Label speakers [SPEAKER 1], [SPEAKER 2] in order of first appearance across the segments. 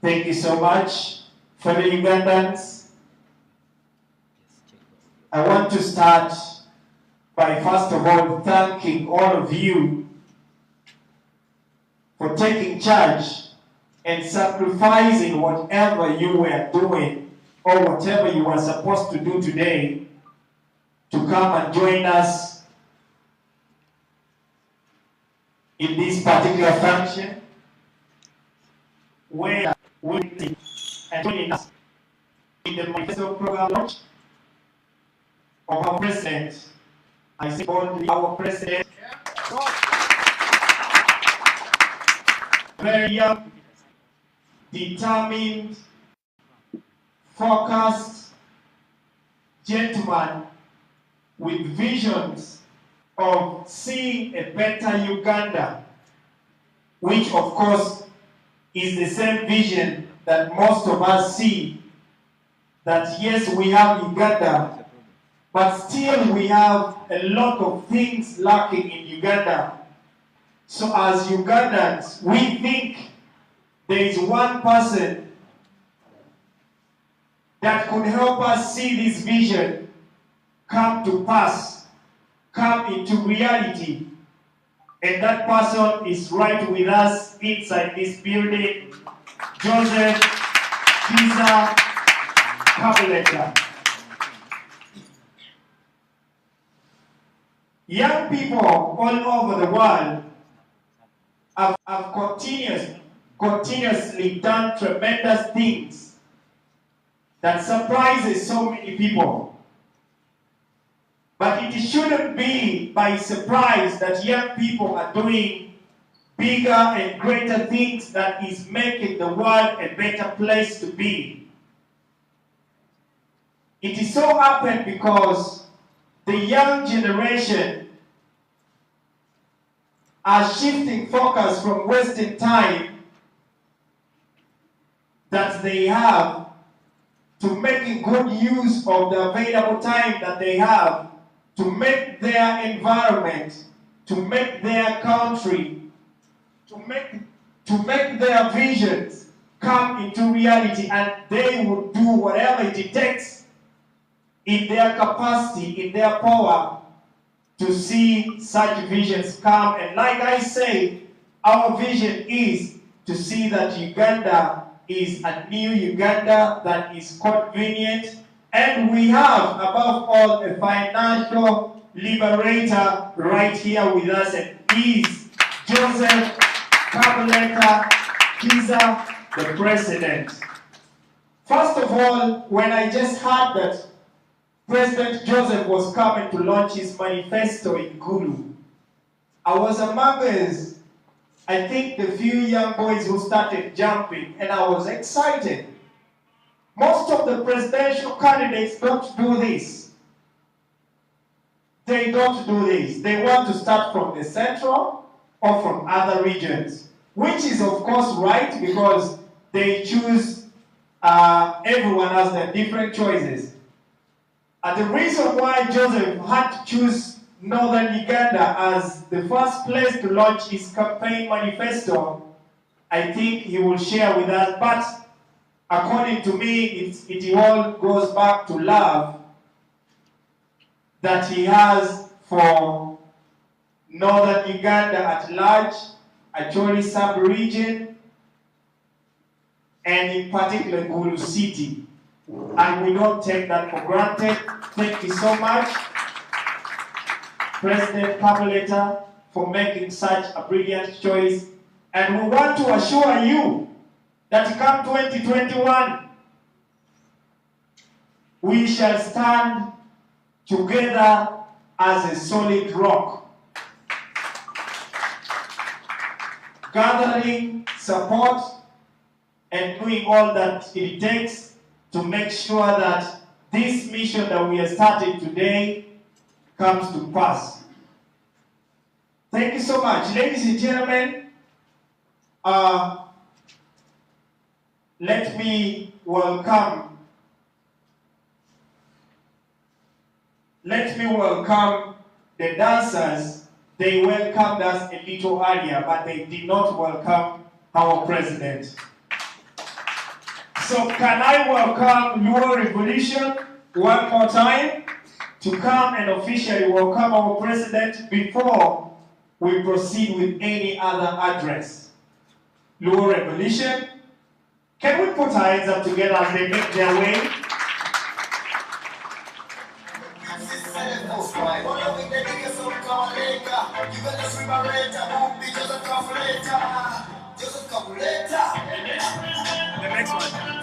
[SPEAKER 1] Thank you so much, fellow Ugandans. I want to start by first of all thanking all of you for taking charge and sacrificing whatever you were doing or whatever you were supposed to do today to come and join us in this particular function where we and joining us in the Manifesto program launch of our president. I say boldly, our president, very young, determined, focused gentleman with visions of seeing a better Uganda, which of course is the same vision that most of us see, that yes, we have Uganda, but still we have a lot of things lacking in Uganda. So as Ugandans, we think there is one person that could help us see this vision come to pass, come into reality. And that person is right with us inside this building, Joseph Kabuleta. Young people all over the world have continuously done tremendous things that surprises so many people. But it shouldn't be by surprise that young people are doing bigger and greater things that is making the world a better place to be. It is so happened because the young generation are shifting focus from wasting time that they have to making good use of the available time that they have to make their environment, to make their country, to make their visions come into reality, and they would do whatever it takes in their capacity, in their power, to see such visions come. And like I say, our vision is to see that Uganda is a new Uganda that is convenient, and we have, above all, a financial liberator right here with us, and is Joseph Kabuleta, the president. First of all, when I just heard that President Joseph was coming to launch his manifesto in Gulu, I was amongst, I think, the few young boys who started jumping, and I was excited. Most of the presidential candidates don't do this. They don't do this. They want to start from the central or from other regions, which is of course right, because they choose, everyone has their different choices. And the reason why Joseph had to choose Northern Uganda as the first place to launch his campaign manifesto, I think he will share with us. But according to me, it all goes back to love that he has for Northern Uganda at large, Acholi sub-region, and in particular Gulu city. And we don't take that for granted. Thank you so much, President Kabuleta, for making such a brilliant choice. And we want to assure you that come 2021, we shall stand together as a solid rock, gathering support and doing all that it takes to make sure that this mission that we are starting today comes to pass. Thank you so much. Ladies and gentlemen, let me welcome the dancers. They welcomed us a little earlier, but they did not welcome our president. So can I welcome Luo Revolution one more time to come and officially welcome our president before we proceed with any other address. Luo Revolution, can we put our hands up together as they make their way?
[SPEAKER 2] The next one.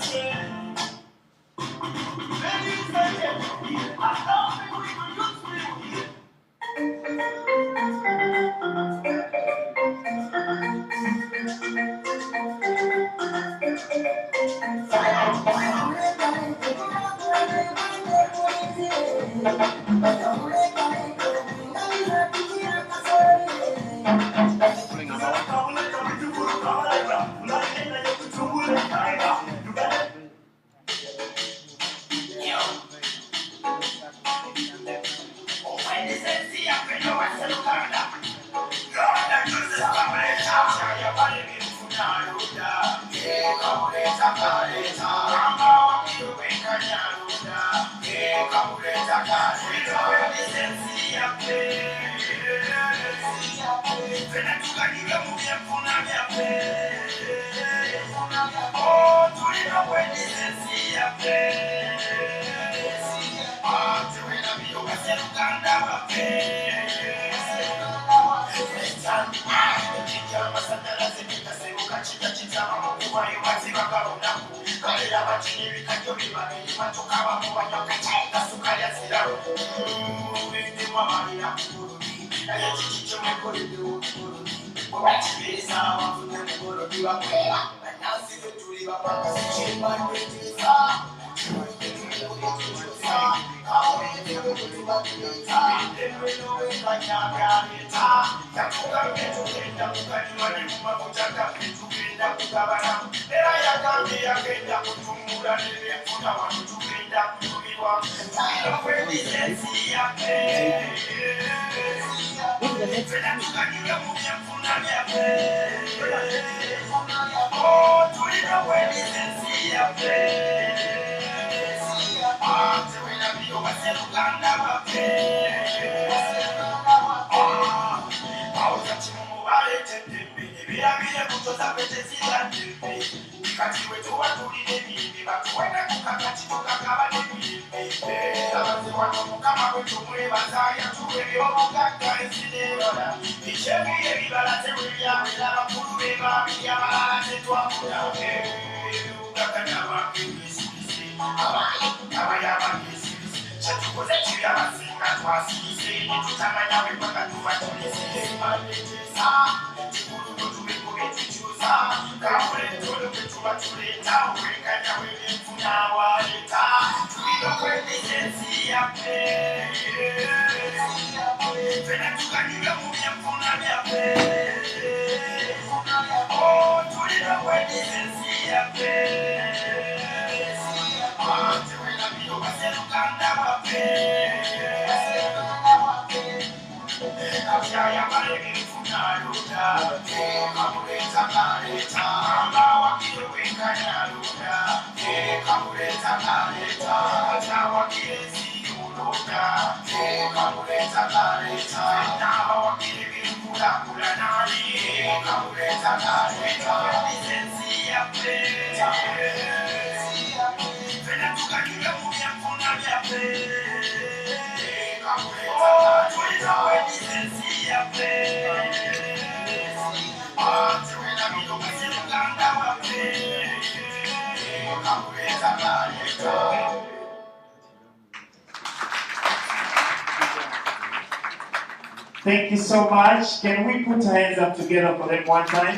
[SPEAKER 1] Thank you so much. Can we put our hands up together for them one time?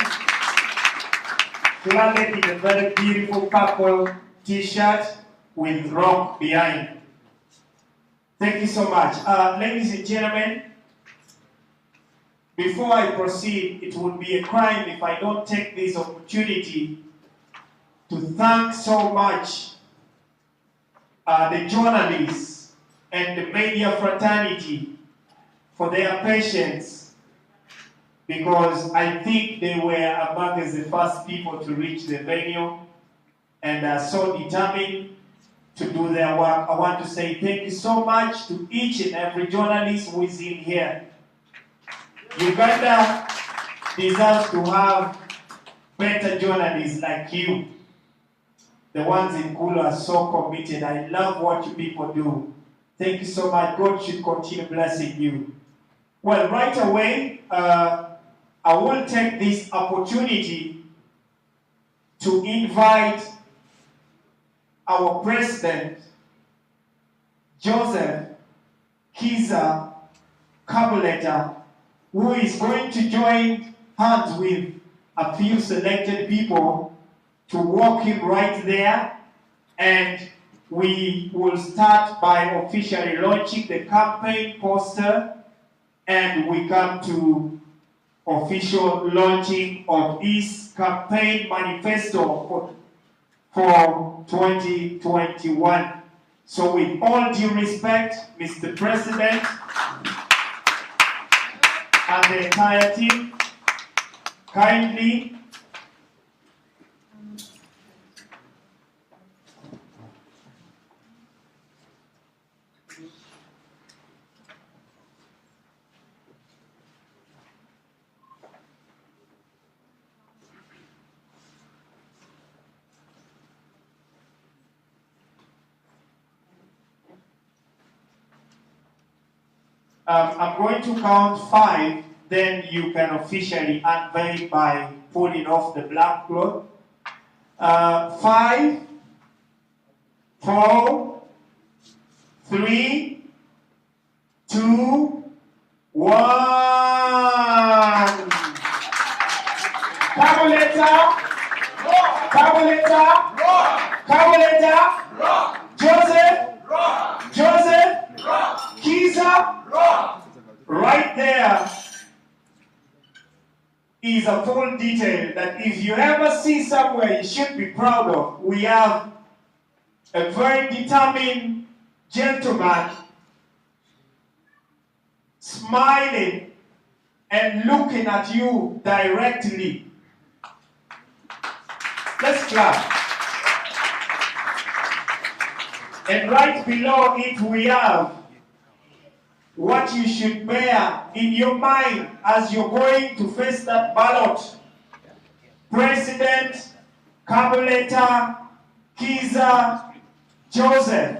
[SPEAKER 1] Claret in a very beautiful purple t-shirt with rock behind. Thank you so much. Ladies and gentlemen, before I proceed, it would be a crime if I don't take this opportunity to thank so much the journalists and the media fraternity for their patience, because I think they were among the first people to reach the venue, and are so determined to do their work. I want to say thank you so much to each and every journalist who is in here. Uganda deserves to have better journalists like you. The ones in Gulu are so committed. I love what you people do. Thank you so much. God should continue blessing you. Well, right away, I will take this opportunity to invite our President, Joseph Kiza Kabuleta, who is going to join hands with a few selected people to walk him right there, and we will start by officially launching the campaign poster, and we come to official launching of his campaign manifesto for 2021. So with all due respect, Mr. President and the entire team, kindly I'm going to count 5, then you can officially unveil by pulling off the black cloth. 5, 4, 3, 2, 1. Kabuleta, Kabuleta, Kabuleta, Joseph, Kiza. Right there is a full detail that if you ever see somewhere you should be proud of. We have a very determined gentleman smiling and looking at you directly. Let's clap. And right below it we have what you should bear in your mind as you're going to face that ballot. President Kabuleta Kiza Joseph.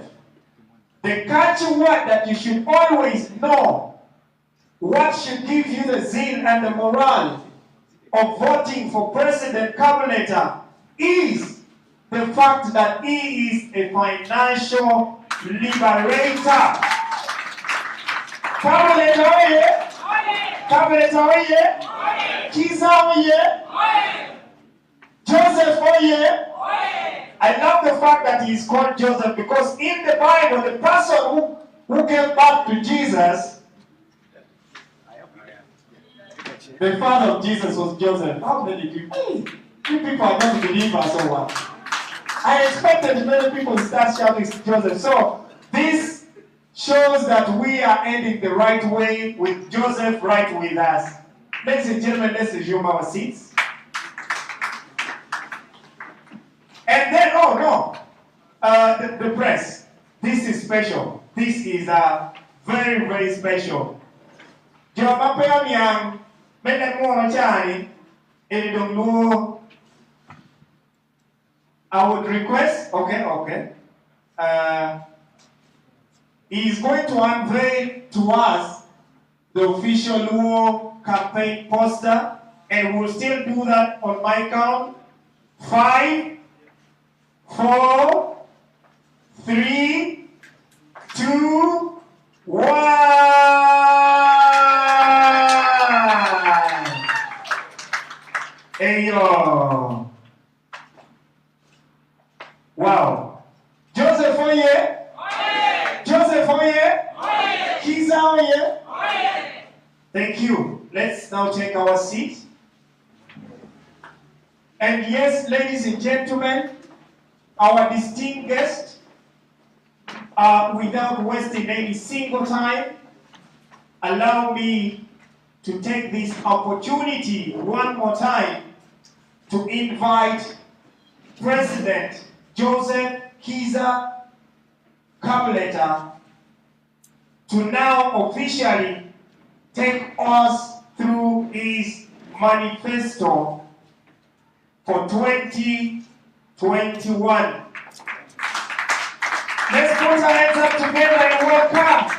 [SPEAKER 1] The catchy word that you should always know, what should give you the zeal and the morale of voting for President Kabuleta, is the fact that he is a financial liberator. Kabuleta oye! Kabuleta oye! Kiza oye! Joseph oye! I love the fact that he is called Joseph, because in the Bible, the person who came back to Jesus, the father of Jesus was Joseph. How many people? Hey, you people are not believers or what? I expected many people to start shouting Joseph. So this shows that we are heading the right way with Joseph right with us. Ladies and gentlemen, let's resume our seats. And then, oh no, the press. This is special. This is very, very special. I would request, okay. He is going to unveil to us the official Luo campaign poster, and we'll still do that on my count. 5, 4, 3, 2, 1. Hey yo. Wow. Joseph oye. Joseph oye. Kiza oye. Thank you. Let's now take our seat. And yes, ladies and gentlemen, our distinguished guest, without wasting any single time, allow me to take this opportunity one more time to invite President Joseph Kiza Kabuleta to now officially take us through his manifesto for 2021. Let's put our hands up together and welcome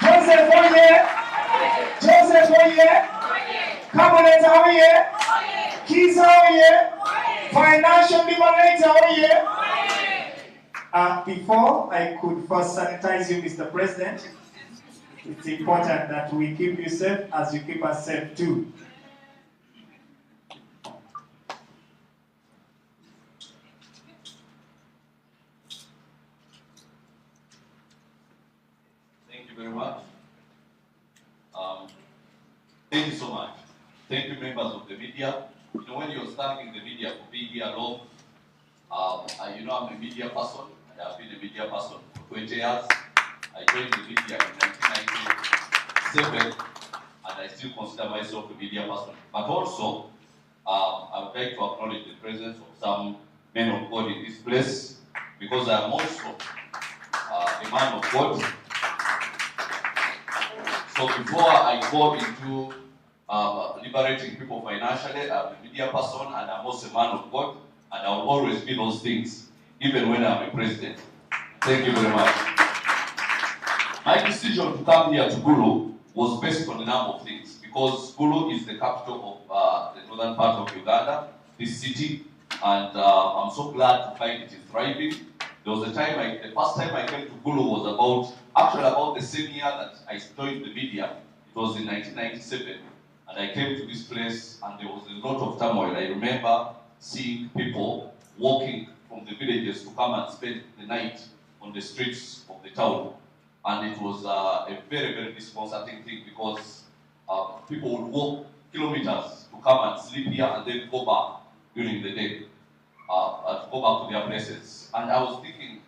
[SPEAKER 1] Joseph Oye, Joseph Oye, Kabuleta Oye, Kiza Oye, Financial Liberator Oye. Before I could first sanitize you, Mr. President, it's important that we keep you safe as you keep us safe too.
[SPEAKER 2] Thank you very much. Thank you so much. Thank you, members of the media. You know, when you're standing in the media for being here long, you know, I'm a media person. I have been a media person for 20 years. I joined the media in 1997, and I still consider myself a media person. But also, I would like to acknowledge the presence of some men of God in this place, because I am also a man of God. So before I go into liberating people financially, I'm a media person, and I'm also a man of God, and I will always be those things, even when I'm a president. Thank you very much. My decision to come here to Gulu was based on a number of things, because Gulu is the capital of the northern part of Uganda, this city, and I'm so glad to find it is thriving. There was a time, the first time I came to Gulu was about the same year that I joined the media. It was in 1997, and I came to this place, and there was a lot of turmoil. I remember seeing people walking from the villages to come and spend the night on the streets of the town. And it was a very, very disconcerting thing, because people would walk kilometers to come and sleep here and then go back during the day, to go back to their places. And I was thinking,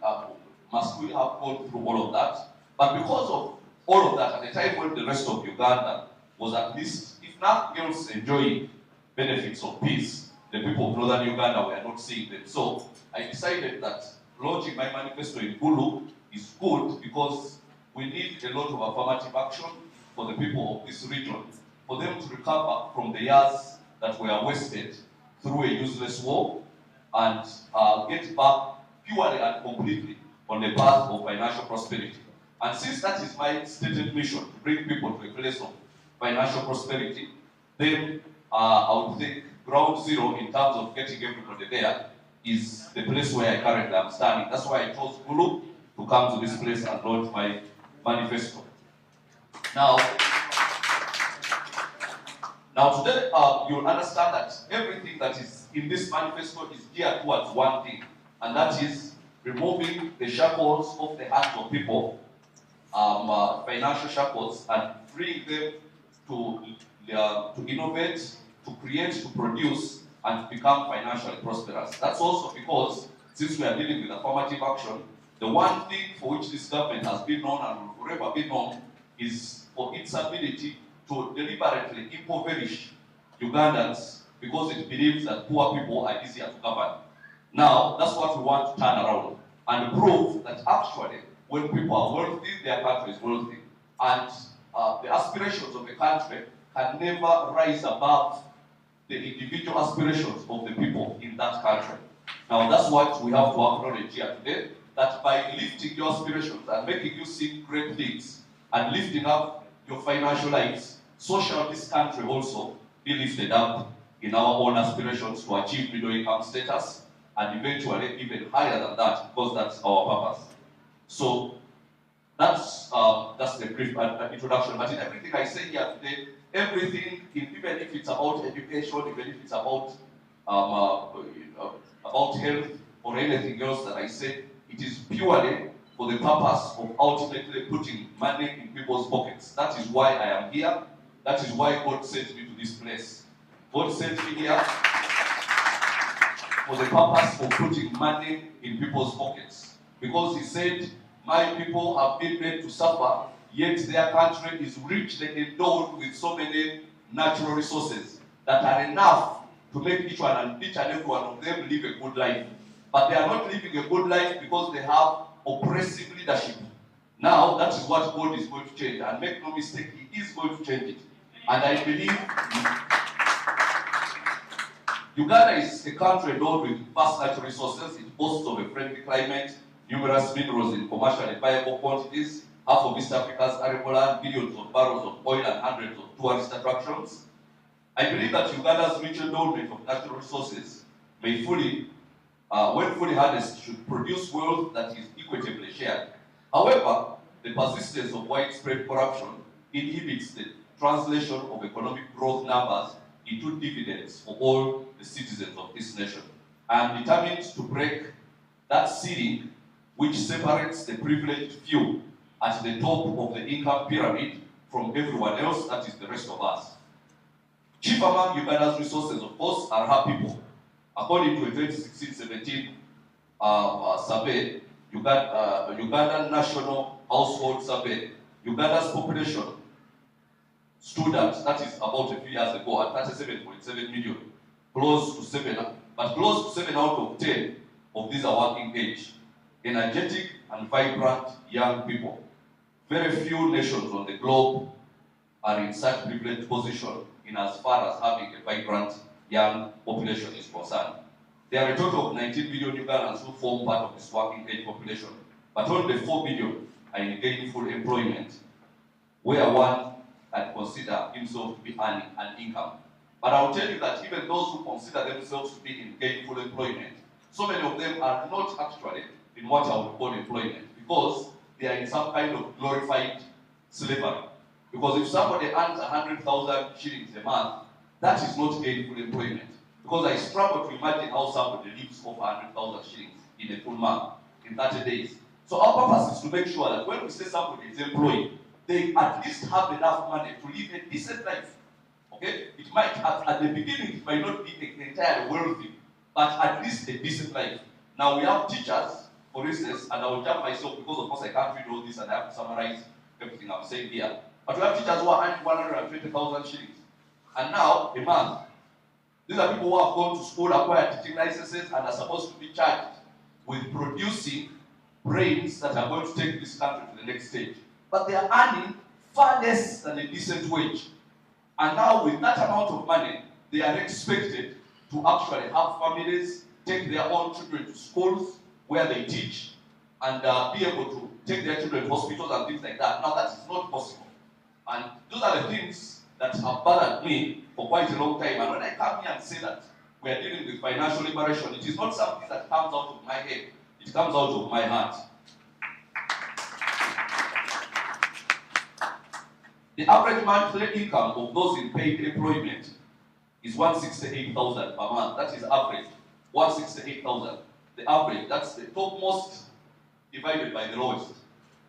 [SPEAKER 2] must we have gone through all of that? But because of all of that, at the time when the rest of Uganda was at least, if nothing else, enjoying benefits of peace, the people of northern Uganda were not seeing them. So I decided that launching my manifesto in Gulu is good, because we need a lot of affirmative action for the people of this region, for them to recover from the years that were wasted through a useless war, and get back purely and completely on the path of financial prosperity. And since that is my stated mission, to bring people to a place of financial prosperity, then I would think ground zero in terms of getting everybody there is the place where I currently am standing. That's why I chose Gulu to come to this place and launch my manifesto. Now today, you'll understand that everything that is in this manifesto is geared towards one thing, and that is removing the shackles of the hands of people, financial shackles, and freeing them to innovate, to create, to produce, and to become financially prosperous. That's also because, since we are dealing with affirmative action, the one thing for which this government has been known and will forever be known is for its ability to deliberately impoverish Ugandans, because it believes that poor people are easier to govern. Now, that's what we want to turn around and prove that actually, when people are wealthy, their country is wealthy. And the aspirations of the country can never rise above the individual aspirations of the people in that country. Now, that's what we have to acknowledge here today, that by lifting your aspirations and making you see great things and lifting up your financial lives, so shall this country also be lifted up in our own aspirations to achieve middle income status, and eventually even higher than that, because that's our purpose. So that's the brief introduction. But in everything I say here today, everything, even if it's about education, even if it's about health or anything else that I say, it is purely for the purpose of ultimately putting money in people's pockets. That is why I am here. That is why God sent me to this place. God sent me here for the purpose of putting money in people's pockets. Because He said, my people have been made to suffer, yet their country is richly endowed with so many natural resources that are enough to make each and every one of them live a good life. but they are not living a good life because they have oppressive leadership. Now, that is what God is going to change. And make no mistake, He is going to change it. And I believe Uganda is a country endowed with vast natural resources. It boasts of a friendly climate, numerous minerals in commercially viable quantities, half of East Africa's arable land, billions of barrels of oil, and hundreds of tourist attractions. I believe that Uganda's rich endowment of natural resources may when fully harnessed, should produce wealth that is equitably shared. However, the persistence of widespread corruption inhibits the translation of economic growth numbers into dividends for all the citizens of this nation. I am determined to break that ceiling which separates the privileged few at the top of the income pyramid from everyone else, that is the rest of us. Chief among Uganda's resources, of course, are her people. According to a 2016-17 survey, Ugandan National Household Survey, Uganda's population stood at, that is about a few years ago, at 37.7 million, close to 7 out of 10 of these are working age, energetic and vibrant young people. Very few nations on the globe are in such privileged position in as far as having a vibrant young population is concerned. There are a total of 19 million Ugandans who form part of this working age population, but only 4 million are in gainful employment, where one can consider himself to be earning an income. But I'll tell you that even those who consider themselves to be in gainful employment, so many of them are not actually in what I would call employment, because they are in some kind of glorified slavery. Because if somebody earns 100,000 shillings a month, that is not gainful employment. Because I struggle to imagine how somebody lives off 100,000 shillings in a full month, in 30 days. So our purpose is to make sure that when we say somebody is employed, they at least have enough money to live a decent life. Okay? It might, at the beginning, it might not be entirely wealthy, but at least a decent life. Now we have teachers, for instance, and I will jump myself because of course I can't read all this and I have to summarize everything I'm saying here. But we have teachers who are earning 120,000 shillings. And now, a month, these are people who have gone to school, acquired teaching licenses, and are supposed to be charged with producing brains that are going to take this country to the next stage. But they are earning far less than a decent wage. And now, with that amount of money, they are expected to actually have families, take their own children to schools where they teach, and be able to take their children to hospitals and things like that. Now, that is not possible. And those are the things that have bothered me for quite a long time. And when I come here and say that we are dealing with financial liberation, it is not something that comes out of my head. It comes out of my heart. The average monthly income of those in paid employment is 168,000 per month. That is average. 168,000. The average, that's the topmost divided by the lowest,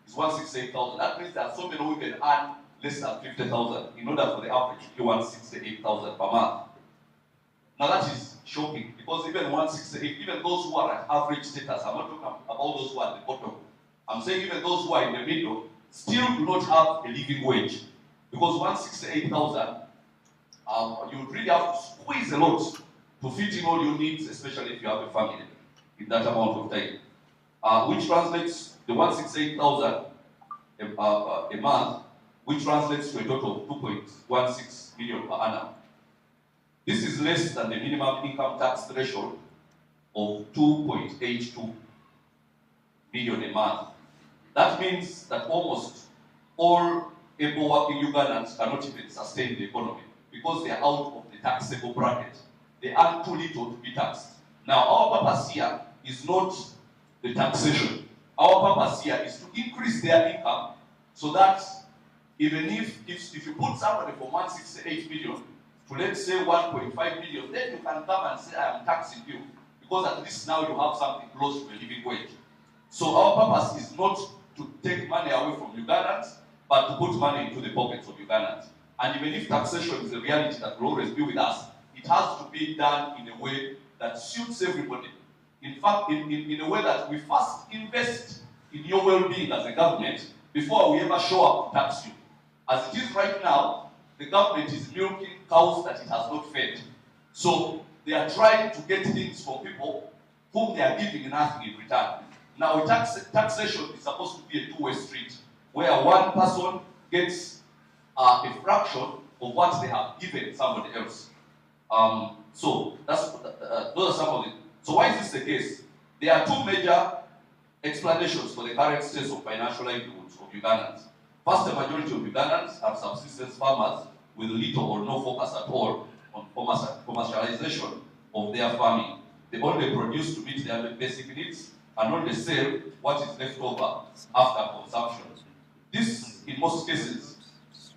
[SPEAKER 2] is 168,000. That means there are so many who can earn less than 50,000 in order for the average to be 168,000 per month. Now that is shocking, because even 168, even those who are at average status, I'm not talking about those who are at the bottom. I'm saying even those who are in the middle still do not have a living wage. Because 168,000, you really have to squeeze a lot to fit in all your needs, especially if you have a family, in that amount of time. Which translates, the 168,000 a month, which translates to a total of 2.16 million per annum. This is less than the minimum income tax threshold of 2.82 million a month. That means that almost all able working Ugandans cannot even sustain the economy because they are out of the taxable bracket. They earn too little to be taxed. Now, our purpose here is not the taxation. Our purpose here is to increase their income so that even if you put somebody from 168 million to let's say 1.5 million, then you can come and say, I am taxing you. Because at least now you have something close to a living wage. So our purpose is not to take money away from Ugandans, but to put money into the pockets of Ugandans. And even if taxation is a reality that will always be with us, it has to be done in a way that suits everybody. In fact, in a way that we first invest in your well-being as a government before we ever show up to tax you. As it is right now, the government is milking cows that it has not fed. So they are trying to get things from people whom they are giving nothing in return. Now, taxation is supposed to be a two-way street, where one person gets a fraction of what they have given somebody else. So those are some of the. So why is this the case? There are two major explanations for the current state of financial livelihoods of Ugandans. First, the majority of Ugandans are subsistence farmers with little or no focus at all on commercialization of their farming. They only produce to meet their basic needs and only sell what is left over after consumption. This, in most cases,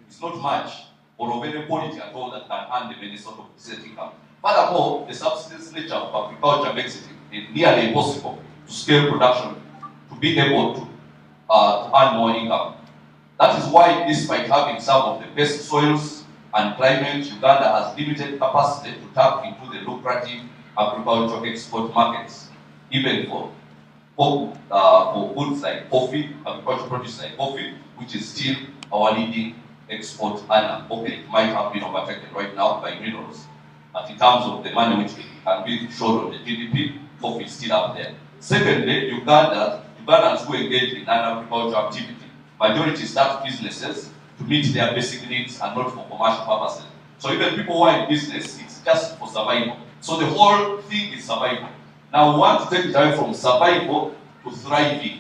[SPEAKER 2] is not much or of any quality at all that can earn them any sort of decent income. Furthermore, the subsistence nature of agriculture makes it nearly impossible to scale production to be able to earn more income. That is why, despite having some of the best soils and climate, Uganda has limited capacity to tap into the lucrative agricultural export markets, even for goods like coffee, agricultural produce like coffee, which is still our leading export earner. Okay, it might have been overtaken right now by minerals, but in terms of the money which can be shown on the GDP, coffee is still up there. Secondly, Ugandans who engage in agricultural activity, majority start businesses to meet their basic needs and not for commercial purposes. So even people who are in business, it's just for survival. So the whole thing is survival. Now we want to take it away from survival to thriving.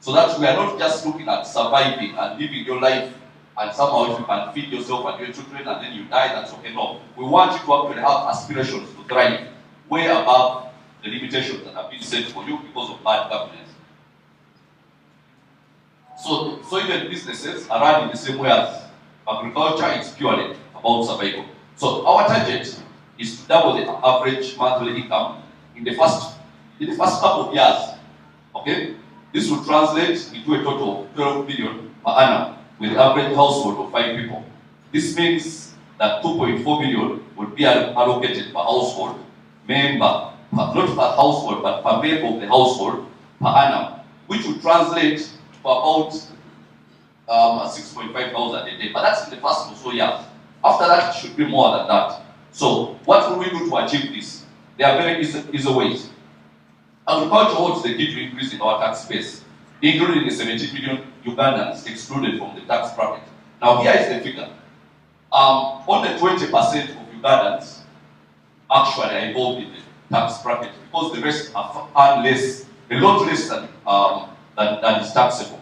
[SPEAKER 2] So that we are not just looking at surviving and living your life and somehow if you can feed yourself and your children and then you die, that's okay. No. We want you to actually have aspirations to thrive way above the limitations that have been set for you because of bad governance. So even businesses are run in the same way as agriculture. Is purely about survival. So our target is to double the average monthly income in the first couple of years. Okay, this will translate into a total of 12 billion per annum with the average household of 5 people. This means that 2.4 billion would be allocated per household member, not per household, but per member of the household per annum, which would translate to about 6.5 thousand a day. But that's in the first or so years. After that, it should be more than that. So, what will we do to achieve this? There are very easy ways. Agriculture holds the key to increase in our tax base, including the 17 million Ugandans excluded from the tax bracket. Now, here is the figure. Only 20% of Ugandans actually are involved in the tax bracket because the rest are less, a lot less than is taxable.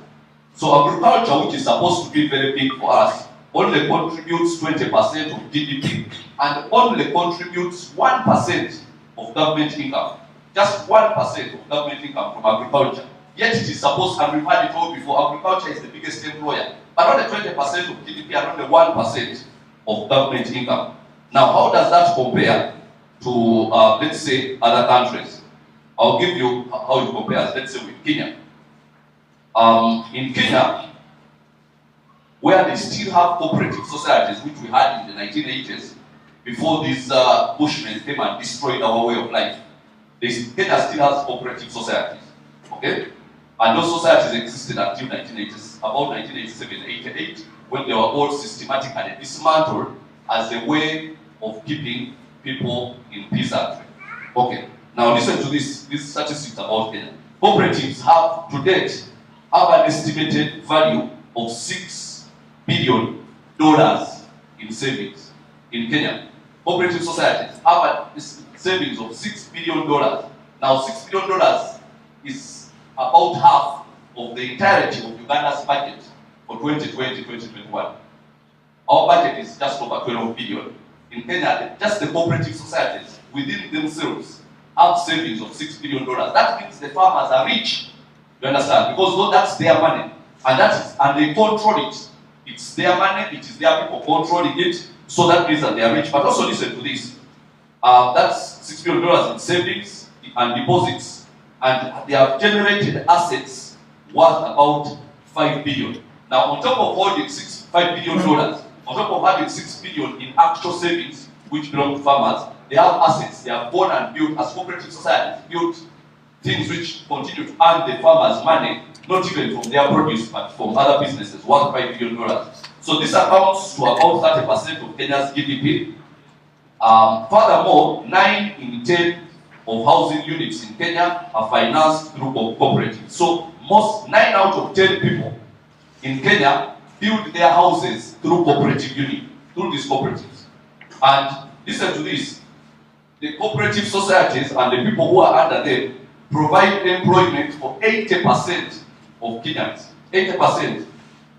[SPEAKER 2] So agriculture, which is supposed to be very big for us, only contributes 20% of GDP and only contributes 1% of government income. Just 1% of government income from agriculture. Yet it is supposed, and we've had it all before, agriculture is the biggest employer. But only 20% of GDP and only 1% of government income. Now, how does that compare to, let's say, other countries? I'll give you how it compares, let's say, with Kenya. In Kenya, where they still have cooperative societies, which we had in the 1980s, before these Bushmen came and destroyed our way of life. Kenya still has cooperative societies, okay? And those societies existed until 1980s, about 1987, 88, when they were all systematically dismantled as a way of keeping people in peasantry. Okay, now listen to this statistics about Kenya. Cooperatives have, to date, an estimated value of $6 billion in savings in Kenya. Cooperative societies have a savings of $6 billion. Now, $6 billion is about half of the entirety of Uganda's budget for 2020-2021. Our budget is just over 12 billion. In Kenya, just the cooperative societies within themselves have savings of $6 billion. That means the farmers are rich. You understand? Because that's their money. And they control it. It's their money, it is their people controlling it. So that means that they are rich. But also listen to this. That's $6 billion in savings and deposits. And they have generated assets worth about $5 billion. Now, on top of holding $5 billion, on top of having $6 billion in actual savings, which belong to farmers, they have assets. They have born and built, as cooperative societies, built things which continue to earn the farmers money, not even from their produce, but from other businesses, worth $5 billion. So this accounts to about 30% of Kenya's GDP. Furthermore, 9 in 10 of housing units in Kenya are financed through cooperatives. So 9 out of 10 people in Kenya build their houses through cooperative unit, through these cooperatives. And listen to this, the cooperative societies and the people who are under them provide employment for 80% of Kenyans. 80%.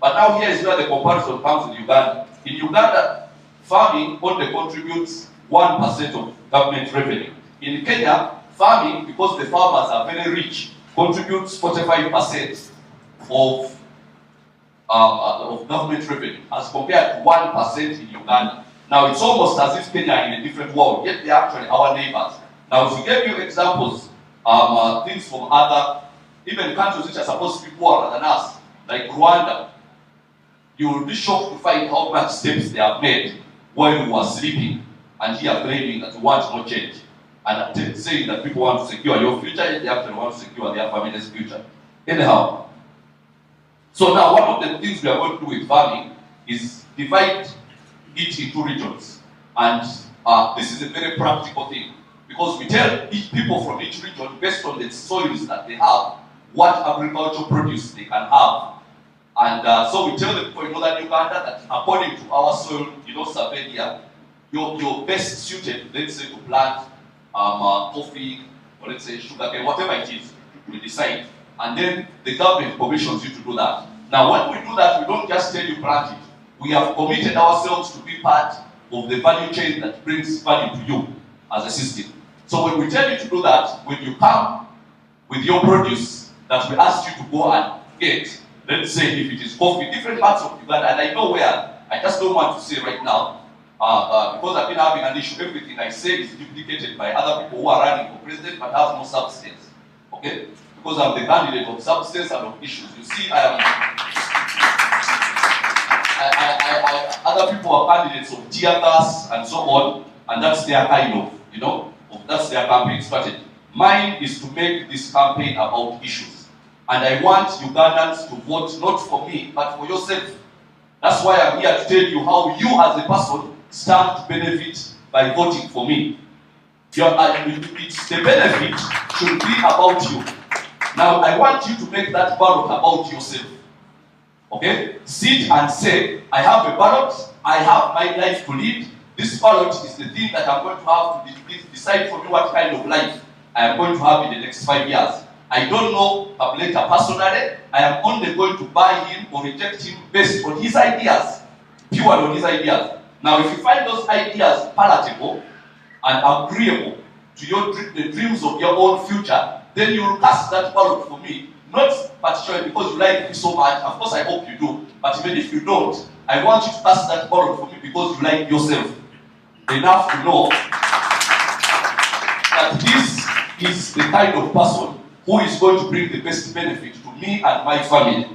[SPEAKER 2] But now here is where the comparison comes with Uganda. In Uganda, farming only contributes 1% of government revenue. In Kenya, farming, because the farmers are very rich, contributes 45% of government revenue, as compared to 1% in Uganda. Now it's almost as if Kenya are in a different world, yet they are actually our neighbors. Now to give you examples, things from other, even countries which are supposed to be poorer than us, like Rwanda, you will be shocked to find how much steps they have made while we were sleeping, and here claiming that we want no change, and saying that people want to secure your future, and they actually want to secure their family's future. Anyhow, so now one of the things we are going to do with farming is divide it into regions, and this is a very practical thing, because we tell each people from each region, based on the soils that they have, what agricultural produce they can have. And so we tell the people in northern Uganda that according to our soil, surveyed here, you're best suited, let's say, to plant coffee, or let's say sugarcane, whatever it is, we decide. And then the government commissions you to do that. Now when we do that, we don't just tell you plant it. We have committed ourselves to be part of the value chain that brings value to you as a system. So when we tell you to do that, when you come with your produce that we ask you to go and get, let's say if it is coffee, different parts of Uganda, and I know where, I just don't want to say right now, because I've been having an issue, everything I say is duplicated by other people who are running for president but have no substance. Okay? Because I'm the candidate of substance and of issues. You see, other people are candidates of tear gas and so on, and that's their kind of, that's their campaign strategy. Mine is to make this campaign about issues. And I want Ugandans to vote not for me, but for yourself. That's why I'm here to tell you how you as a person stand to benefit by voting for me. The benefit should be about you. Now, I want you to make that ballot about yourself. Okay? Sit and say, I have a ballot, I have my life to lead. This ballot is the thing that I'm going to have to decide for me what kind of life I am going to have in the next 5 years. I don't know Kabuleta personally. I am only going to buy him or reject him based on his ideas, purely on his ideas. Now, if you find those ideas palatable and agreeable to the dreams of your own future, then you will cast that ballot for me, not particularly because you like me so much. Of course, I hope you do. But even if you don't, I want you to cast that ballot for me because you like yourself enough to know that this is the kind of person who is going to bring the best benefit to me and my family.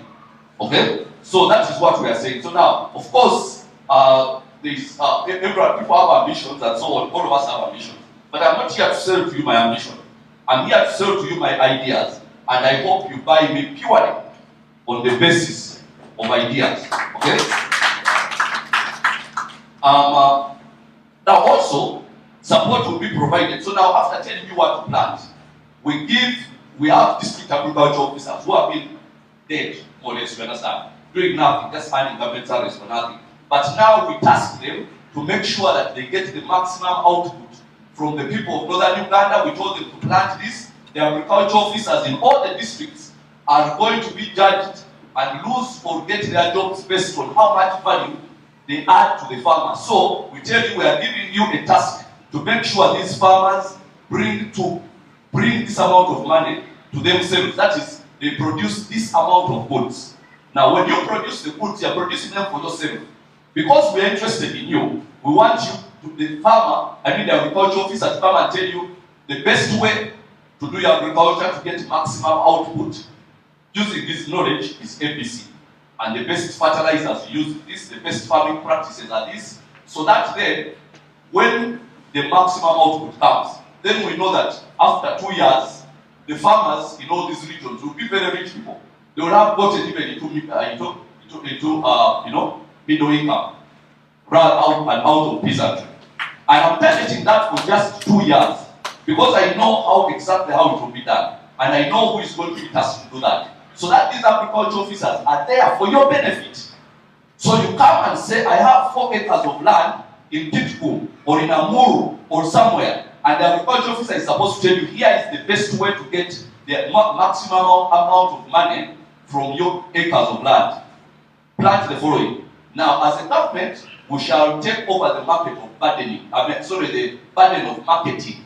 [SPEAKER 2] Okay? So that is what we are saying. So now, of course, people have ambitions and so on. All of us have ambitions. But I'm not here to sell to you my ambition. I'm here to sell to you my ideas. And I hope you buy me purely on the basis of ideas. Okay? Now also, support will be provided. So now after telling you what to plant, we have district agriculture officers who have been dead, more or less, you understand, doing nothing, just earning government salaries for nothing. But now we task them to make sure that they get the maximum output from the people of northern Uganda. We told them to plant this. The agriculture officers in all the districts are going to be judged and lose or get their jobs based on how much value they add to the farmer. So we tell you we are giving you a task to make sure these farmers bring this amount of money to themselves. That is, they produce this amount of goods. Now, when you produce the goods, you are producing them for yourself. Because we are interested in you, we want you, the farmer, the agriculture officer, to come and tell you the best way to do your agriculture to get maximum output using this knowledge is ABC. And the best fertilizers use this, the best farming practices are this, so that then, when the maximum output comes, then we know that after 2 years, the farmers in all these regions will be very rich people. They will have gotten even into middle income, rather out of peasantry. I am targeting that for just 2 years. Because I know exactly how it will be done. And I know who is going to be tasked to do that. So that these agriculture officers are there for your benefit. So you come and say, I have 4 acres of land in Kitgum or in Amuru or somewhere. And the agriculture officer is supposed to tell you, here is the best way to get the maximum amount of money from your acres of land. Plant the following. Now, as a government, we shall take over the market of burdening. The burden of marketing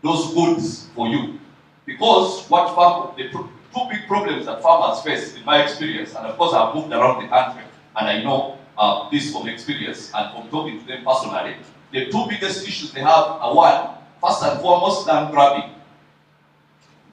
[SPEAKER 2] those goods for you. Because the two big problems that farmers face, in my experience, and of course I've moved around the country, and I know this from experience and from talking to them personally, the 2 biggest issues they have are, one, first and foremost, land grabbing.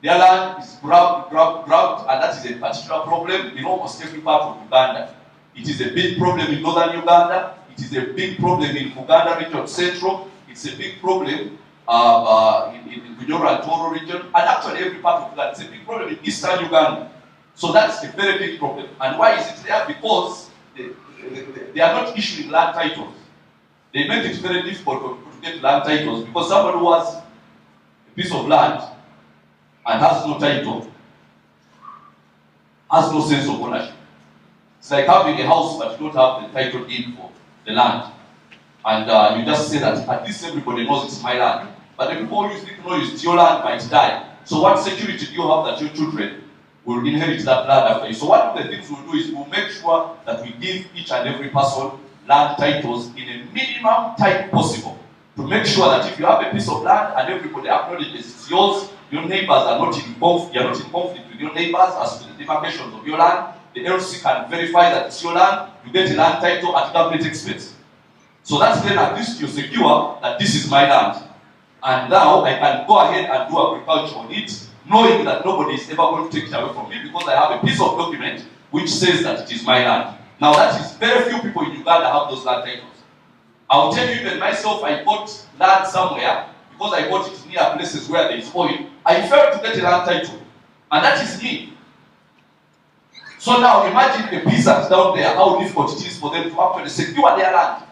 [SPEAKER 2] Their land is grabbed, and that is a particular problem in almost every part of Uganda. It is a big problem in northern Uganda. It is a big problem in Uganda region central. It's a big problem in Bunyoro and Toro region, and actually every part of Uganda. It's a big problem in eastern Uganda. So that's a very big problem. And why is it there? Because they are not issuing land titles. They make it very difficult to get land titles, because somebody who has a piece of land and has no title has no sense of ownership. It's like having a house but you don't have the title deed for the land. And you just say that at least everybody knows it's my land. But the people who usually know it's your land might die. So what security do you have that your children will inherit that land after you? So one of the things we'll do is we'll make sure that we give each and every person land titles in a minimum time possible, to make sure that if you have a piece of land and everybody acknowledges it's yours, your neighbors are not in conflict, you're not in conflict with your neighbors as to the demarcations of your land. The LC can verify that it's your land, you get a land title at government expense. So that's then at least you're secure that this is my land. And now I can go ahead and do agriculture on it, knowing that nobody is ever going to take it away from me, because I have a piece of document which says that it is my land. Now that is, very few people in Uganda have those land titles. I'll tell you, even myself, I bought land somewhere, because I bought it near places where there is oil. I failed to get a land title, and that is me. So now imagine the peasants down there, how difficult it is for them to actually secure their land.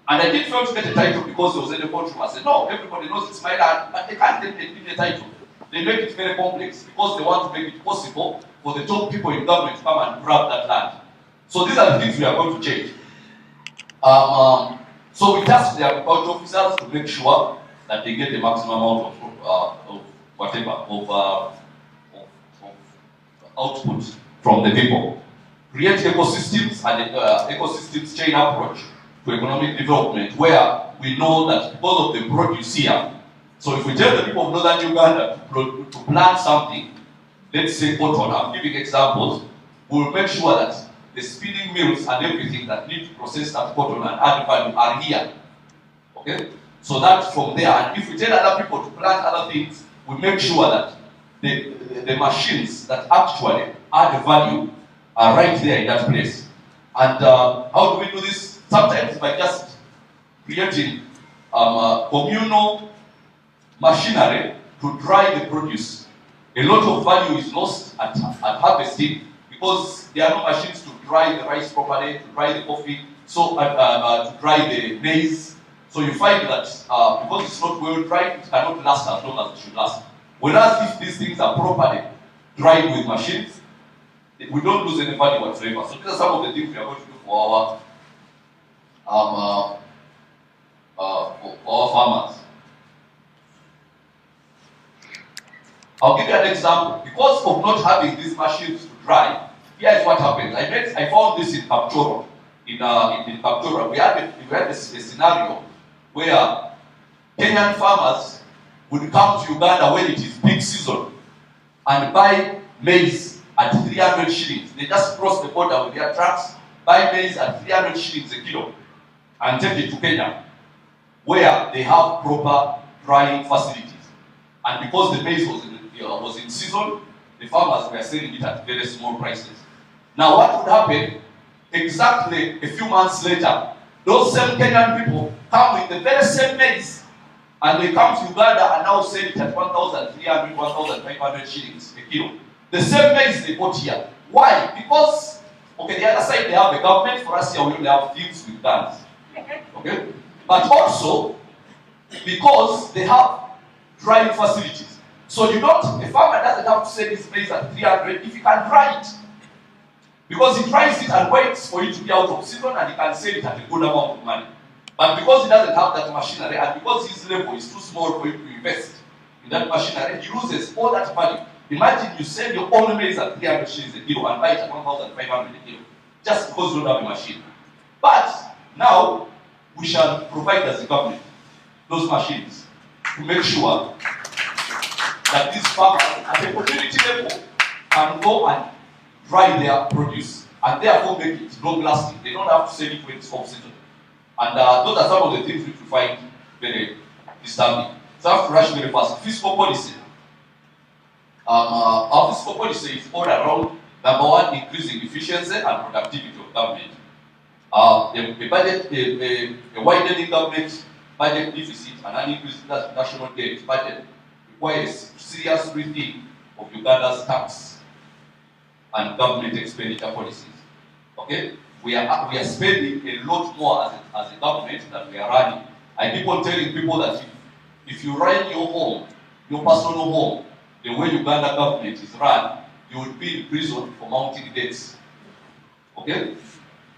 [SPEAKER 2] And I did fail to get a title because there was any control. I said, no, everybody knows it's my land, but they can't give me a title. They make it very complex because they want to make it possible for the top people in government to come and grab that land. So these are the things we are going to change. So we task the agriculture officers to make sure that they get the maximum amount of output from the people. Create ecosystems and ecosystems chain approach to economic development, where we know that because of the produce here, so if we tell the people of northern Uganda to plant something, let's say cotton, I'm giving examples, we'll make sure that the spinning mills and everything that need to process that cotton and add value are here. Okay? So that's from there. And if we tell other people to plant other things, we make sure that the machines that actually add value are right there in that place. And how do we do this? Sometimes by just creating communal machinery to dry the produce. A lot of value is lost at harvesting because there are no machines to dry the rice properly, to dry the coffee, so to dry the maize. So you find that because it's not well dried, it cannot last as long as it should last. Whereas if these things are properly dried with machines, we don't lose any value whatsoever. So these are some of the things we are going to do for our farmers. I'll give you an example. Because of not having these machines to dry, here is what happened. I found this in Kapchoro. In Kapchoro, we had a scenario where Kenyan farmers would come to Uganda when it is peak season and buy maize at 300 shillings. They just cross the border with their trucks, buy maize at 300 shillings a kilo, and take it to Kenya, where they have proper drying facilities. And because the maize was in season, the farmers were selling it at very small prices. Now what would happen? Exactly a few months later, those same Kenyan people come with the very same maize, and they come to Uganda and now sell it at 1,300, 1,500 shillings a kilo. The same maize they bought here. Why? Because, okay, the other side they have the government, for us here we only have thieves with guns. Okay? But also, because they have drying facilities. So a farmer doesn't have to sell his maize at 300 if he can dry it. Because he dries it and waits for it to be out of season and he can sell it at a good amount of money. But because he doesn't have that machinery and because his level is too small for him to invest in that machinery, he loses all that value. Imagine you sell your own maize at 300 shillings a kilo and buy it at 1,500 a kilo, just because you don't have a machine. But now, we shall provide as a government those machines to make sure that these farmers at a community level can go and dry their produce and therefore make it long-lasting. They don't have to sell it when it's off-season. And those are some of the things which we find very disturbing. So I have to rush very fast. Fiscal policy. Our fiscal policy is all around, number one, increasing efficiency and productivity of government. A widening government budget deficit and an increased national debt budget requires serious rethink of Uganda's tax and government expenditure policies. Okay? We are spending a lot more as a government than we are running. I keep on telling people that if you run your home, your personal home, the way Uganda government is run, you will be in prison for mounting debts. Okay?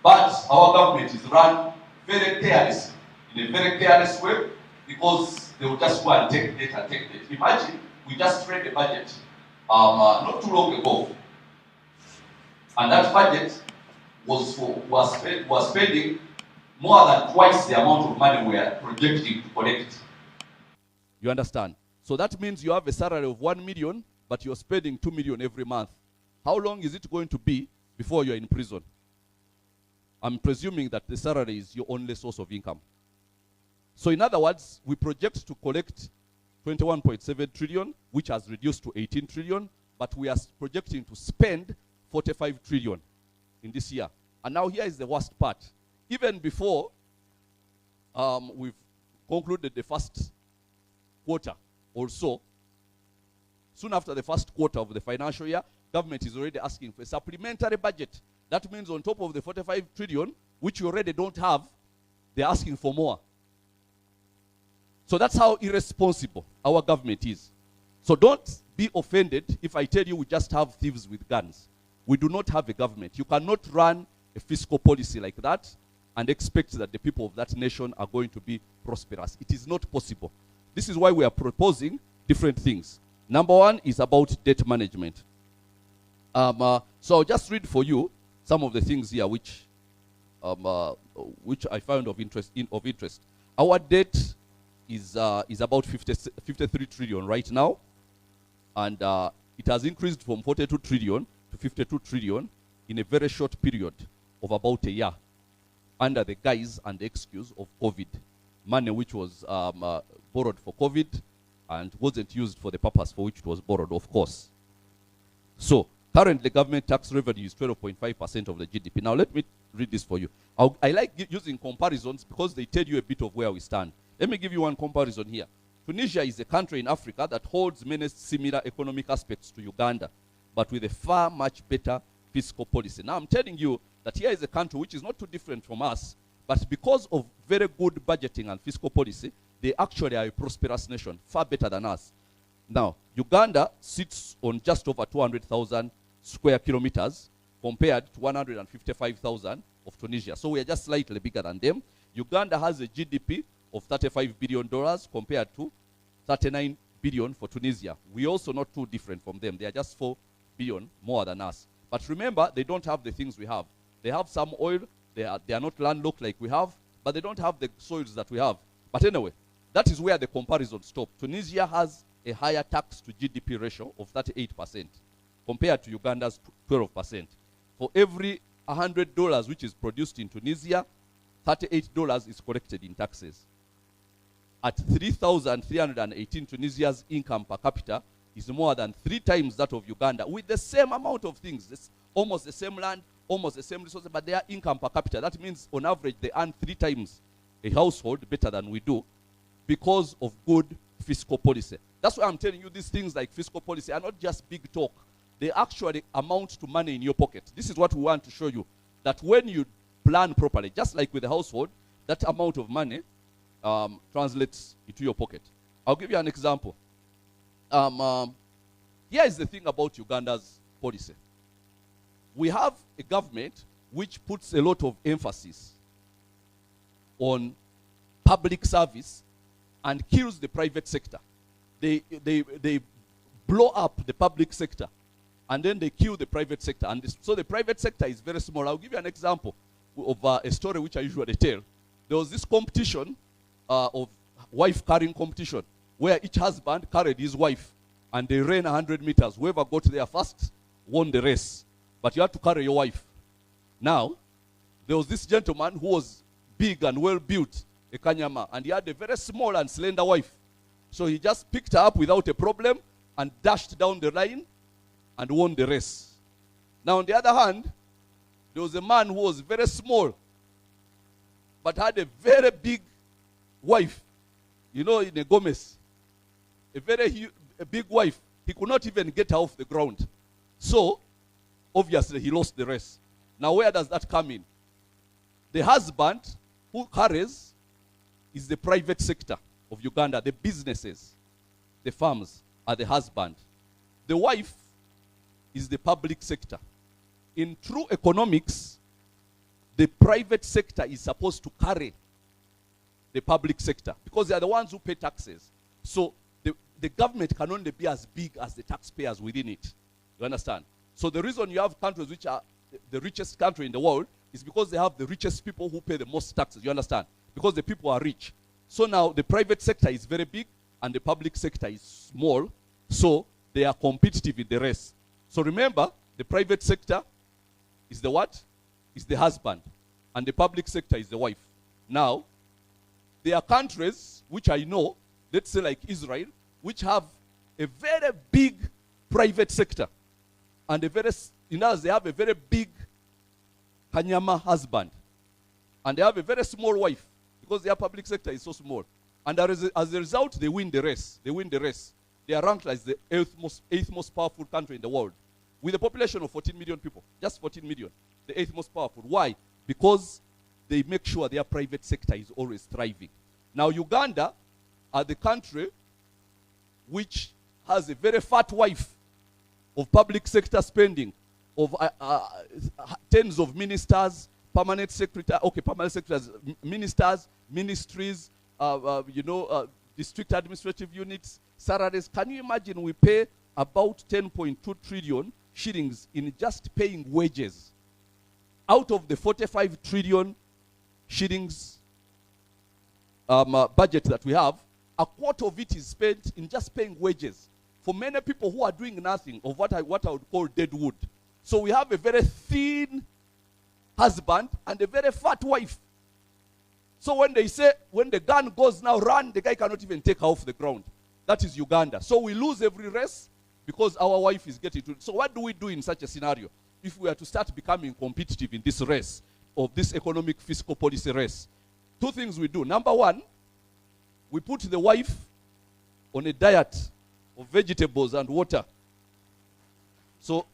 [SPEAKER 2] But our government is run very carelessly, in a very careless way, because they will just go and take debt and take debt. Imagine, we just read a budget not too long ago, and that budget was spending more than twice the amount of money we are projecting to collect. You understand? So that means you have a salary of 1 million, but you're spending 2 million every month. How long is it going to be before you're in prison? I'm presuming that the salary is your only source of income. So in other words, we project to collect 21.7 trillion, which has reduced to 18 trillion, but we are projecting to spend 45 trillion in this year. And now here is the worst part. Even before we've concluded the first quarter or so, soon after the first quarter of the financial year, government is already asking for a supplementary budget. That means on top of the 45 trillion, which you already don't have, they're asking for more. So that's how irresponsible our government is. So don't be offended if I tell you we just have thieves with guns. We do not have a government. You cannot run a fiscal policy like that and expect that the people of that nation are going to be prosperous. It is not possible. This is why we are proposing different things. Number one is about debt management. So I'll just read for you some of the things here which I found of interest. Our debt is about 53 trillion right now, and it has increased from 42 trillion to 52 trillion in a very short period of about a year, under the guise and the excuse of COVID. Money which was borrowed for COVID and wasn't used for the purpose for which it was borrowed, of course. So currently, government tax revenue is 12.5% of the GDP. Now, let me read this for you. I like using comparisons because they tell you a bit of where we stand. Let me give you one comparison here. Tunisia is a country in Africa that holds many similar economic aspects to Uganda, but with a far much better fiscal policy. Now, I'm telling you that here is a country which is not too different from us, but because of very good budgeting and fiscal policy, they actually are a prosperous nation, far better than us. Now, Uganda sits on just over 200,000 square kilometers compared to 155,000 of Tunisia. So we are just slightly bigger than them. Uganda has a GDP of $35 billion compared to 39 billion for Tunisia. We also not too different from them. They are just 4 billion more than us. But remember, they don't have the things we have. They have some oil. They are not landlocked like we have, but they don't have the soils that we have. But anyway, that is where the comparison stops. Tunisia has a higher tax to GDP ratio of 38% compared to Uganda's 12%. For every $100 which is produced in Tunisia, $38 is collected in taxes. At 3,318, Tunisia's income per capita is more than 3 times that of Uganda with the same amount of things. It's almost the same land, almost the same resources, but their income per capita, that means on average they earn 3 times a household better than we do because of good fiscal policy. That's why I'm telling you these things like fiscal policy are not just big talk. They actually amount to money in your pocket. This is what we want to show you, that when you plan properly, just like with the household, that amount of money translates into your pocket. I'll give you an example.
[SPEAKER 3] Here is the thing about Uganda's policy. We have a government which puts a lot of emphasis on public service and kills the private sector. They blow up the public sector and then they kill the private sector. And so the private sector is very small. I'll give you an example of a story which I usually tell. There was this competition of wife carrying competition where each husband carried his wife and they ran 100 meters. Whoever got there first won the race. But you had to carry your wife. Now, there was this gentleman who was big and well built, a Kanyama, and he had a very small and slender wife. So he just picked her up without a problem and dashed down the line and won the race. Now, on the other hand, there was a man who was very small but had a very big wife. You know, in a Gomez, a big wife. He could not even get her off the ground. So, obviously, he lost the race. Now, where does that come in? The husband who carries is the private sector of Uganda, the businesses, the farms are the husband. The wife is the public sector. In true economics, the private sector is supposed to carry the public sector because they are the ones who pay taxes. So the government can only be as big as the taxpayers within it. You understand? So the reason you have countries which are the richest country in the world is because they have the richest people who pay the most taxes. You understand? Because the people are rich. So now the private sector is very big and the public sector is small. So they are competitive in the race. So remember, the private sector is the what? Is the husband. And the public sector is the wife. Now, there are countries which I know, let's say like Israel, which have a very big private sector. And a very, in others, they have a very big Kanyama husband. And they have a very small wife because their public sector is so small. And as a result, they win the race. They win the race. They are ranked as the eighth most powerful country in the world. With a population of 14 million people. Just 14 million. The eighth most powerful. Why? Because they make sure their private sector is always thriving. Now, Uganda are the country which has a very fat wife of public sector spending, of tens of ministers, permanent secretaries, ministers, ministries, district administrative units, salaries. Can you imagine we pay about 10.2 trillion shillings in just paying wages? Out of the 45 trillion shillings budget that we have, a quarter of it is spent in just paying wages for many people who are doing nothing, of what I would call dead wood. So we have a very thin husband and a very fat wife. So when they say, when the gun goes now, run, the guy cannot even take her off the ground. That is Uganda. So we lose every race because our wife is getting to it. So what do we do in such a scenario? If we are to start becoming competitive in this race, of this economic fiscal policy race, two things we do. Number one, we put the wife on a diet of vegetables and water. So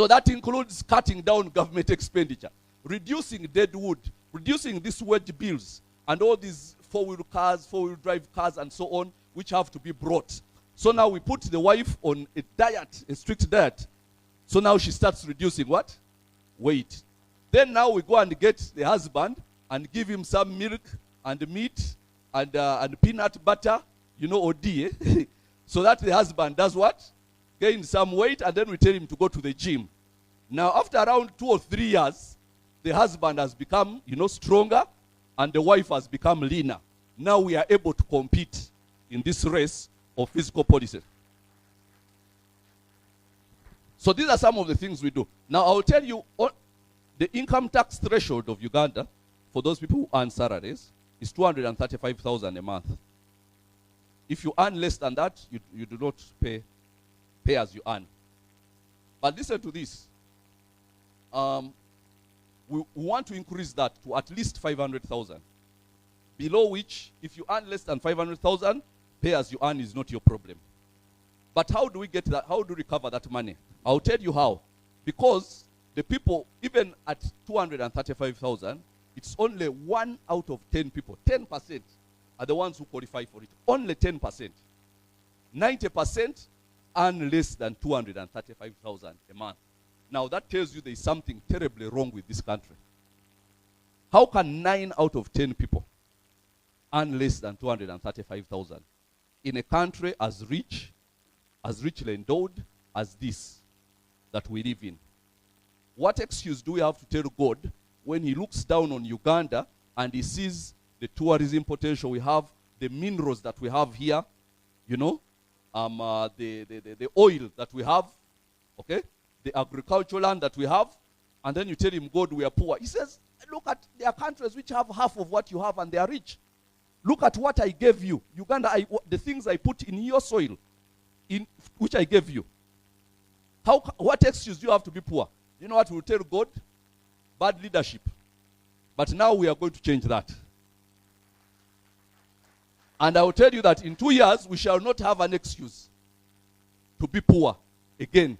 [SPEAKER 3] that includes cutting down government expenditure, reducing dead wood, reducing these wage bills, and all these four-wheel cars, four-wheel drive cars, and so on, which have to be brought. So now we put the wife on a diet, a strict diet. So now she starts reducing what? Weight. Then now we go and get the husband and give him some milk and meat and peanut butter, OD, so that the husband does what? Gain some weight, and then we tell him to go to the gym. Now, after around 2 or 3 years, the husband has become, stronger, and the wife has become leaner. Now we are able to compete in this race of fiscal policy. So these are some of the things we do. Now, I'll tell you, the income tax threshold of Uganda, for those people who earn salaries, is 235,000 a month. If you earn less than that, you do not pay as you earn. But listen to this. We want to increase that to at least 500,000. Below which, if you earn less than 500,000, pay as you earn is not your problem. But how do we get that? How do we recover that money? I'll tell you how. Because the people, even at 235,000, it's only 1 out of 10 people. 10% are the ones who qualify for it. Only 10%. 90% earn less than 235,000 a month. Now that tells you there is something terribly wrong with this country. How can 9 out of 10 people earn less than 235,000 in a country as richly endowed as this that we live in? What excuse do we have to tell God when he looks down on Uganda and he sees the tourism potential we have, the minerals that we have here, you know, the oil that we have, okay, the agricultural land that we have, and then you tell him, God, we are poor. He says, look at, there are countries which have half of what you have and they are rich. Look at what I gave you. Uganda, the things I put in your soil, which I gave you. What excuse do you have to be poor? You know what we'll tell God? Bad leadership. But now we are going to change that. And I will tell you that in 2 years, we shall not have an excuse to be poor again.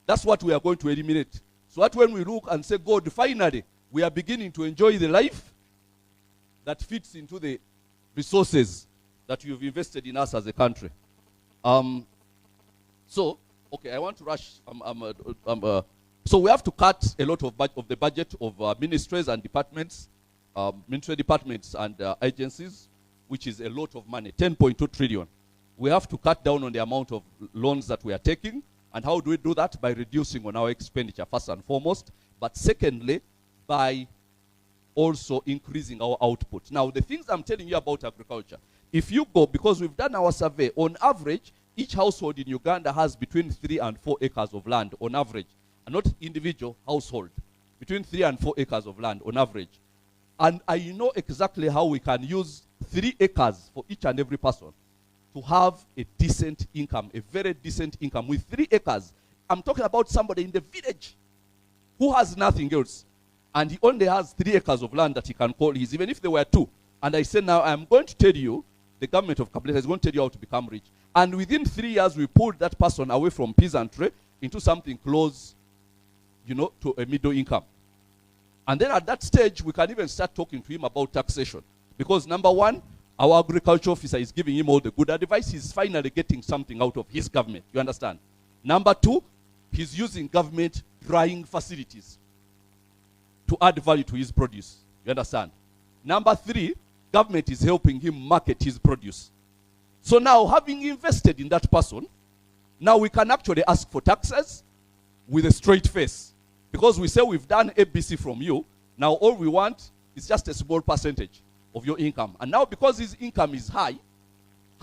[SPEAKER 3] That's what we are going to eliminate. So that when we look and say, God, finally, we are beginning to enjoy the life that fits into the resources that you've invested in us as a country. So, okay, I want to rush. So we have to cut a lot of the budget of ministries and departments, ministry departments and agencies, which is a lot of money, 10.2 trillion. We have to cut down on the amount of loans that we are taking. And how do we do that? By reducing on our expenditure, first and foremost. But secondly, by also increasing our output. Now, the things I'm telling you about agriculture, if you go, because we've done our survey, on average, each household in Uganda has between 3 and 4 acres of land on average. And not individual household. Between 3 and 4 acres of land on average. And I know exactly how we can use 3 acres for each and every person to have a decent income, a very decent income. With 3 acres, I'm talking about somebody in the village who has nothing else. And he only has 3 acres of land that he can call his, even if there were 2. And I said, now I'm going to tell you, the government of Kabuleta is going to tell you how to become rich. And within 3 years, we pulled that person away from peasantry into something close, you know, to a middle income. And then at that stage, we can even start talking to him about taxation. Because number one, our agriculture officer is giving him all the good advice. He's finally getting something out of his government. You understand? Number two, he's using government drying facilities to add value to his produce. You understand? Number three, government is helping him market his produce. So now, having invested in that person, now we can actually ask for taxes with a straight face. Because we say we've done ABC from you, now all we want is just a small percentage of your income. And now because his income is high,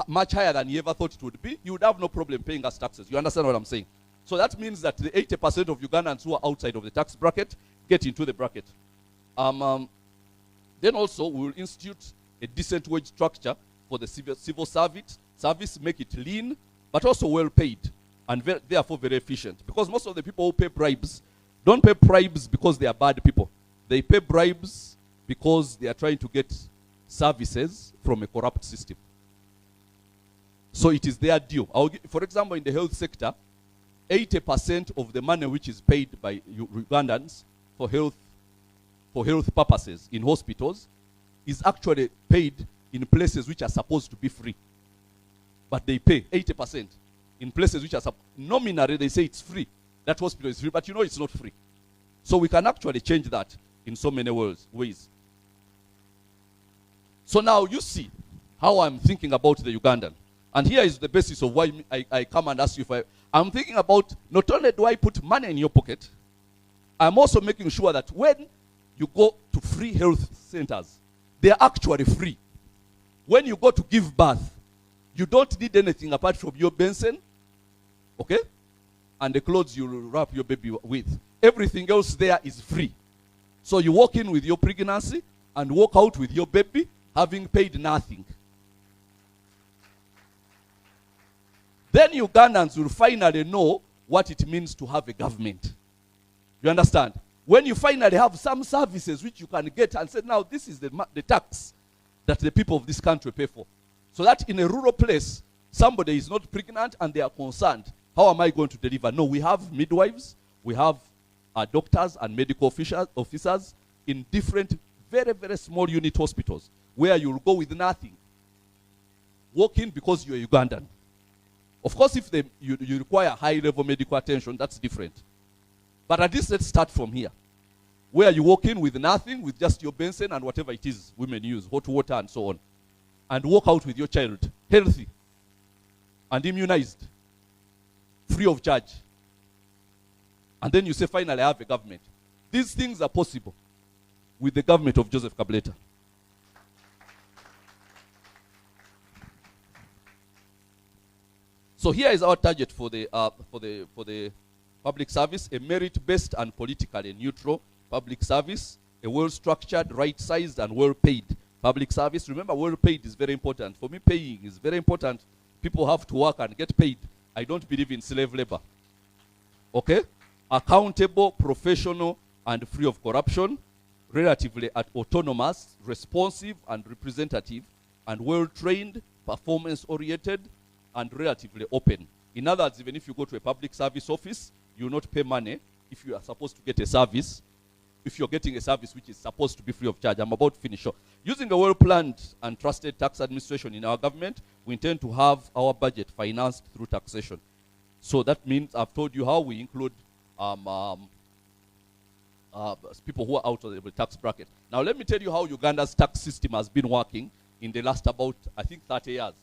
[SPEAKER 3] much higher than he ever thought it would be, you would have no problem paying us taxes. You understand what I'm saying? So that means that the 80% of Ugandans who are outside of the tax bracket get into the bracket. Then also we will institute a decent wage structure for the civil service, make it lean, but also well paid, and therefore very efficient. Because most of the people who pay bribes don't pay bribes because they are bad people. They pay bribes because they are trying to get services from a corrupt system. So it is their due. For example, in the health sector, 80% of the money which is paid by Ugandans for health purposes in hospitals is actually paid in places which are supposed to be free. But they pay 80% in places which are nominally they say it's free. That hospital is free, but you know it's not free. So we can actually change that in so many ways. So now you see how I'm thinking about the Ugandan. And here is the basis of why I come and ask you if I'm thinking about, not only do I put money in your pocket, I'm also making sure that when you go to free health centers, they are actually free. When you go to give birth, you don't need anything apart from your Benson, okay? And the clothes you wrap your baby with. Everything else there is free. So you walk in with your pregnancy and walk out with your baby having paid nothing. Then Ugandans will finally know what it means to have a government. You understand? When you finally have some services which you can get and say, now this is the tax that the people of this country pay for. So that in a rural place, somebody is not pregnant and they are concerned. How am I going to deliver? No, we have midwives, we have doctors and medical officers in different, very, very small unit hospitals where you'll go with nothing. Walk in because you're Ugandan. Of course, if you require high-level medical attention, that's different. But at least let's start from here, where you walk in with nothing, with just your Benson and whatever it is women use, hot water and so on, and walk out with your child, healthy and immunized, free of charge. And then you say, finally, I have a government. These things are possible with the government of Joseph Kabuleta. So here is our target for the public service: a merit-based and politically neutral public service, a well-structured, right-sized, and well-paid public service. Remember, well-paid is very important. For me, paying is very important. People have to work and get paid. I don't believe in slave labor. Okay? Accountable, professional, and free of corruption, relatively autonomous, responsive, and representative, and well-trained, performance-oriented, and relatively open. In other words, even if you go to a public service office, you will not pay money if you are supposed to get a service, if you're getting a service which is supposed to be free of charge. I'm about to finish. Using a well-planned and trusted tax administration in our government, we intend to have our budget financed through taxation. So that means I've told you how we include people who are out of the tax bracket. Now let me tell you how Uganda's tax system has been working in the last about, I think, 30 years.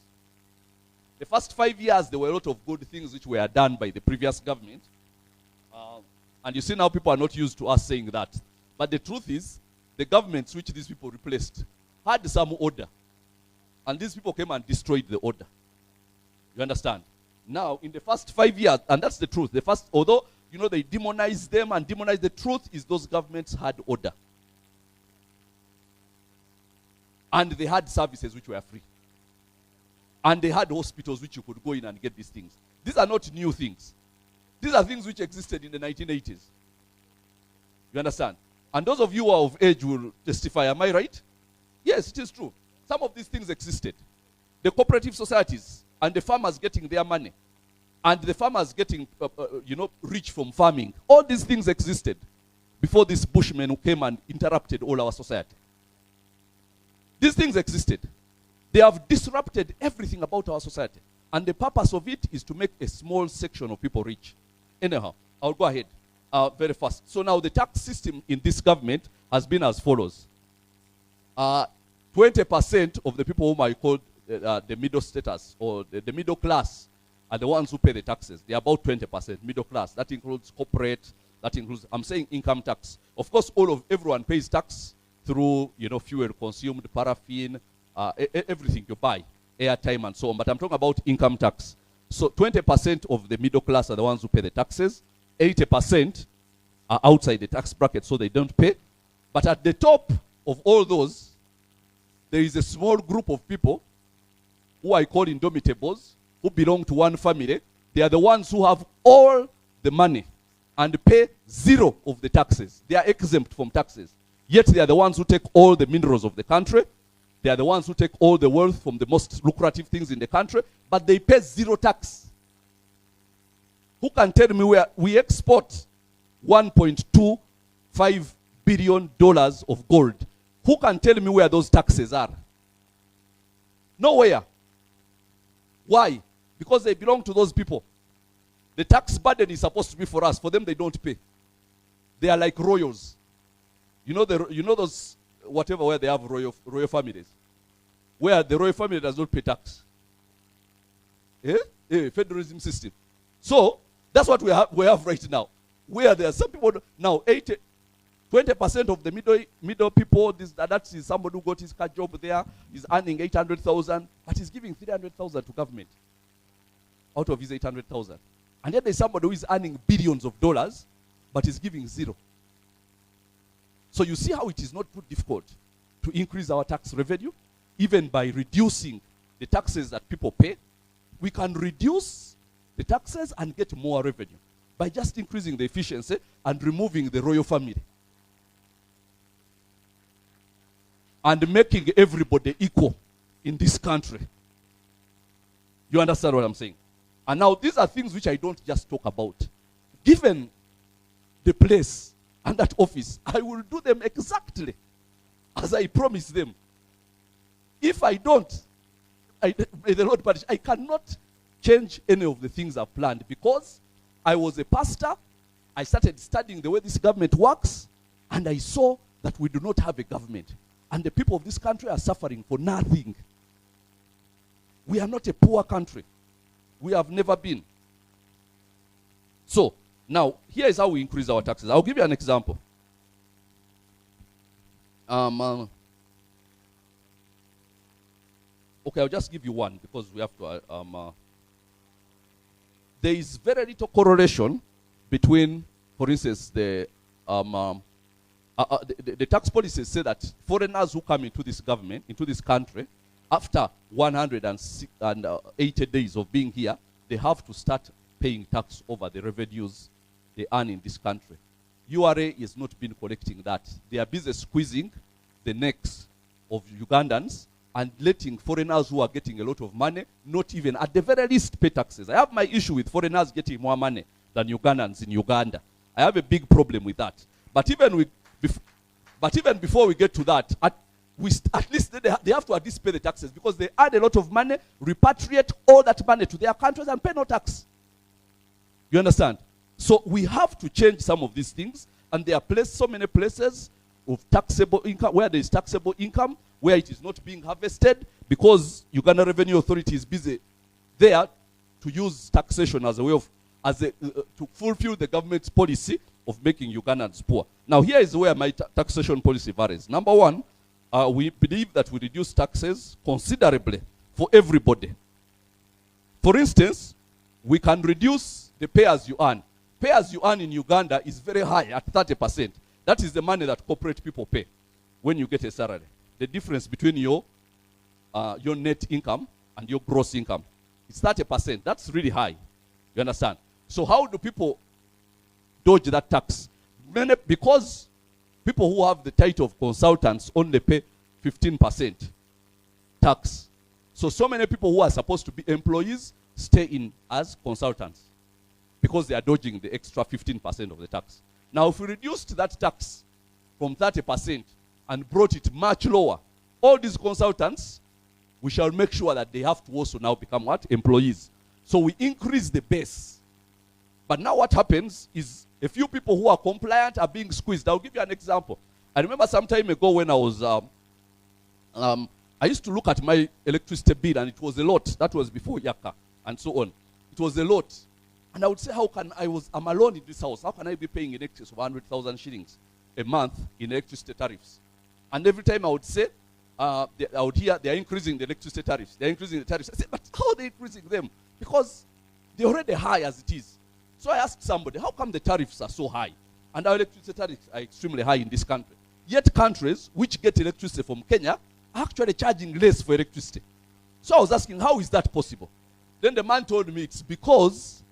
[SPEAKER 3] The first 5 years, there were a lot of good things which were done by the previous government. And you see now people are not used to us saying that. But the truth is, the governments which these people replaced had some order. And these people came and destroyed the order. You understand? Now, in the first 5 years, and that's the truth, although, you know, they demonized them and demonized, the truth is those governments had order. And they had services which were free. And they had hospitals which you could go in and get these things. These are not new things. These are things which existed in the 1980s. You understand? And those of you who are of age will testify. Am I right? Yes, it is true. Some of these things existed. The cooperative societies and the farmers getting their money. And the farmers getting, rich from farming. All these things existed before these bushmen who came and interrupted all our society. These things existed. They have disrupted everything about our society. And the purpose of it is to make a small section of people rich. Anyhow, I'll go ahead very fast. So now the tax system in this government has been as follows. 20% of the people whom I call the middle status or the middle class are the ones who pay the taxes. They are about 20% middle class. That includes corporate, that includes, I'm saying income tax. Of course, everyone pays tax through, fuel consumed, paraffin, everything you buy, airtime and so on. But I'm talking about income tax. So 20% of the middle class are the ones who pay the taxes. 80% are outside the tax bracket, so they don't pay. But at the top of all those, there is a small group of people who I call indomitables, who belong to one family. They are the ones who have all the money and pay zero of the taxes. They are exempt from taxes. Yet they are the ones who take all the minerals of the country. They are the ones who take all the wealth from the most lucrative things in the country, but they pay zero tax. Who can tell me where we export $1.25 billion of gold? Who can tell me where those taxes are? Nowhere. Why? Because they belong to those people. The tax burden is supposed to be for us. For them, they don't pay. They are like royals. You know those whatever where they have royal families, where the royal family does not pay tax. Federalism system. So that's what we have right now. Where there are some people now 20% of the middle people. That is somebody who got his car job there. Is earning 800,000, but he's giving 300,000 to government out of his 800,000. And yet there's somebody who is earning billions of dollars, but is giving zero. So you see how it is not too difficult to increase our tax revenue, even by reducing the taxes that people pay. We can reduce the taxes and get more revenue by just increasing the efficiency and removing the royal family. And making everybody equal in this country. You understand what I'm saying? And now these are things which I don't just talk about. Given the place and that office, I will do them exactly as I promised them. If I don't, may the Lord punish, I cannot change any of the things I've planned, because I was a pastor. I started studying the way this government works, and I saw that we do not have a government. And the people of this country are suffering for nothing. We are not a poor country. We have never been. So, now, here is how we increase our taxes. I'll give you an example. Okay, I'll just give you one, because we have to. There is very little correlation between, for instance, the tax policies say that foreigners who come into this government, into this country, after 180 days of being here, they have to start paying tax over the revenues they earn in this country. URA is not been collecting that. They are busy squeezing the necks of Ugandans and letting foreigners who are getting a lot of money not even at the very least pay taxes. I have my issue with foreigners getting more money than Ugandans in Uganda. I have a big problem with that. But even before we get to that, at least they have to at least pay the taxes, because they add a lot of money, repatriate all that money to their countries and pay no tax. You understand? So we have to change some of these things, and there are so many places of taxable income, where there is taxable income, where it is not being harvested, because Uganda Revenue Authority is busy there to use taxation as a way of, to fulfill the government's policy of making Ugandans poor. Now, here is where my taxation policy varies. Number one, we believe that we reduce taxes considerably for everybody. For instance, we can reduce the pay as you earn. Pay as you earn in Uganda is very high at 30%. That is the money that corporate people pay when you get a salary. The difference between your net income and your gross income is 30%. That's really high. You understand? So how do people dodge that tax? Because people who have the title of consultants only pay 15% tax. So many people who are supposed to be employees stay in as consultants, because they are dodging the extra 15% of the tax. Now, if we reduced that tax from 30% and brought it much lower, all these consultants, we shall make sure that they have to also now become what? Employees. So we increase the base. But now what happens is a few people who are compliant are being squeezed. I'll give you an example. I remember some time ago when I was, I used to look at my electricity bill, and it was a lot. That was before Yaka and so on. It was a lot. And I would say, I'm alone in this house. How can I be paying in excess of 100,000 shillings a month in electricity tariffs? And every time I would say, I would hear they're increasing the electricity tariffs. They're increasing the tariffs. I said, but how are they increasing them? Because they're already high as it is. So I asked somebody, how come the tariffs are so high? And our electricity tariffs are extremely high in this country. Yet countries which get electricity from Kenya are actually charging less for electricity. So I was asking, how is that possible? Then the man told me it's because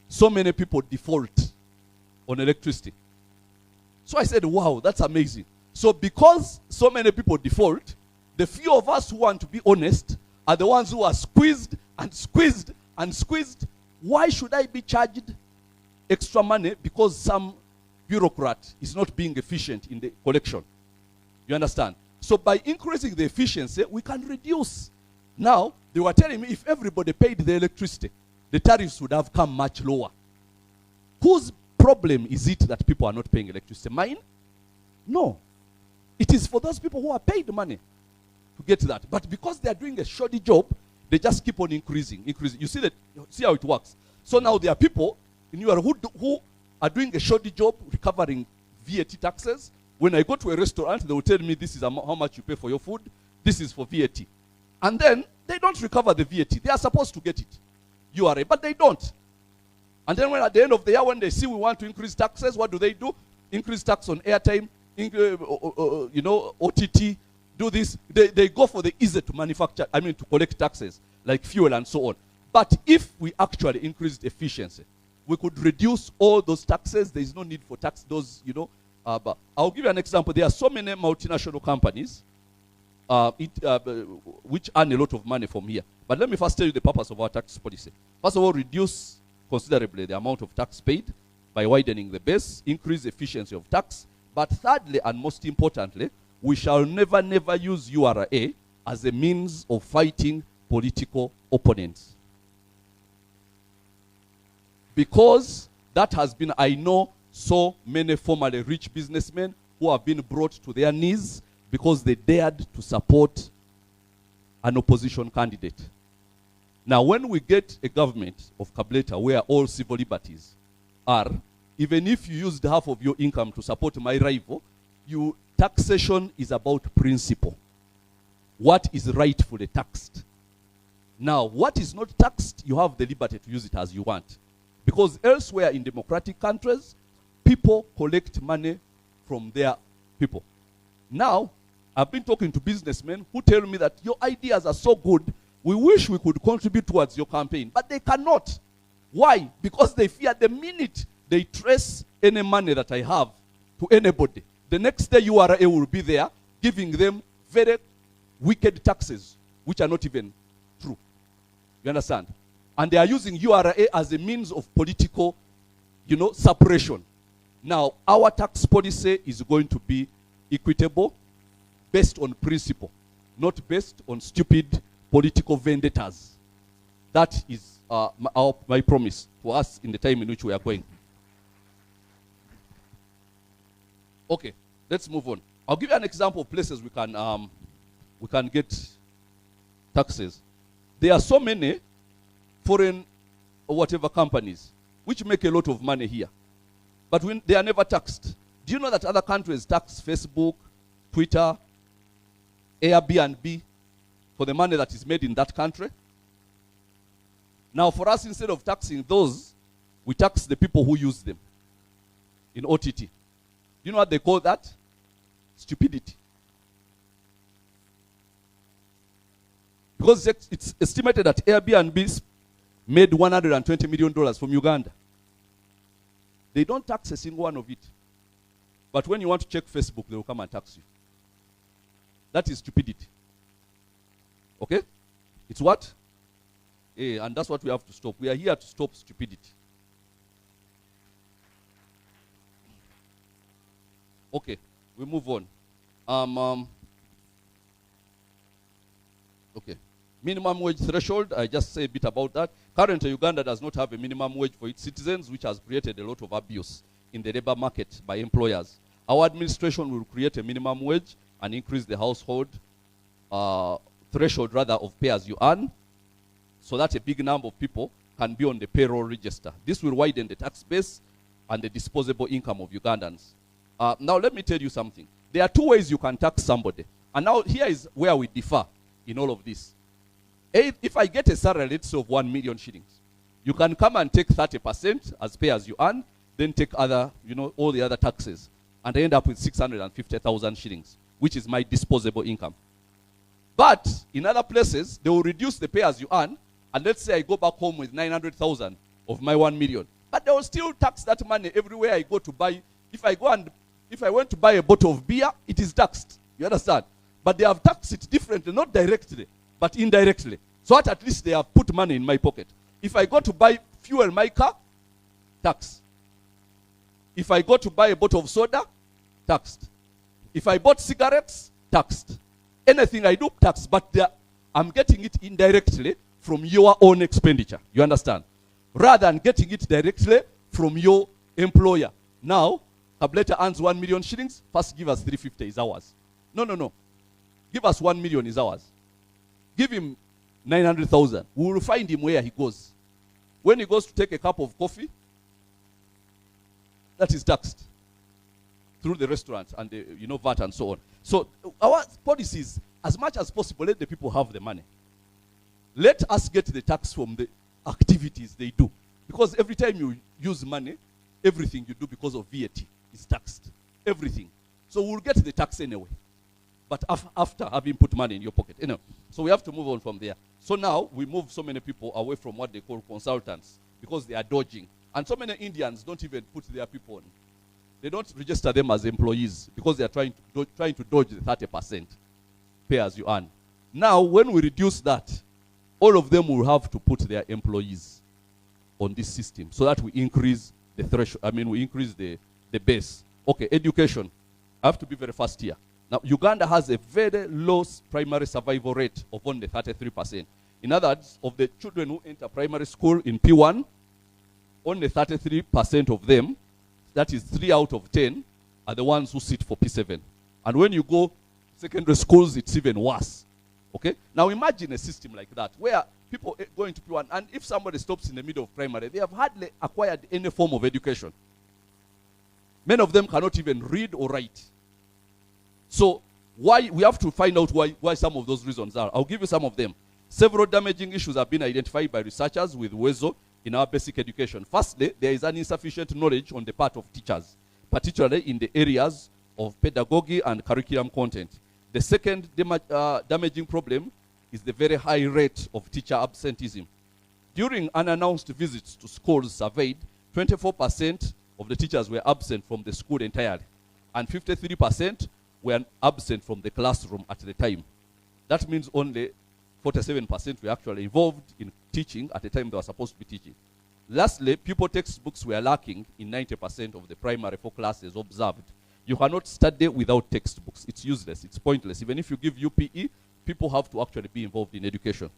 [SPEAKER 3] so many people default on electricity. So I said, wow, that's amazing. So because so many people default, the few of us who want to be honest are the ones who are squeezed and squeezed and squeezed. Why should I be charged extra money because some bureaucrat is not being efficient in the collection? You understand? So by increasing the efficiency, we can reduce. Now, they were telling me if everybody paid the electricity, the tariffs would have come much lower. Whose problem is it that people are not paying electricity? Mine? No. It is for those people who are paid money to get that. But because they are doing a shoddy job, they just keep on increasing. You see how it works. So now there are people in Europe who are doing a shoddy job recovering VAT taxes. When I go to a restaurant, they will tell me this is how much you pay for your food. This is for VAT. And then they don't recover the VAT. They are supposed to get it. URA, but they don't. And then when at the end of the year, when they see we want to increase taxes, what do? Increase tax on airtime, OTT, do this. They go for the easy to manufacture, to collect taxes, like fuel and so on. But if we actually increased efficiency, we could reduce all those taxes. There is no need for tax those, but I'll give you an example. There are so many multinational companies which earn a lot of money from here. But let me first tell you the purpose of our tax policy. First of all, reduce considerably the amount of tax paid by widening the base, increase efficiency of tax. But thirdly, and most importantly, we shall never use URA as a means of fighting political opponents. Because that has been, I know so many formerly rich businessmen who have been brought to their knees because they dared to support an opposition candidate. Now, when we get a government of Kabuleta where all civil liberties are, even if you used half of your income to support my rival, taxation is about principle. What is rightfully taxed? Now, what is not taxed, you have the liberty to use it as you want. Because elsewhere in democratic countries, people collect money from their people. Now, I've been talking to businessmen who tell me that your ideas are so good, we wish we could contribute towards your campaign. But they cannot. Why? Because they fear the minute they trace any money that I have to anybody, the next day URA will be there giving them very wicked taxes, which are not even true. You understand? And they are using URA as a means of political, suppression. Now, our tax policy is going to be equitable, based on principle, not based on stupid political vendettas. That is my promise to us in the time in which we are going. Okay, let's move on. I'll give you an example of places we can get taxes. There are so many foreign or whatever companies which make a lot of money here, but they are never taxed. Do you know that other countries tax Facebook, Twitter, Airbnb for the money that is made in that country? Now, for us, instead of taxing those, we tax the people who use them in OTT. You know what they call that? Stupidity. Because it's estimated that Airbnb made $120 million from Uganda. They don't tax a single one of it. But when you want to check Facebook, they will come and tax you. That is stupidity. Okay? It's what? And that's what we have to stop. We are here to stop stupidity. Okay, we move on. Okay. Minimum wage threshold, I just say a bit about that. Currently, Uganda does not have a minimum wage for its citizens, which has created a lot of abuse in the labor market by employers. Our administration will create a minimum wage and increase the household threshold of pay as you earn, so that a big number of people can be on the payroll register. This will widen the tax base and the disposable income of Ugandans. Now let me tell you something. There are two ways you can tax somebody. And now here is where we differ in all of this. If I get a salary, let's say of 1 million shillings, you can come and take 30% as pay as you earn, then take other, all the other taxes, and end up with 650,000 shillings, which is my disposable income. But in other places, they will reduce the pay as you earn, and let's say I go back home with 900,000 of my 1 million. But they will still tax that money everywhere I go to buy. If I went to buy a bottle of beer, it is taxed. You understand? But they have taxed it differently, not directly, but indirectly. So that at least they have put money in my pocket. If I go to buy fuel my car, tax. If I go to buy a bottle of soda, taxed. If I bought cigarettes, taxed. Anything I do, taxed. But I'm getting it indirectly from your own expenditure. You understand? Rather than getting it directly from your employer. Now, Kabuleta earns 1 million shillings. First, give us 350 is ours. No. Give us 1 million is ours. Give him 900,000. We will find him where he goes. When he goes to take a cup of coffee, that is taxed through the restaurant and the, VAT and so on. So our policy is, as much as possible, let the people have the money. Let us get the tax from the activities they do. Because every time you use money, everything you do because of VAT is taxed. Everything. So we'll get the tax anyway. But after having put money in your pocket. So we have to move on from there. So now we move so many people away from what they call consultants because they are dodging. And so many Indians don't even put their people on. They don't register them as employees because they are trying to dodge the 30% pay as you earn. Now, when we reduce that, all of them will have to put their employees on this system so that we increase the threshold. We increase the base. Okay, education. I have to be very fast here. Now, Uganda has a very low primary survival rate of only 33%. In other words, of the children who enter primary school in P1, only 33% of them, that is 3 out of 10, are the ones who sit for P7. And when you go secondary schools, it's even worse. Okay? Now imagine a system like that, where people go into P1, and if somebody stops in the middle of primary, they have hardly acquired any form of education. Many of them cannot even read or write. So why we have to find out why some of those reasons are. I'll give you some of them. Several damaging issues have been identified by researchers with WEZO in our basic education. Firstly, there is an insufficient knowledge on the part of teachers, particularly in the areas of pedagogy and curriculum content. The second damaging problem is the very high rate of teacher absenteeism. During unannounced visits to schools surveyed, 24% of the teachers were absent from the school entirely, and 53% were absent from the classroom at the time. That means only 47% were actually involved in teaching at the time they were supposed to be teaching. Lastly, pupil textbooks were lacking in 90% of the primary 4 classes observed. You cannot study without textbooks. It's useless. It's pointless. Even if you give UPE, people have to actually be involved in education.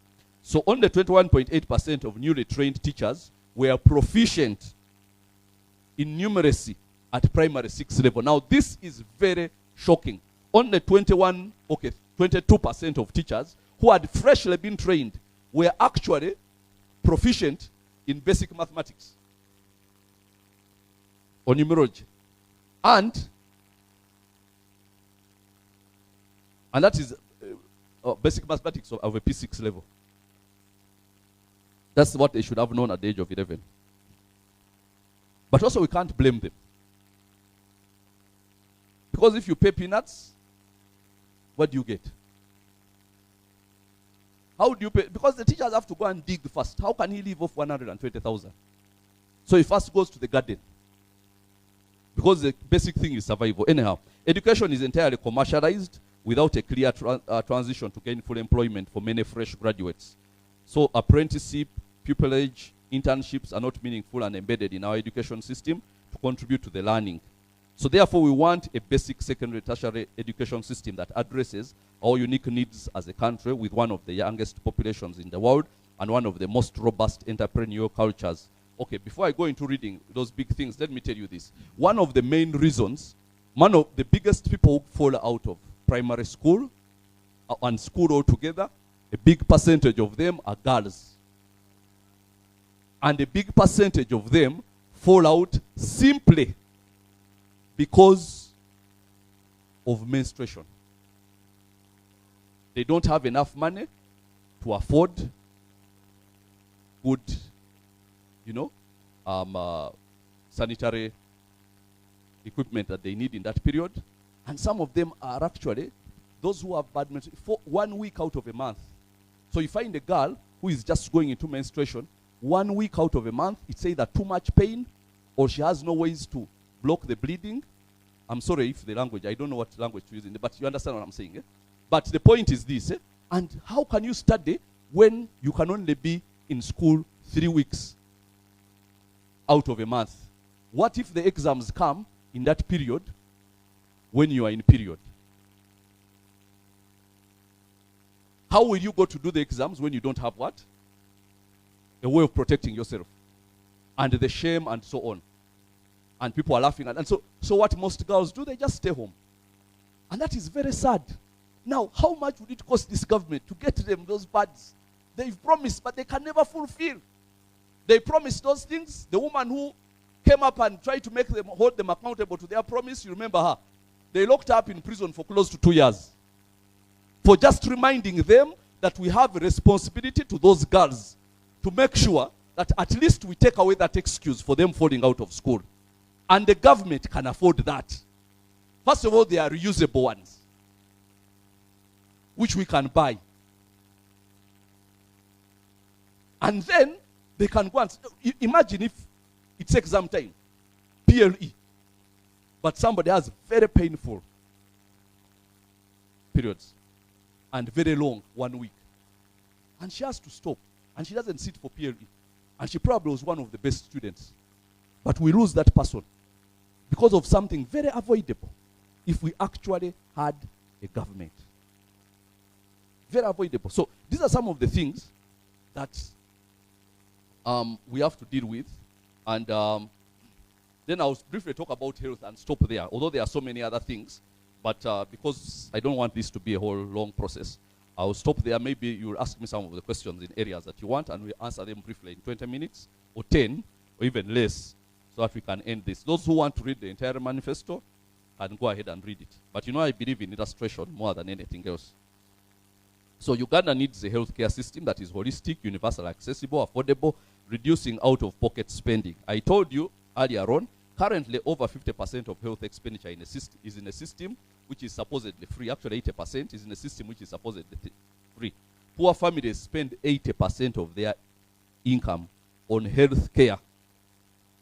[SPEAKER 3] So only 21.8% of newly trained teachers were proficient in numeracy at primary 6 level. Now this is very shocking. Only 22% of teachers who had freshly been trained were actually proficient in basic mathematics or numerology. And that is basic mathematics of a P6 level. That's what they should have known at the age of 11. But also we can't blame them. Because if you pay peanuts, what do you get? How do you pay? Because the teachers have to go and dig first. How can he live off 120,000? So he first goes to the garden. Because the basic thing is survival. Anyhow, education is entirely commercialized without a clear transition to gainful employment for many fresh graduates. So apprenticeship, pupillage, internships are not meaningful and embedded in our education system to contribute to the learning. So therefore, we want a basic secondary tertiary education system that addresses our unique needs as a country with one of the youngest populations in the world and one of the most robust entrepreneurial cultures. Okay, before I go into reading those big things, let me tell you this. One of the main reasons, one of the biggest people who fall out of primary school and school altogether, a big percentage of them are girls. And a big percentage of them fall out simply because of menstruation. They don't have enough money to afford good, sanitary equipment that they need in that period. And some of them are actually those who have bad menstruation for 1 week out of a month. So you find a girl who is just going into menstruation 1 week out of a month. It's either too much pain or she has no ways to block the bleeding. I'm sorry if the language, I don't know what language to use in there, but you understand what I'm saying. Eh? But the point is this. And how can you study when you can only be in school 3 weeks out of a month? What if the exams come in that period when you are in period? How will you go to do the exams when you don't have what? A way of protecting yourself. And the shame and so on. And people are laughing at it. And so what most girls do, they just stay home. And that is very sad. Now, how much would it cost this government to get them those pads? They've promised, but they can never fulfill. They promised those things. The woman who came up and tried to make them, hold them accountable to their promise, you remember her. They locked her up in prison for close to 2 years. For just reminding them that we have a responsibility to those girls to make sure that at least we take away that excuse for them falling out of school. And the government can afford that. First of all, they are reusable ones, which we can buy. And then they can go and imagine if it's exam time, PLE, but somebody has very painful periods and very long 1 week. And she has to stop. And she doesn't sit for PLE. And she probably was one of the best students. But we lose that person because of something very avoidable if we actually had a government. Very avoidable. So these are some of the things that we have to deal with And then I'll briefly talk about health and stop there, although there are so many other things. But because I don't want this to be a whole long process, I'll stop there. Maybe you'll ask me some of the questions in areas that you want, and we'll answer them briefly in 20 minutes, or 10, or even less, so that we can end this. Those who want to read the entire manifesto can go ahead and read it. But you know, I believe in illustration more than anything else. So Uganda needs a healthcare system that is holistic, universal, accessible, affordable, reducing out-of-pocket spending. I told you earlier on, currently over 50% of health expenditure is in a system which is supposedly free. Actually, 80% is in a system which is supposedly free. Poor families spend 80% of their income on health care,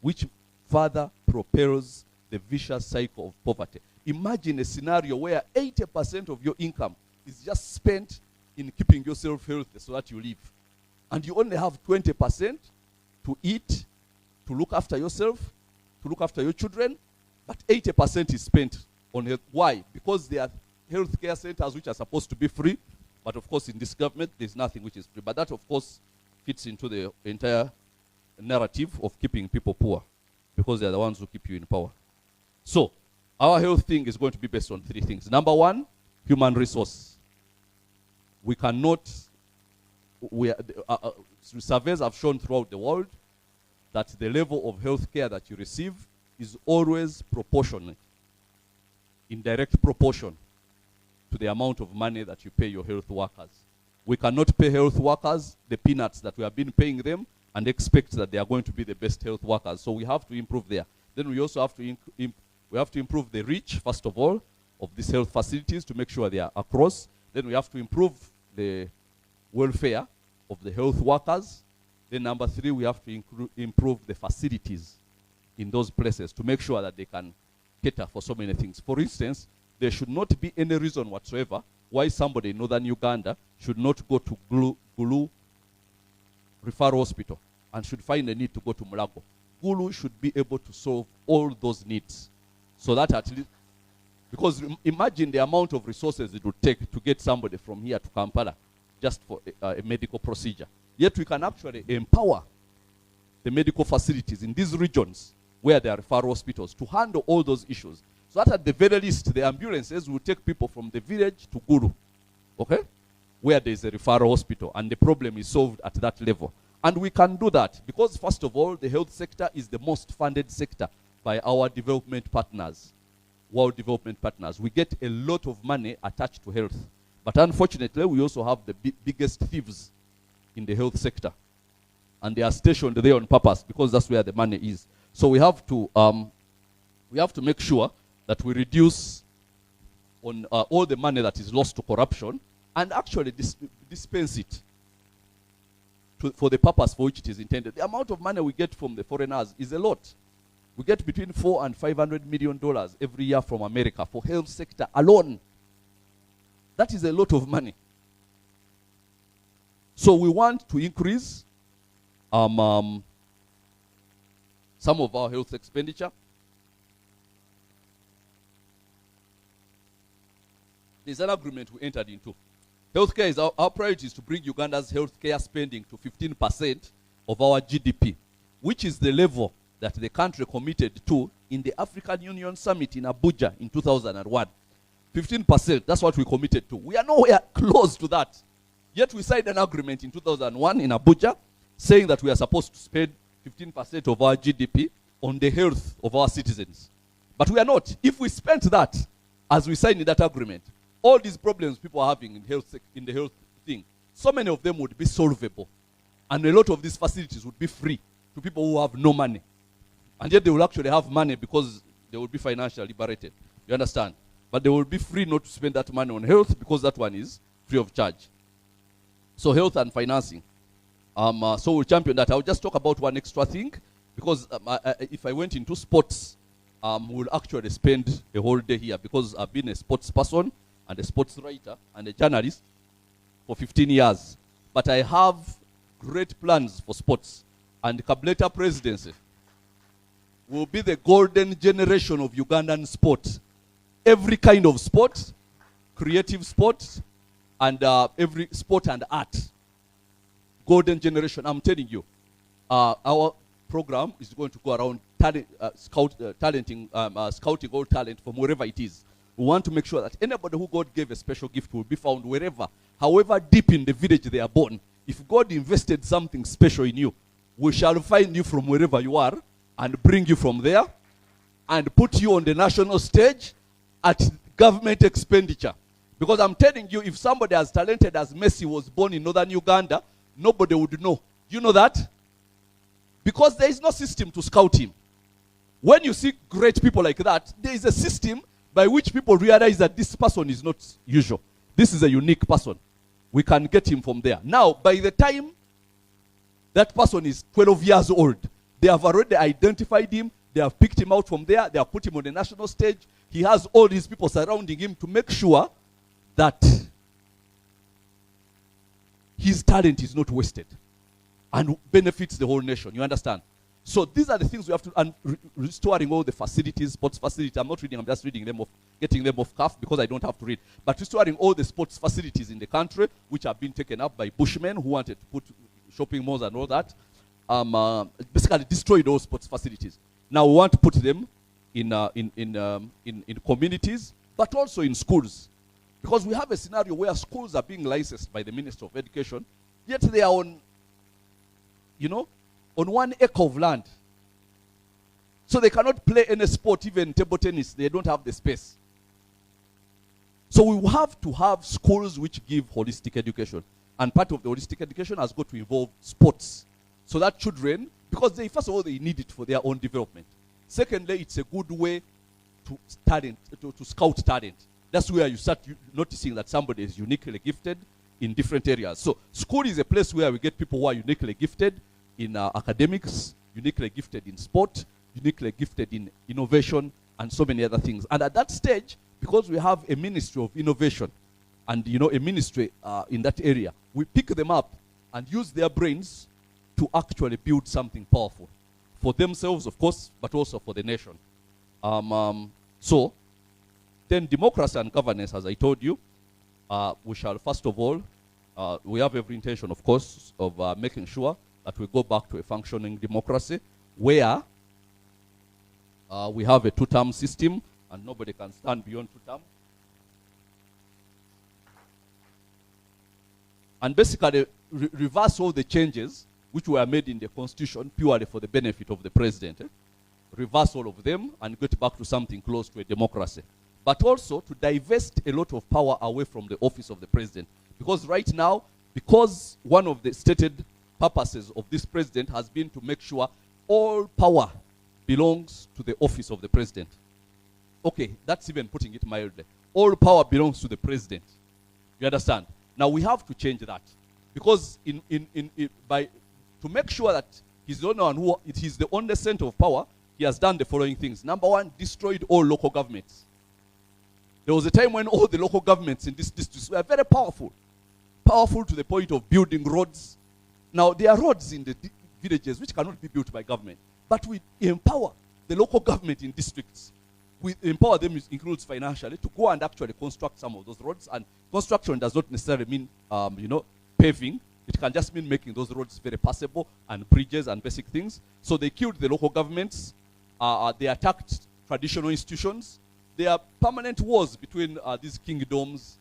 [SPEAKER 3] which further propels the vicious cycle of poverty. Imagine a scenario where 80% of your income is just spent in keeping yourself healthy so that you live. And you only have 20% to eat, to look after yourself, to look after your children, but 80% is spent on health. Why? Because there are healthcare centers which are supposed to be free, but of course in this government there's nothing which is free. But that of course fits into the entire narrative of keeping people poor, because they're the ones who keep you in power. So our health thing is going to be based on 3 things. Number 1, human resource. We cannot, surveys have shown throughout the world that the level of health care that you receive is always proportionate, in direct proportion to the amount of money that you pay your health workers. We cannot pay health workers the peanuts that we have been paying them and expect that they are going to be the best health workers. So we have to improve there. Then we also have to improve the reach, first of all, of these health facilities to make sure they are across. Then we have to improve the welfare of the health workers. Then number 3, we have to improve the facilities in those places to make sure that they can cater for so many things. For instance, there should not be any reason whatsoever why somebody in northern Uganda should not go to Gulu Referral Hospital and should find a need to go to Mulago. Gulu should be able to solve all those needs, so that at least, because imagine the amount of resources it would take to get somebody from here to Kampala just for a medical procedure. Yet we can actually empower the medical facilities in these regions where there are referral hospitals to handle all those issues. So that at the very least, the ambulances will take people from the village to Gulu, okay, where there is a referral hospital, and the problem is solved at that level. And we can do that because, first of all, the health sector is the most funded sector by our development partners, world development partners. We get a lot of money attached to health. But unfortunately, we also have the biggest thieves in the health sector. And they are stationed there on purpose because that's where the money is. So we have to make sure that we reduce on all the money that is lost to corruption and actually dispense it for the purpose for which it is intended. The amount of money we get from the foreigners is a lot. We get between $400 and $500 million every year from America for health sector alone. That is a lot of money. So we want to increase some of our health expenditure. There's an agreement we entered into. Healthcare is our priority is to bring Uganda's healthcare spending to 15% of our GDP, which is the level that the country committed to in the African Union Summit in Abuja in 2001. 15%, that's what we committed to. We are nowhere close to that. Yet we signed an agreement in 2001 in Abuja saying that we are supposed to spend 15% of our GDP on the health of our citizens. But we are not. If we spent that, as we signed in that agreement, all these problems people are having in the health thing, so many of them would be solvable. And a lot of these facilities would be free to people who have no money. And yet they will actually have money because they will be financially liberated. You understand? But they will be free not to spend that money on health because that one is free of charge. So health and financing. So we'll champion that. I'll just talk about one extra thing because if I went into sports, we'll actually spend a whole day here because I've been a sports person and a sports writer and a journalist for 15 years. But I have great plans for sports. And Kabuleta presidency will be the golden generation of Ugandan sport. Every kind of sport, creative sport, and every sport and art. Golden generation, I'm telling you. Our program is going to go around scouting all talent from wherever it is. We want to make sure that anybody who God gave a special gift will be found wherever, however deep in the village they are born. If God invested something special in you, we shall find you from wherever you are and bring you from there and put you on the national stage at government expenditure. Because I'm telling you, if somebody as talented as Messi was born in northern Uganda, nobody would know. You know that? Because there is no system to scout him. When you see great people like that, there is a system by which people realize that this person is not usual. This is a unique person. We can get him from there. Now, by the time that person is 12 years old, they have already identified him. They have picked him out from there. They have put him on the national stage. He has all these people surrounding him to make sure that his talent is not wasted and benefits the whole nation. You understand? So these are the things we have to, and restoring all the facilities, sports facilities. I'm not reading, I'm just reading them off, getting them off cuff because I don't have to read. But restoring all the sports facilities in the country, which have been taken up by Bushmen who wanted to put shopping malls and all that. Basically destroy those sports facilities. Now we want to put them in communities, but also in schools. Because we have a scenario where schools are being licensed by the Minister of Education, yet they are on, on 1 acre of land. So they cannot play any sport, even table tennis. They don't have the space. So we have to have schools which give holistic education. And part of the holistic education has got to involve sports. So that children, because they, first of all, they need it for their own development. Secondly, it's a good way to scout talent. That's where you start noticing that somebody is uniquely gifted in different areas. So school is a place where we get people who are uniquely gifted in academics, uniquely gifted in sport, uniquely gifted in innovation, and so many other things. And at that stage, because we have a ministry of innovation and a ministry in that area, we pick them up and use their brains to actually build something powerful for themselves, of course, but also for the nation. So then democracy and governance, as I told you, we shall first of all, we have every intention, of course, of making sure that we go back to a functioning democracy where we have a two-term system and nobody can stand beyond two-term. And basically reverse all the changes which were made in the constitution purely for the benefit of the president. Reverse all of them and get back to something close to a democracy. But also to divest a lot of power away from the office of the president. Because right now, because one of the stated purposes of this president has been to make sure all power belongs to the office of the president. Okay, that's even putting it mildly. All power belongs to the president. You understand? Now we have to change that. Because to make sure that he's the only center of power, he has done the following things. Number one, destroyed all local governments. There was a time when all the local governments in this district were very powerful. Powerful to the point of building roads. Now, there are roads in the villages which cannot be built by government. But we empower the local government in districts. We empower them, includes financially, to go and actually construct some of those roads. And construction does not necessarily mean, paving. It can just mean making those roads very passable and bridges and basic things. So they killed the local governments. They attacked traditional institutions. There are permanent wars between these kingdoms,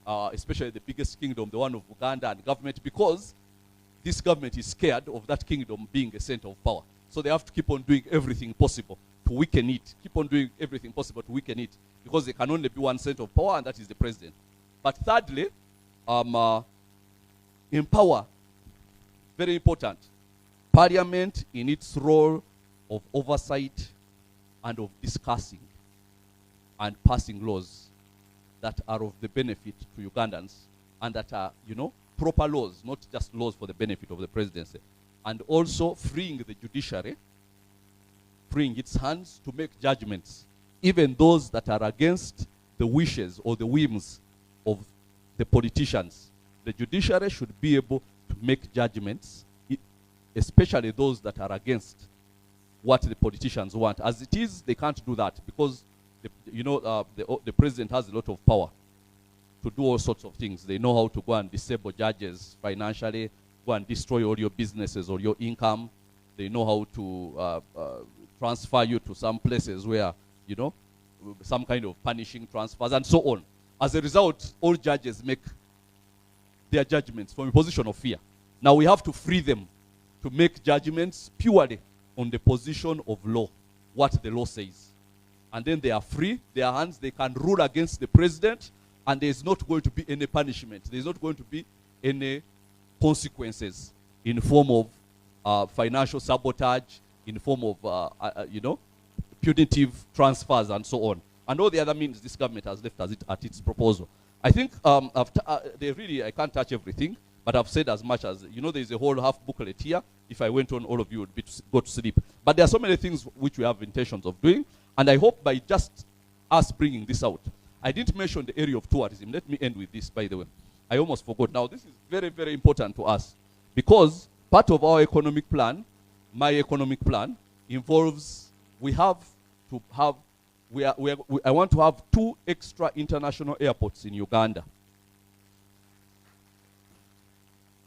[SPEAKER 3] especially the biggest kingdom, the one of Uganda, and government, because this government is scared of that kingdom being a center of power. So they have to keep on doing everything possible to weaken it. Keep on doing everything possible to weaken it, because there can only be one center of power, and that is the president. But thirdly, empower, very important, Parliament in its role of oversight and of discussing and passing laws that are of the benefit to Ugandans and that are, proper laws, not just laws for the benefit of the presidency. And also freeing the judiciary, freeing its hands to make judgments, even those that are against the wishes or the whims of the politicians. The judiciary should be able to make judgments, especially those that are against what the politicians want. As it is, they can't do that because the president has a lot of power to do all sorts of things. They know how to go and disable judges financially, go and destroy all your businesses or your income. They know how to transfer you to some places where, you know, some kind of punishing transfers and so on. As a result, all judges make their judgments from a position of fear. Now we have to free them to make judgments purely on the position of law, what the law says. And then they are free, their hands, they can rule against the president, and there is not going to be any punishment. There is not going to be any consequences in form of financial sabotage, in form of, you know, punitive transfers and so on. And all the other means this government has left as at its proposal. I think I can't touch everything, but I've said as much as, you know, there's a whole half booklet here. If I went on, all of you would go to sleep. But there are so many things which we have intentions of doing, and I hope by just us bringing this out. I didn't mention the area of tourism. Let me end with this, by the way. I almost forgot. Now, this is very, very important to us, because part of our economic plan, my economic plan, involves I want to have 2 extra international airports in Uganda.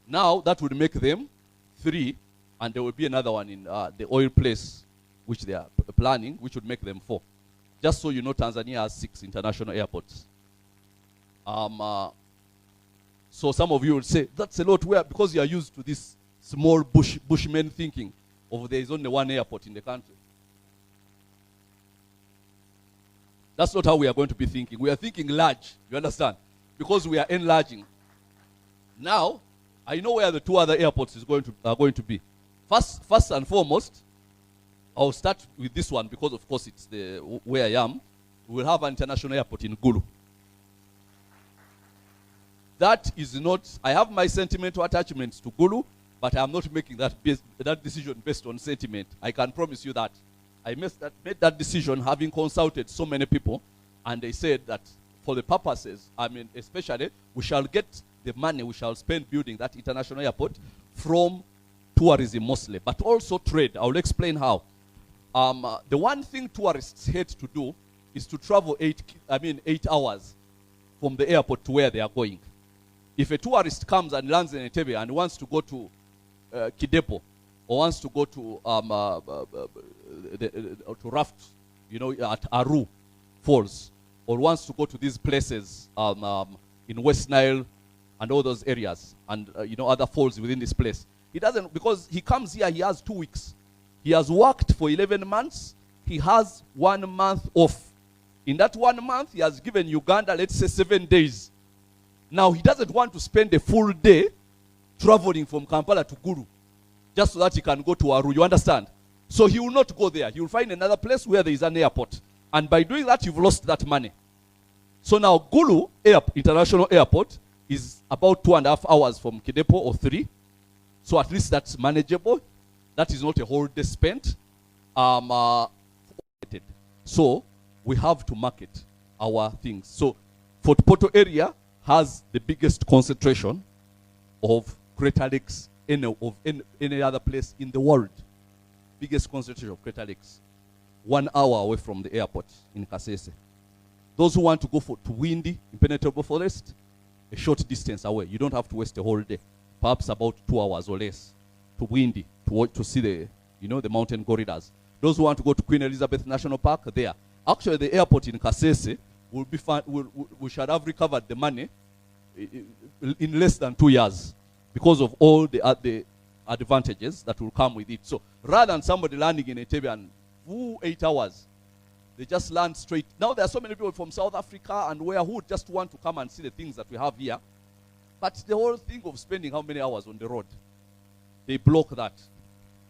[SPEAKER 3] Now, that would make them 3, and there will be another one in the oil place, which they are planning, which would make them 4. Just so you know, Tanzania has 6 international airports. So some of you will say, that's a lot, where, because you are used to this small bushman thinking of there is only 1 airport in the country. That's not how we are going to be thinking. We are thinking large, you understand? Because we are enlarging. Now, I know where the 2 other airports are going to be. First and foremost, I'll start with this one because, of course, it's where I am. We will have an international airport in Gulu. That is not, I have my sentimental attachments to Gulu, but I am not making that decision based on sentiment. I can promise you that. I made that decision having consulted so many people, and they said that for the purposes, I mean, especially, we shall get the money we shall spend building that international airport from tourism mostly, but also trade. I will explain how. The one thing tourists hate to do is to travel 8 hours from the airport to where they are going. If a tourist comes and lands in Entebbe and wants to go to Kidepo, or wants to go to raft, you know, at Aru Falls, or wants to go to these places in West Nile and all those areas, and you know, other falls within this place. He doesn't, because he comes here, he has 2 weeks. He has worked for 11 months. He has 1 month off. In that 1 month, he has given Uganda, let's say, 7 days. Now, he doesn't want to spend a full day traveling from Kampala to Gulu, just so that he can go to Aru, you understand? So he will not go there. He will find another place where there is an airport. And by doing that, you've lost that money. So now Gulu International Airport is about 2.5 hours from Kidepo, or 3. So at least that's manageable. That is not a whole day spent. So we have to market our things. So Fort Portal area has the biggest concentration of crater lakes of any other place in the world. Biggest concentration of crater lakes. 1 hour away from the airport in Kasese. Those who want to go to windy, impenetrable forest, a short distance away. You don't have to waste a whole day. Perhaps about 2 hours or less to windy, to see the, you know, the mountain corridors. Those who want to go to Queen Elizabeth National Park, there. Actually, the airport in Kasese will be we shall have recovered the money in less than 2 years because of all the advantages that will come with it. So rather than somebody landing in Entebbe and 8 hours, they just land straight. Now there are so many people from South Africa and who just want to come and see the things that we have here. But the whole thing of spending how many hours on the road, they block that.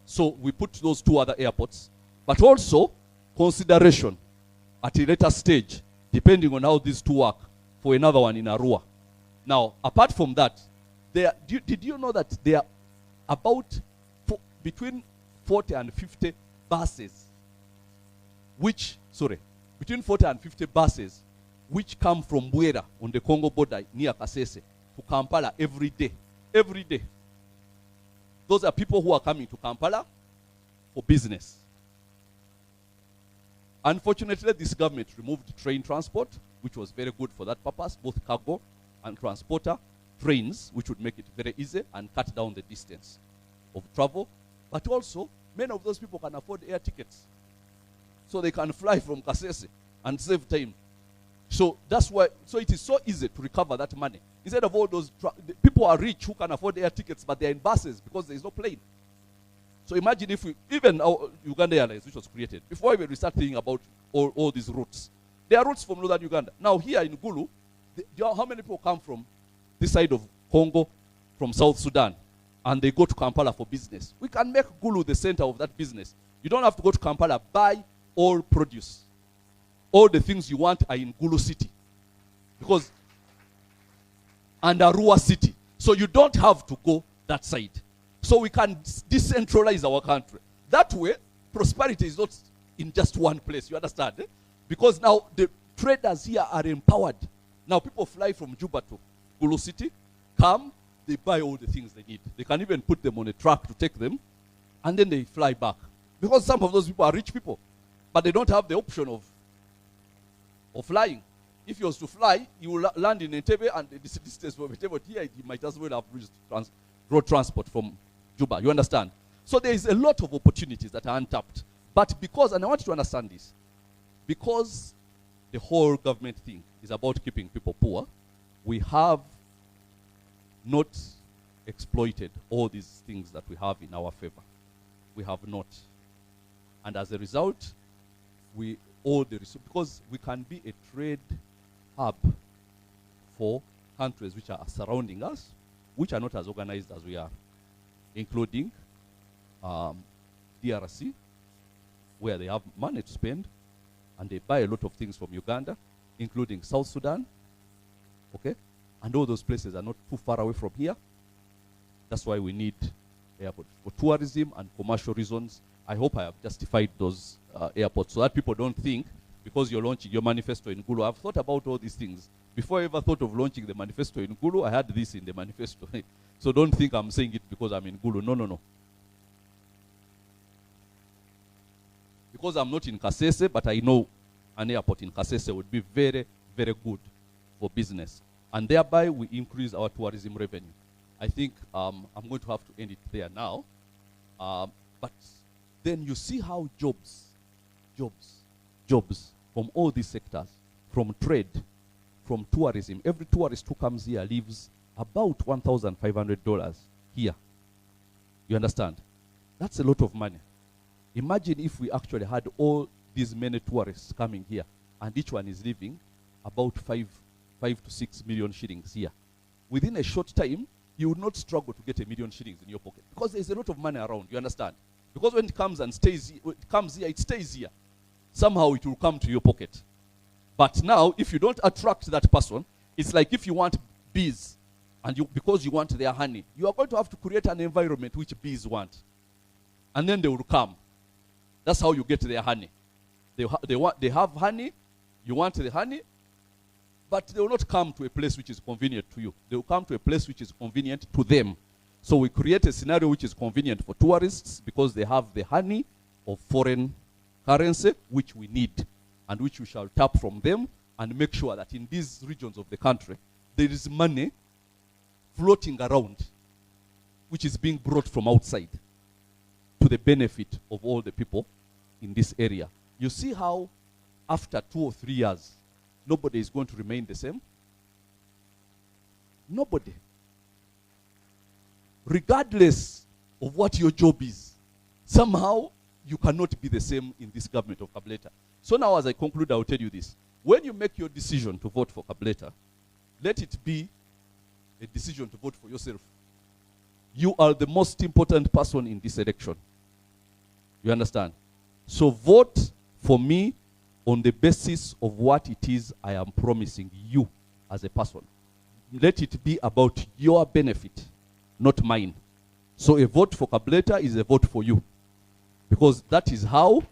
[SPEAKER 3] So we put those 2 other airports. But also, consideration at a later stage, depending on how these 2 work, for another one in Arua. Now, apart from that, did you know that there are about between 40 and 50 buses, between 40 and 50 buses, which come from Bwera on the Congo border near Kasese to Kampala every day. Every day. Those are people who are coming to Kampala for business. Unfortunately, this government removed train transport, which was very good for that purpose, both cargo and transporter, trains, which would make it very easy and cut down the distance of travel. But also, Many of those people can afford air tickets. So they can fly from Kasese and save time. So that's why, so it is so easy to recover that money. Instead of all those, people are rich who can afford air tickets, but they're in buses because there is no plane. So imagine if we, even our Uganda Airlines, which was created, before even we start thinking about all these routes, there are routes from northern Uganda. Now here in Gulu, how many people come from this side of Congo, from South Sudan, and they go to Kampala for business? We can make Gulu the center of that business. You don't have to go to Kampala, buy all produce. All the things you want are in Gulu City. Because, and Arua City. So you don't have to go that side. So we can decentralize our country. That way, prosperity is not in just one place. You understand? Eh? Because now the traders here are empowered. Now people fly from Juba to Gulu City, come, they buy all the things they need. They can even put them on a truck to take them, and then they fly back. Because some of those people are rich people, but they don't have the option of flying. If you was to fly, you will land in Entebbe, and the distance from Entebbe here, you might as well have used road transport from Juba. You understand? So there is a lot of opportunities that are untapped. But because, and I want you to understand this, because the whole government thing is about keeping people poor, we have not exploited all these things that we have in our favor. We have not. And as a result, because we can be a trade hub for countries which are surrounding us, which are not as organized as we are, including DRC, where they have money to spend, and they buy a lot of things from Uganda, including South Sudan, okay? And all those places are not too far away from here. That's why we need airport for tourism and commercial reasons. I hope I have justified those airports so that people don't think, because you're launching your manifesto in Gulu. I've thought about all these things. Before I ever thought of launching the manifesto in Gulu, I had this in the manifesto. So don't think I'm saying it because I'm in Gulu. No, no, no. Because I'm not in Kasese, but I know an airport in Kasese would be very, very good for business. And thereby we increase our tourism revenue. I think I'm going to have to end it there now. But then you see how jobs from all these sectors, from trade, from tourism. Every tourist who comes here leaves about $1,500 here. You understand? That's a lot of money. Imagine if we actually had all these many tourists coming here, and each one is leaving about 5 to 6 million shillings here. Within a short time, you would not struggle to get 1 million shillings in your pocket, because there's a lot of money around. You understand? Because when it comes and stays, it stays here. Somehow it will come to your pocket. But now, if you don't attract that person, it's like if you want bees, and because you want their honey, you are going to have to create an environment which bees want. And then they will come. That's how you get their honey. They have honey, you want the honey, but they will not come to a place which is convenient to you. They will come to a place which is convenient to them. So we create a scenario which is convenient for tourists because they have the honey of foreign currency, which we need, and which we shall tap from them and make sure that in these regions of the country, there is money floating around, which is being brought from outside to the benefit of all the people in this area. You see how after 2 or 3 years, nobody is going to remain the same? Nobody. Regardless of what your job is, somehow you cannot be the same in this government of Kabuleta. So now as I conclude, I will tell you this. When you make your decision to vote for Kabuleta, let it be a decision to vote for yourself. You are the most important person in this election. You understand? So vote for me on the basis of what it is I am promising you as a person. Let it be about your benefit, not mine. So a vote for Kabuleta is a vote for you. Because that is how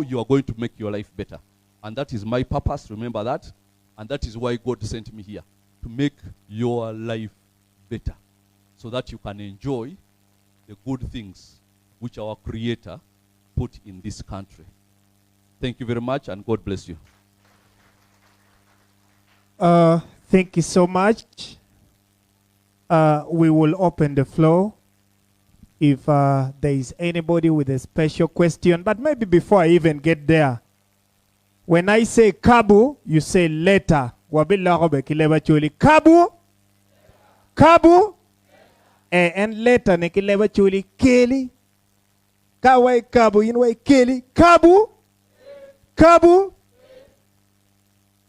[SPEAKER 3] you are going to make your life better. And that is my purpose, remember that. And that is why God sent me here, to make your life better, so that you can enjoy the good things which our Creator put in this country. Thank you very much, and God bless you.
[SPEAKER 1] Thank you so much. we will open the floor if there is anybody with a special question. But maybe before I even get there, when I say Kabu, you say later. Kabu, Kabu, and later nekileba chuli Keli. Kawai Kabu, you know Keli. Kabu, Kabu.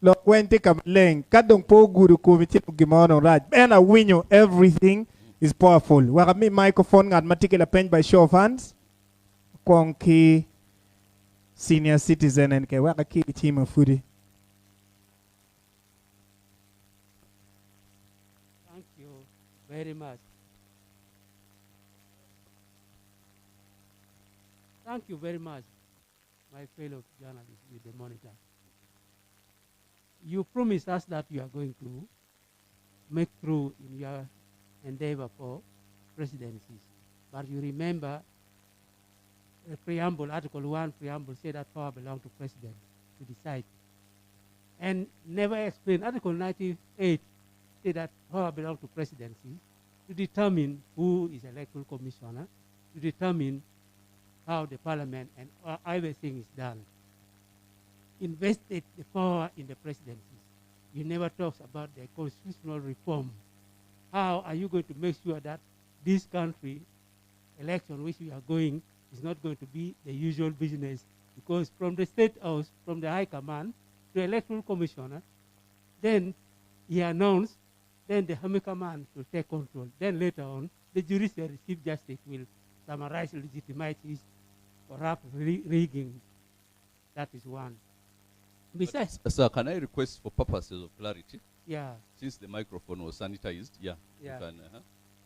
[SPEAKER 1] Look, when take a leng, kadong po guru kumiti gimono raj. And I win you, everything is powerful. Wakami microphone at matikila pen by show of hands. Konki senior citizen and ke wakaki team of foodie.
[SPEAKER 4] Thank you very much. Thank you very much, my fellow journalists with the monitor. You promised us that you are going to make through in your endeavor for presidencies. But you remember the preamble, Article 1 preamble said that power belongs to president to decide. And never explained, Article 98 said that power belongs to presidency to determine who is electoral commissioner, to determine how the parliament and everything is done. Invested the power in the presidencies. You never talk about the constitutional reform. How are you going to make sure that this country election which we are going is not going to be the usual business? Because from the State House, from the High Command, to the Electoral Commissioner, then he announced, then the High Command will take control. Then later on, the judiciary Chief Justice will summarize legitimities, corrupt rigging. That is one. Besides,
[SPEAKER 3] sir, can I request for purposes of clarity?
[SPEAKER 4] Yeah.
[SPEAKER 3] Since the microphone was sanitized, yeah.
[SPEAKER 4] Yeah.
[SPEAKER 3] You can,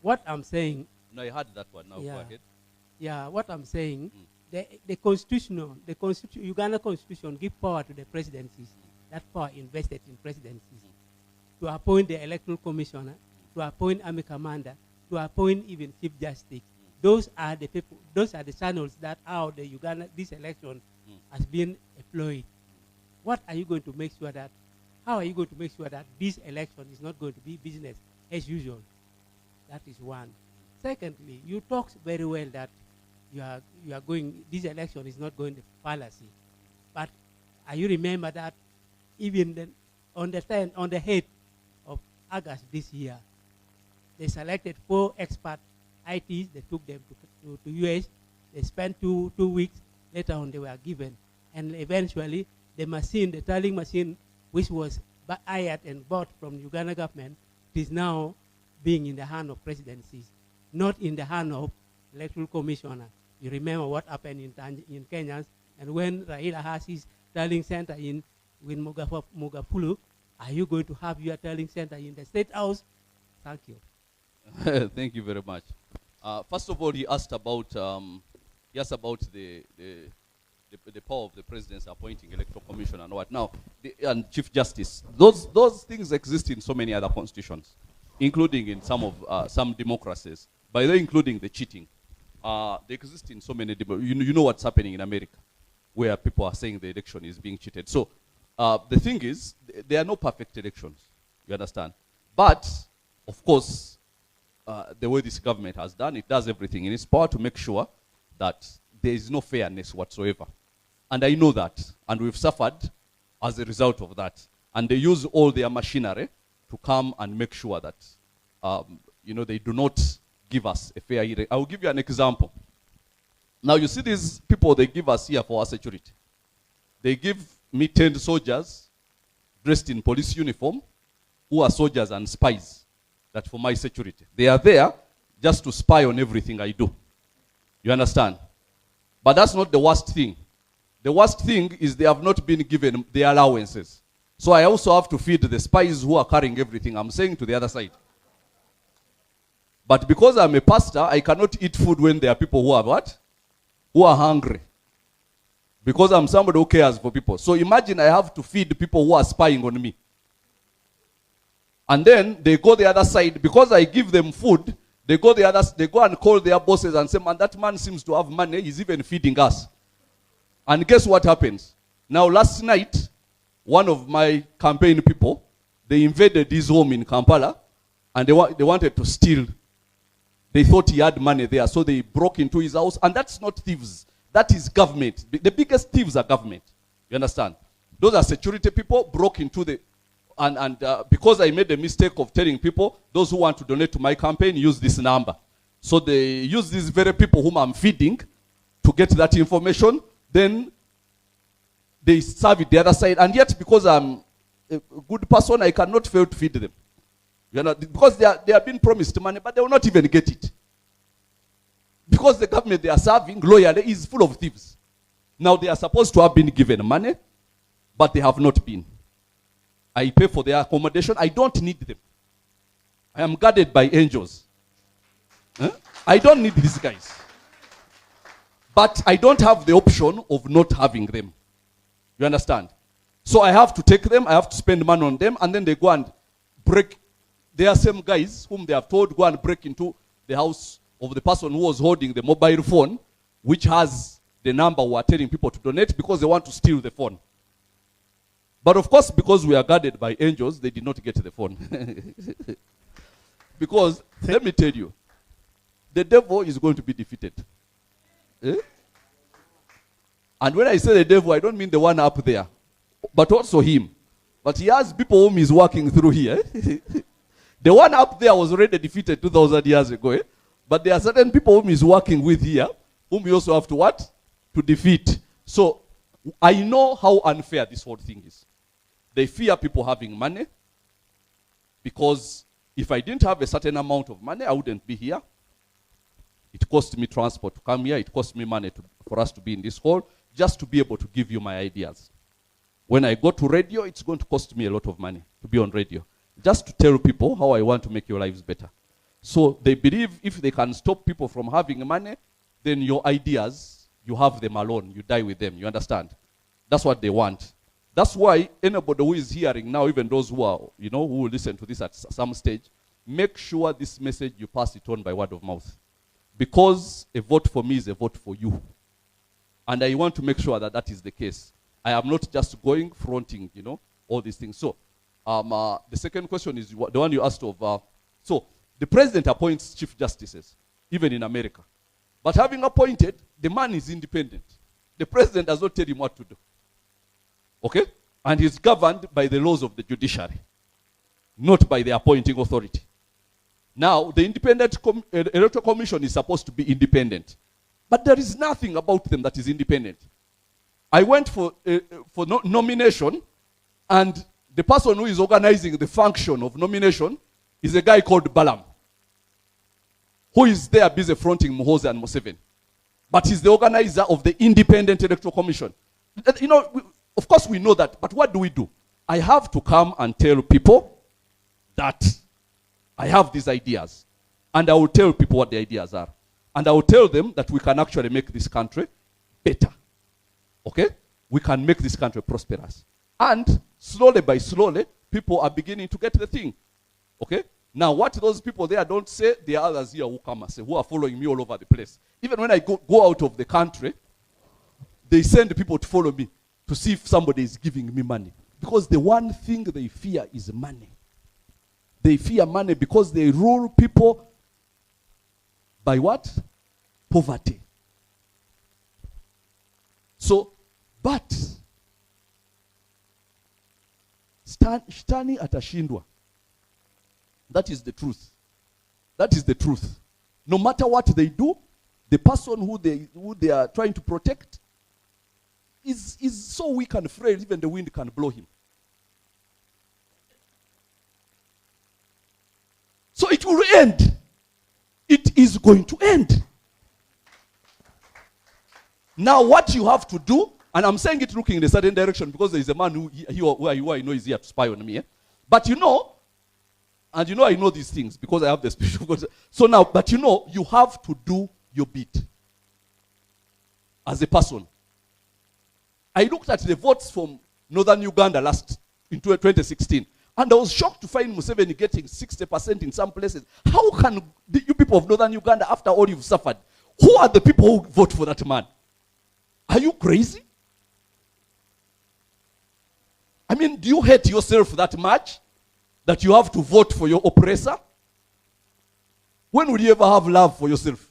[SPEAKER 4] what I'm saying.
[SPEAKER 3] No, I heard that one. Now
[SPEAKER 4] yeah.
[SPEAKER 3] Go ahead.
[SPEAKER 4] Yeah. What I'm saying, the constitutional, Uganda constitution give power to the presidencies. That power invested in presidencies to appoint the electoral commissioner, to appoint army commander, to appoint even chief justice. Those are the people. Those are the channels that how the Uganda this election has been employed. What are you going to make sure that? How are you going to make sure that this election is not going to be business as usual? That is one. Secondly, you talked very well that you are going. This election is not going to fallacy, but you remember that even on the 8th of August this year, they selected 4 expert ITs. They took them to US. They spent two weeks. Later on, they were given, and eventually, the machine, the tallying machine, which was hired and bought from Uganda government, is now being in the hand of presidencies, not in the hand of electoral commissioner. You remember what happened in Kenya, and when Raila has his tallying center in Mugapulu, are you going to have your tallying center in the State House? Thank you.
[SPEAKER 3] Thank you very much. First of all, he asked about the power of the presidents appointing electoral commission and what. Now, and chief justice. Those things exist in so many other constitutions, including in some democracies. By the way, including the cheating. They exist in so many. You know what's happening in America, where people are saying the election is being cheated. So the thing is, there are no perfect elections. You understand? But of course, the way this government has done, it does everything in its power to make sure that there is no fairness whatsoever. And I know that, and we've suffered as a result of that. And they use all their machinery to come and make sure that, they do not give us a fair hearing. I will give you an example. Now, you see these people they give us here for our security. They give me 10 soldiers dressed in police uniform who are soldiers and spies. That for my security. They are there just to spy on everything I do. You understand? But that's not the worst thing. The worst thing is they have not been given their allowances. So I also have to feed the spies who are carrying everything. I'm saying to the other side. But because I'm a pastor, I cannot eat food when there are people who are what? Who are hungry. Because I'm somebody who cares for people. So imagine I have to feed people who are spying on me. And then they go the other side. Because I give them food, they go and call their bosses and say, man, that man seems to have money. He's even feeding us. And guess what happens? Now, last night, one of my campaign people, they invaded his home in Kampala, And they wanted to steal. They thought he had money there, so they broke into his house. And that's not thieves. That is government. The biggest thieves are government. You understand? Those are security people, broke into the... And because I made the mistake of telling people, those who want to donate to my campaign, use this number. So they use these very people whom I'm feeding to get that information. Then they serve it the other side. And yet, because I'm a good person, I cannot fail to feed them. You know, because they are being promised money, but they will not even get it. Because the government they are serving loyally is full of thieves. Now they are supposed to have been given money, but they have not been. I pay for their accommodation. I don't need them. I am guarded by angels. Huh? I don't need these guys. But I don't have the option of not having them. You understand? So I have to take them, I have to spend money on them, and then they go and break. They are same guys whom they have told go and break into the house of the person who was holding the mobile phone, which has the number we are telling people to donate, because they want to steal the phone. But of course, because we are guarded by angels, they did not get the phone. Because, let me tell you, the devil is going to be defeated. Eh? And when I say the devil, I don't mean the one up there, but also him. But he has people whom he's working through here. The one up there was already defeated 2,000 years ago. Eh? But there are certain people whom he's working with here, whom we also have to what? To defeat. So, I know how unfair this whole thing is. They fear people having money, because if I didn't have a certain amount of money, I wouldn't be here. It cost me transport to come here. It cost me money for us to be in this hall, just to be able to give you my ideas. When I go to radio, it's going to cost me a lot of money to be on radio, just to tell people how I want to make your lives better. So they believe if they can stop people from having money, then your ideas, you have them alone. You die with them. You understand? That's what they want. That's why anybody who is hearing now, even those who are, who will listen to this at some stage, make sure this message you pass it on by word of mouth. Because a vote for me is a vote for you. And I want to make sure that that is the case. I am not just going fronting, all these things. So, the second question is the one you asked of. So, the president appoints chief justices, even in America. But having appointed, the man is independent. The president does not tell him what to do. Okay? And he's governed by the laws of the judiciary, not by the appointing authority. Now, the independent electoral commission is supposed to be independent. But there is nothing about them that is independent. I went for nomination, and the person who is organizing the function of nomination is a guy called Balaam, who is there busy fronting Muhoza and Museveni. But he's the organizer of the independent electoral commission. Of course we know that, but what do? I have to come and tell people that I have these ideas. And I will tell people what the ideas are. And I will tell them that we can actually make this country better. Okay? We can make this country prosperous. And slowly by slowly, people are beginning to get the thing. Okay? Now, what those people there don't say, there are others here who come and say, who are following me all over the place. Even when I go out of the country, they send people to follow me to see if somebody is giving me money. Because the one thing they fear is money. They fear money because they rule people by what? Poverty. So, but Shetani atashindwa. That is the truth. That is the truth. No matter what they do, the person who they are trying to protect is so weak and frail, even the wind can blow him. So it will end. It is going to end. Now what you have to do, and I'm saying it looking in a certain direction because there is a man who I know is here to spy on me. But I know these things because I have the Spirit of God. So now, but you have to do your bit as a person. I looked at the votes from northern Uganda in 2016, and I was shocked to find Museveni getting 60% in some places. How can you people of northern Uganda, after all you've suffered, who are the people who vote for that man? Are you crazy? I mean, do you hate yourself that much that you have to vote for your oppressor? When will you ever have love for yourself?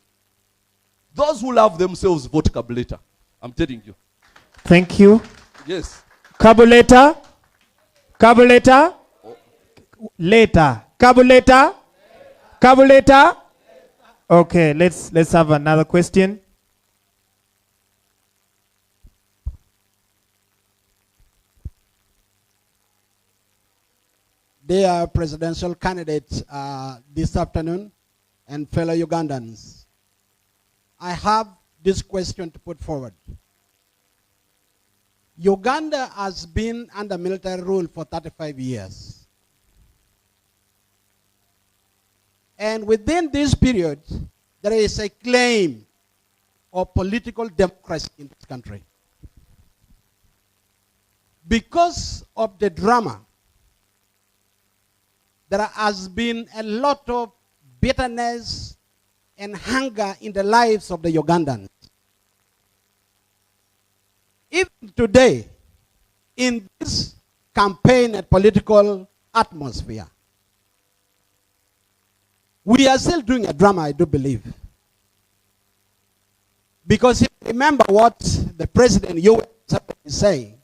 [SPEAKER 3] Those who love themselves vote Kabuleta. I'm telling you.
[SPEAKER 1] Thank you.
[SPEAKER 3] Yes.
[SPEAKER 1] Kabuleta. Kabuleta. Later. Kabuleta. Kabuleta. Okay, let's have another question.
[SPEAKER 5] Dear presidential candidates this afternoon and fellow Ugandans, I have this question to put forward. Uganda has been under military rule for 35 years. And within this period, there is a claim of political democracy in this country. Because of the drama, there has been a lot of bitterness and hunger in the lives of the Ugandans. Even today, in this campaign and political atmosphere, we are still doing a drama, I do believe. Because if you remember what the President Museveni is saying,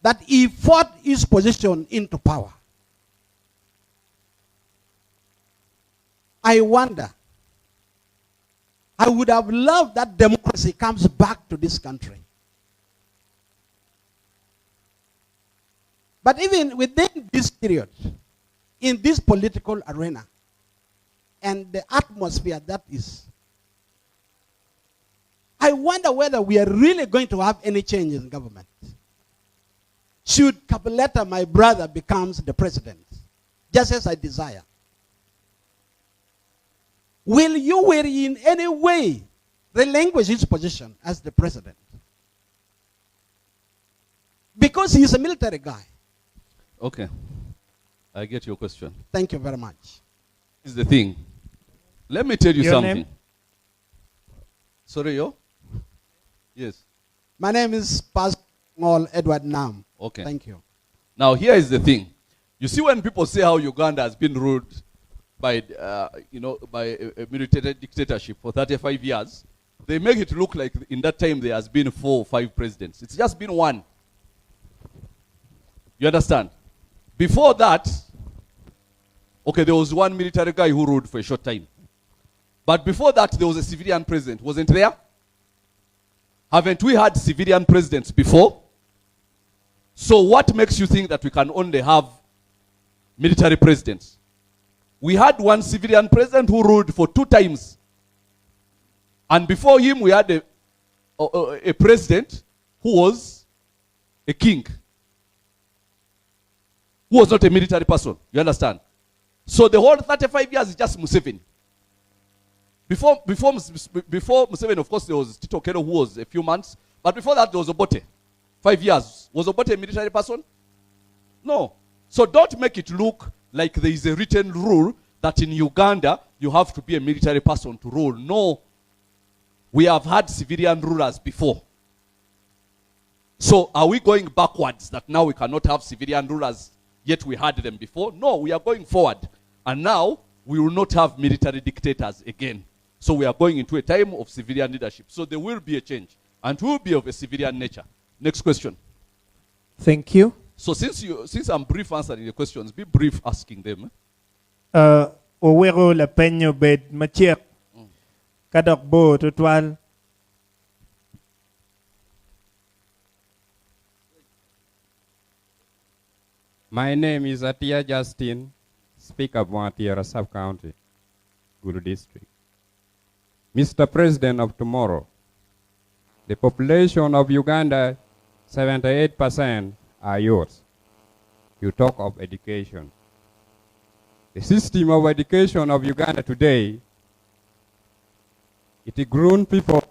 [SPEAKER 5] that he fought his position into power. I wonder, I would have loved that democracy comes back to this country. But even within this period, in this political arena, and the atmosphere that is, I wonder whether we are really going to have any change in government. Should Kabuleta, my brother, becomes the president, just as I desire, will you in any way relinquish his position as the president? Because he is a military guy.
[SPEAKER 3] Okay. I get your question.
[SPEAKER 5] Thank you very much.
[SPEAKER 3] This is the thing. Let me tell you
[SPEAKER 1] Your
[SPEAKER 3] something.
[SPEAKER 1] name?
[SPEAKER 3] Sorry, yo? Yes.
[SPEAKER 5] My name is Pastor Edward Nam.
[SPEAKER 3] Okay.
[SPEAKER 5] Thank you.
[SPEAKER 3] Now, here is the thing. You see, when people say how Uganda has been ruled by, by a military dictatorship for 35 years, they make it look like in that time there has been 4 or 5 presidents. It's just been one. You understand? Before that, okay, there was one military guy who ruled for a short time. But before that, there was a civilian president. Wasn't there? Haven't we had civilian presidents before? So what makes you think that we can only have military presidents? We had one civilian president who ruled for 2 times. And before him, we had a president who was a king, who was not a military person. You understand? So the whole 35 years is just Museveni. Before Museveni, of course, there was Tito Okello, who was a few months. But before that, there was Obote. 5 years. Was Obote a military person? No. So don't make it look like there is a written rule that in Uganda, you have to be a military person to rule. No. We have had civilian rulers before. So are we going backwards that now we cannot have civilian rulers, yet we had them before? No, we are going forward. And now we will not have military dictators again. So we are going into a time of civilian leadership. So there will be a change. And will be of a civilian nature. Next question.
[SPEAKER 1] Thank you.
[SPEAKER 3] So since I'm brief answering the questions, be brief asking them.
[SPEAKER 1] Owero la penyo bed machiek. Kadok bo tutwal.
[SPEAKER 6] My name is Atia Justin, Speaker of Moatiera Sub-County, Gulu District. Mr. President of tomorrow, the population of Uganda, 78% are yours. You talk of education. The system of education of Uganda today, it grown people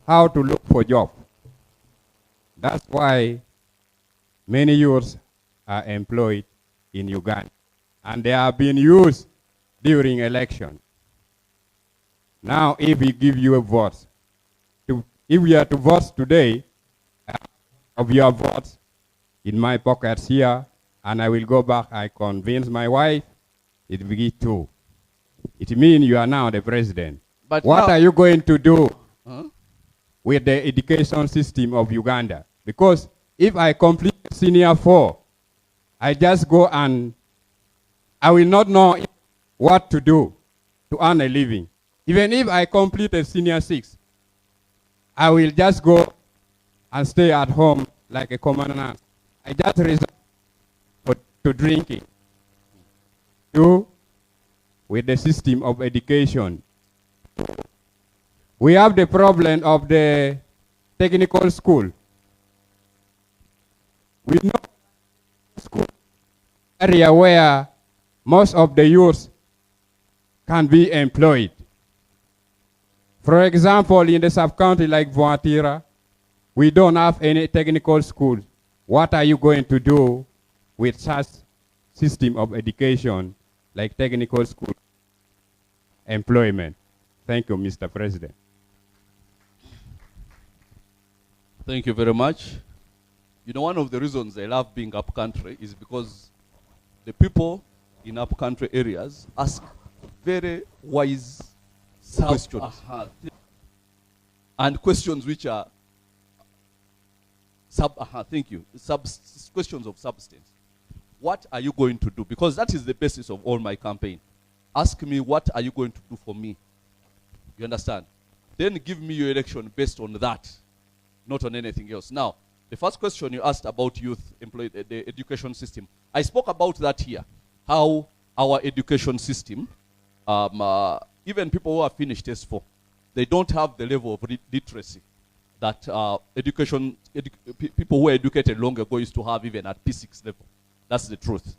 [SPEAKER 6] how to look for job. That's why many youths are employed in Uganda. And they are being used during election. Now, if we give you a vote, if we are to vote today, of your votes in my pockets here, and I will go back, I convince my wife, it will be 2. it means you are now the president.
[SPEAKER 3] But
[SPEAKER 6] What
[SPEAKER 3] now-
[SPEAKER 6] are you going to do
[SPEAKER 3] Huh?
[SPEAKER 6] with the education system of Uganda? Because if I complete senior 4, I just go and I will not know what to do to earn a living. Even if I complete a senior 6, I will just go and stay at home like a common man. I just resort to drinking. Do with the system of education. We have the problem of the technical school. We know school area where most of the youth can be employed. For example, in the sub-county like Voatira, we don't have any technical school. What are you going to do with such system of education like technical school employment? Thank you, Mr. President.
[SPEAKER 3] Thank you very much. You know, one of the reasons I love being up country is because the people in up country areas ask very wise questions. And questions which are questions of substance. What are you going to do? Because that is the basis of all my campaign. Ask me, what are you going to do for me? You understand? Then give me your election based on that, not on anything else. Now, the first question you asked about youth employed, the education system. I spoke about that here, how our education system, even people who have finished S4, they don't have the level of literacy that people who are educated long ago used to have even at P6 level. That's the truth.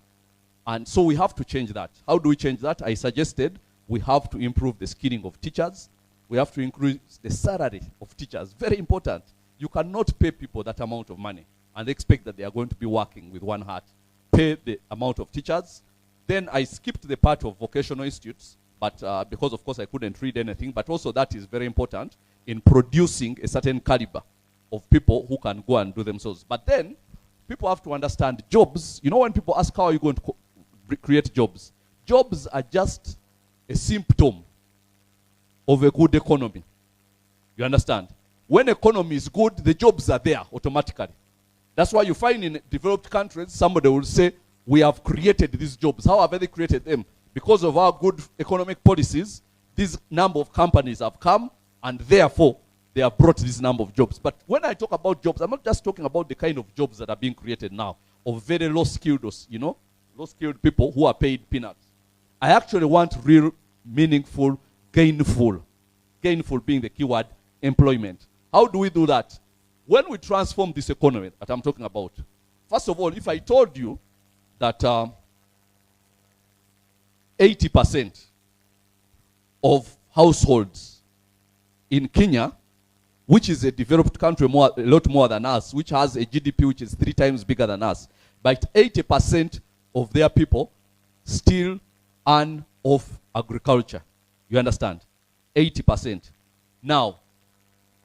[SPEAKER 3] And so we have to change that. How do we change that? I suggested we have to improve the skilling of teachers. We have to increase the salary of teachers. Very important. You cannot pay people that amount of money and expect that they are going to be working with one heart. Pay the amount of teachers. Then I skipped the part of vocational institutes, but because of course I couldn't read anything, but also that is very important in producing a certain caliber of people who can go and do themselves. But then people have to understand jobs. You know, when people ask how are you going to create jobs, jobs are just a symptom of a good economy. You understand? When economy is good, the jobs are there automatically. That's why you find in developed countries, somebody will say, we have created these jobs. How have they created them? Because of our good economic policies, this number of companies have come, and therefore, they have brought this number of jobs. But when I talk about jobs, I'm not just talking about the kind of jobs that are being created now, of very low-skilled, low-skilled people who are paid peanuts. I actually want real, meaningful, gainful being the keyword, employment. How do we do that? When we transform this economy that I'm talking about, first of all, if I told you that 80% of households in Kenya, which is a developed country a lot more than us, which has a GDP which is 3 times bigger than us, but 80% of their people still earn off agriculture. You understand? 80%. Now,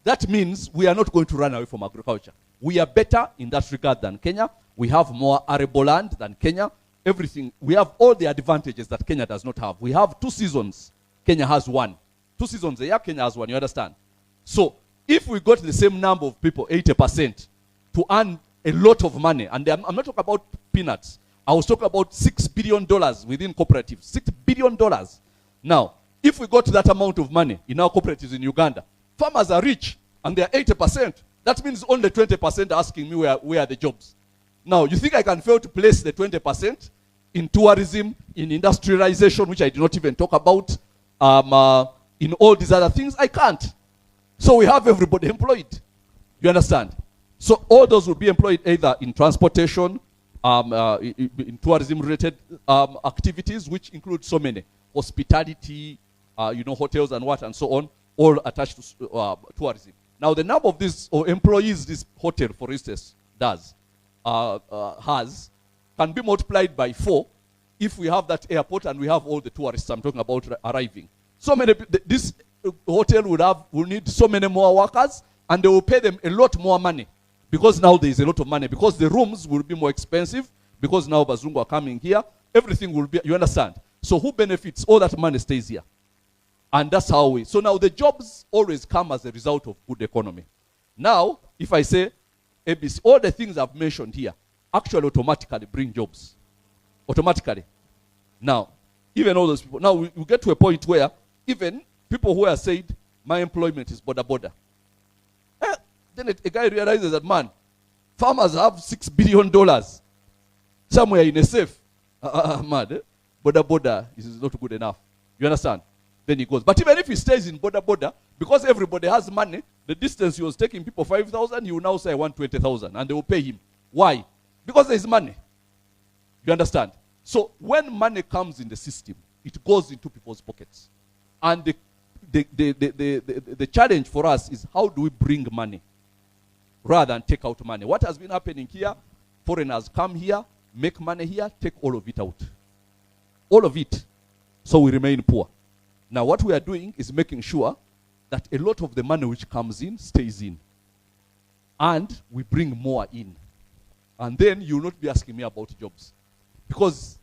[SPEAKER 3] that means we are not going to run away from agriculture. We are better in that regard than Kenya. We have more arable land than Kenya. Everything. We have all the advantages that Kenya does not have. We have 2 seasons. Kenya has 1. 2 seasons a year, Kenya has 1. You understand? So, if we got the same number of people, 80%, to earn a lot of money, and I'm not talking about peanuts. I was talking about $6 billion within cooperatives. $6 billion. Now, if we got that amount of money in our cooperatives in Uganda, farmers are rich, and they are 80%. That means only 20% are asking me where are the jobs. Now, you think I can fail to place the 20% in tourism, in industrialization, which I did not even talk about, in all these other things? I can't. So we have everybody employed. You understand? So all those will be employed either in transportation, in tourism-related activities, which include so many. Hospitality, hotels and what and so on, all attached to tourism. Now, the number of these employees this hotel, for instance, can be multiplied by 4 if we have that airport and we have all the tourists I'm talking about arriving. So many, this hotel will need so many more workers, and they will pay them a lot more money, because now there is a lot of money, because the rooms will be more expensive, because now Bazungu are coming here, everything will be, you understand? So who benefits? All that money stays here. And that's how we. So now the jobs always come as a result of good economy. Now, if I say ABC, all the things I've mentioned here actually automatically bring jobs. Automatically. Now, even all those people. Now we get to a point where even people who are said, my employment is border. Then a guy realizes that, man, farmers have $6 billion somewhere in a safe. Mad, border is not good enough. You understand? Then he goes. But even if he stays in border, because everybody has money, the distance he was taking people 5,000, he will now say, I want 20,000, and they will pay him. Why? Because there is money. You understand? So when money comes in the system, it goes into people's pockets. And the challenge for us is, how do we bring money rather than take out money? What has been happening here, foreigners come here, make money here, take all of it out. All of it. So we remain poor. Now what we are doing is making sure that a lot of the money which comes in stays in. And we bring more in. And then you will not be asking me about jobs. Because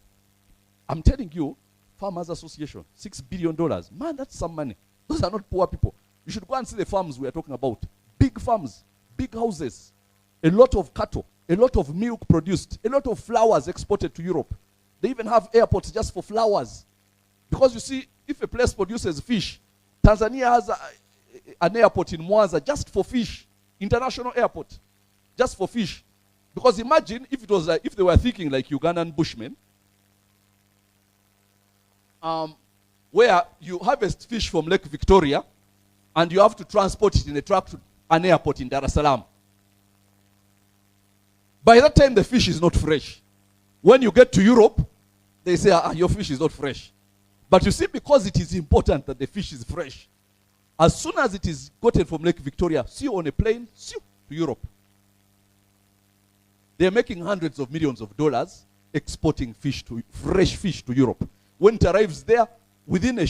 [SPEAKER 3] I'm telling you, Farmers Association, $6 billion. Man, that's some money. Those are not poor people. You should go and see the farms we are talking about. Big farms, big houses, a lot of cattle, a lot of milk produced, a lot of flowers exported to Europe. They even have airports just for flowers. Because you see, if a place produces fish, Tanzania has an airport in Mwanza just for fish. International airport. Just for fish. Because imagine if it was if they were thinking like Ugandan bushmen, where you harvest fish from Lake Victoria and you have to transport it in a truck to an airport in Dar es Salaam. By that time the fish is not fresh. When you get to Europe, they say, your fish is not fresh. But you see, because it is important that the fish is fresh, as soon as it is gotten from Lake Victoria, see on a plane, to Europe. They are making hundreds of millions of dollars exporting fresh fish to Europe. When it arrives there, within a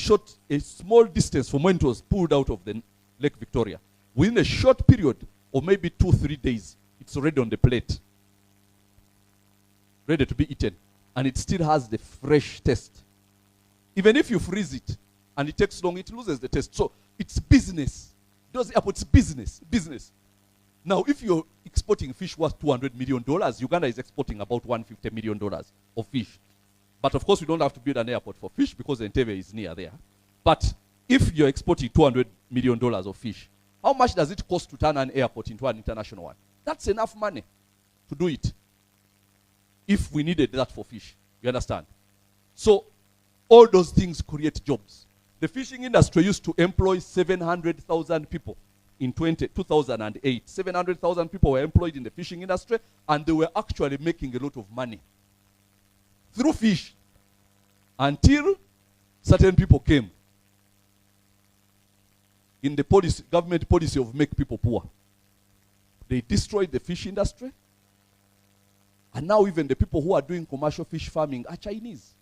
[SPEAKER 3] small distance from when it was pulled out of the Lake Victoria, within a short period of maybe 2-3 days, it's already on the plate, ready to be eaten, and it still has the fresh taste. Even if you freeze it and it takes long, it loses the taste. So it's business. Those airports, business. Now, if you're exporting fish worth $200 million, Uganda is exporting about $150 million of fish. But of course, we don't have to build an airport for fish because Entebbe is near there. But if you're exporting $200 million of fish, how much does it cost to turn an airport into an international one? That's enough money to do it. If we needed that for fish, you understand? So all those things create jobs. The fishing industry used to employ 700,000 people in 2008. 700,000 people were employed in the fishing industry, and they were actually making a lot of money through fish until certain people came in the government policy of make people poor. They destroyed the fish industry, and now even the people who are doing commercial fish farming are Chinese.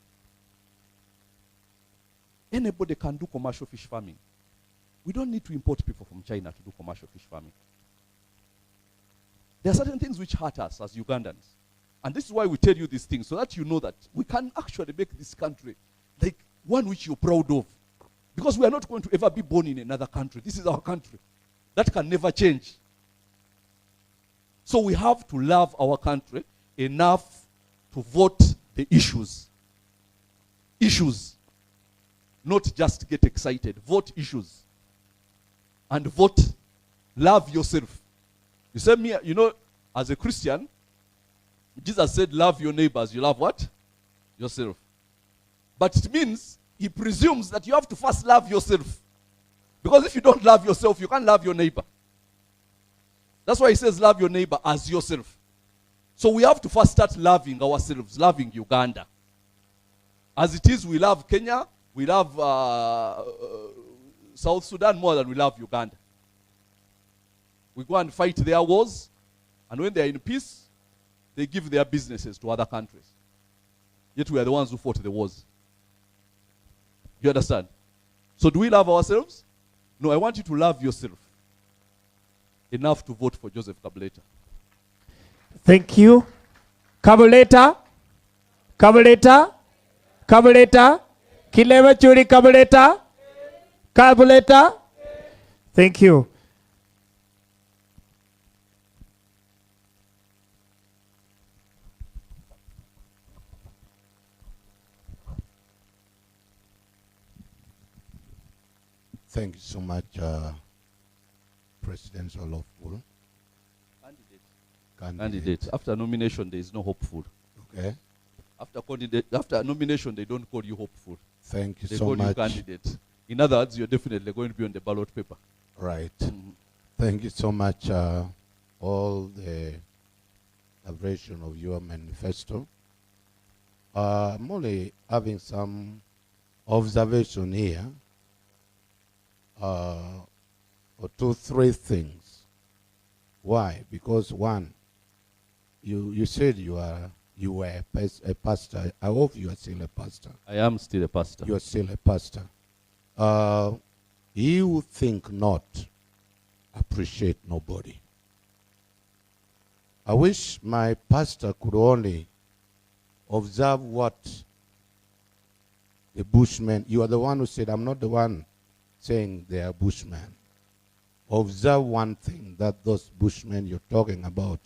[SPEAKER 3] Anybody can do commercial fish farming. We don't need to import people from China to do commercial fish farming. There are certain things which hurt us as Ugandans. And this is why we tell you these things, so that you know that we can actually make this country like one which you're proud of. Because we are not going to ever be born in another country. This is our country. That can never change. So we have to love our country enough to vote the issues. Issues. Not just get excited. Vote issues. And vote, love yourself. You say me, as a Christian, Jesus said, love your neighbors. You love what? Yourself. But it means, he presumes that you have to first love yourself. Because if you don't love yourself, you can't love your neighbor. That's why he says, love your neighbor as yourself. So we have to first start loving ourselves, loving Uganda. As it is, we love Kenya, we love South Sudan more than we love Uganda. We go and fight their wars, and when they are in peace, they give their businesses to other countries. Yet we are the ones who fought the wars. You understand? So do we love ourselves? No, I want you to love yourself enough to vote for Joseph Kabuleta.
[SPEAKER 1] Thank you. Kabuleta. Kabuleta. Kabuleta.
[SPEAKER 7] Kilema Churi Kabuleta? Kabuleta? Thank you.
[SPEAKER 8] Thank you so much, President Oloful.
[SPEAKER 3] Candidate. After nomination, there is no hopeful.
[SPEAKER 8] Okay.
[SPEAKER 3] After nomination, they don't call you hopeful.
[SPEAKER 8] Thank you
[SPEAKER 3] They
[SPEAKER 8] so
[SPEAKER 3] call you
[SPEAKER 8] much.
[SPEAKER 3] candidate. In other words, you're definitely going to be on the ballot paper.
[SPEAKER 8] Right. Thank you so much, all the elaboration of your manifesto. I'm only having some observation here, or two, three things. Why? Because one, you said you were a pastor. I hope you are still a pastor.
[SPEAKER 3] I am still a pastor.
[SPEAKER 8] You are still a pastor. He who think not, appreciate nobody. I wish my pastor could only observe what the bushmen, you are the one who said, I'm not the one saying they are bushmen. Observe one thing that those bushmen you're talking about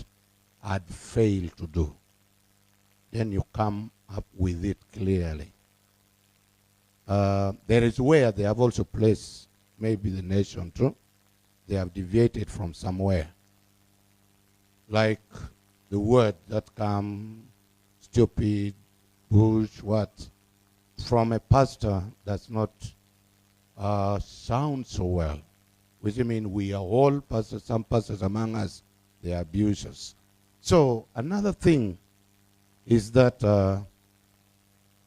[SPEAKER 8] had failed to do. Then you come up with it clearly. There is where they have also placed maybe the nation too. They have deviated from somewhere. Like the word that come, stupid, bush, what, from a pastor does not sound so well. Which I mean, we are all pastors, some pastors among us, they are abusers. So another thing is that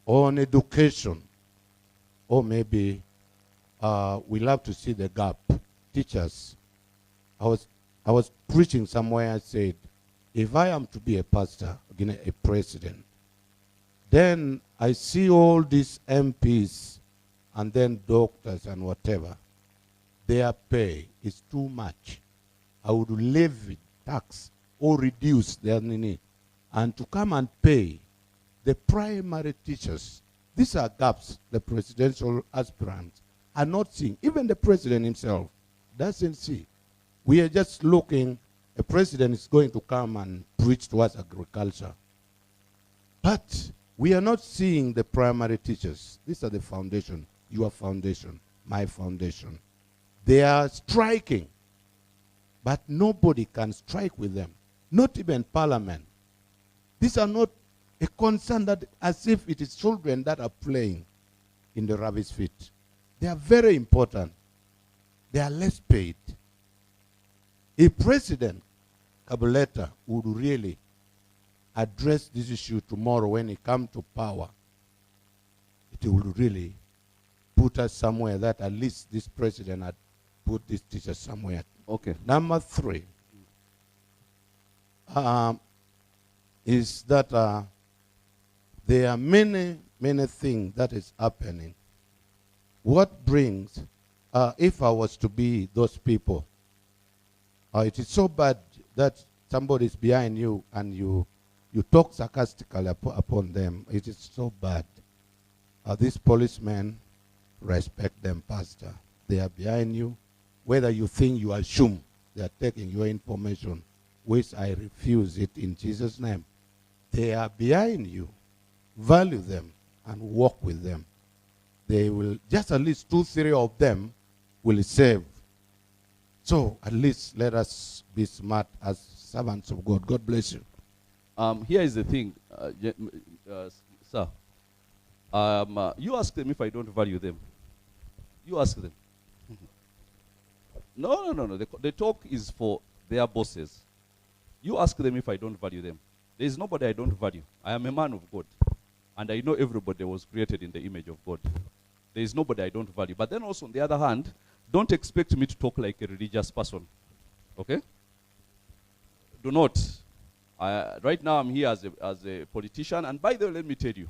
[SPEAKER 8] on education, or maybe we'll have to see the gap. Teachers, I was preaching somewhere, I said, if I am to be a pastor, again a president, then I see all these MPs and then doctors and whatever, their pay is too much. I would levy tax or reduce their need, and to come and pay the primary teachers. These are gaps the presidential aspirants are not seeing. Even the president himself doesn't see. We are just looking, a president is going to come and preach to us agriculture. But we are not seeing the primary teachers. These are the foundation, your foundation, my foundation. They are striking, but nobody can strike with them, not even parliament. These are not a concern that as if it is children that are playing in the rubbish pit. They are very important. They are less paid. If President Kabuleta would really address this issue tomorrow when he comes to power, it will really put us somewhere that at least this president had put this teacher somewhere.
[SPEAKER 3] Okay.
[SPEAKER 8] Number three is that there are many things that is happening. What brings, if I was to be those people, it is so bad that somebody is behind you and you talk sarcastically upon them. It is so bad. These policemen, respect them, Pastor. They are behind you. Whether you think you assume they are taking your information, which I refuse it in Jesus' name. They are behind you. Value them and walk with them. They will, just at least 2, 3 of them will save. So at least let us be smart as servants of God. God bless you.
[SPEAKER 3] Here is the thing, sir. You ask them if I don't value them. You ask them. No. The talk is for their bosses. You ask them if I don't value them. There is nobody I don't value. I am a man of God. And I know everybody was created in the image of God. There is nobody I don't value. But then also, on the other hand, don't expect me to talk like a religious person. Okay? Do not. Right now, I'm here as a politician. And by the way, let me tell you,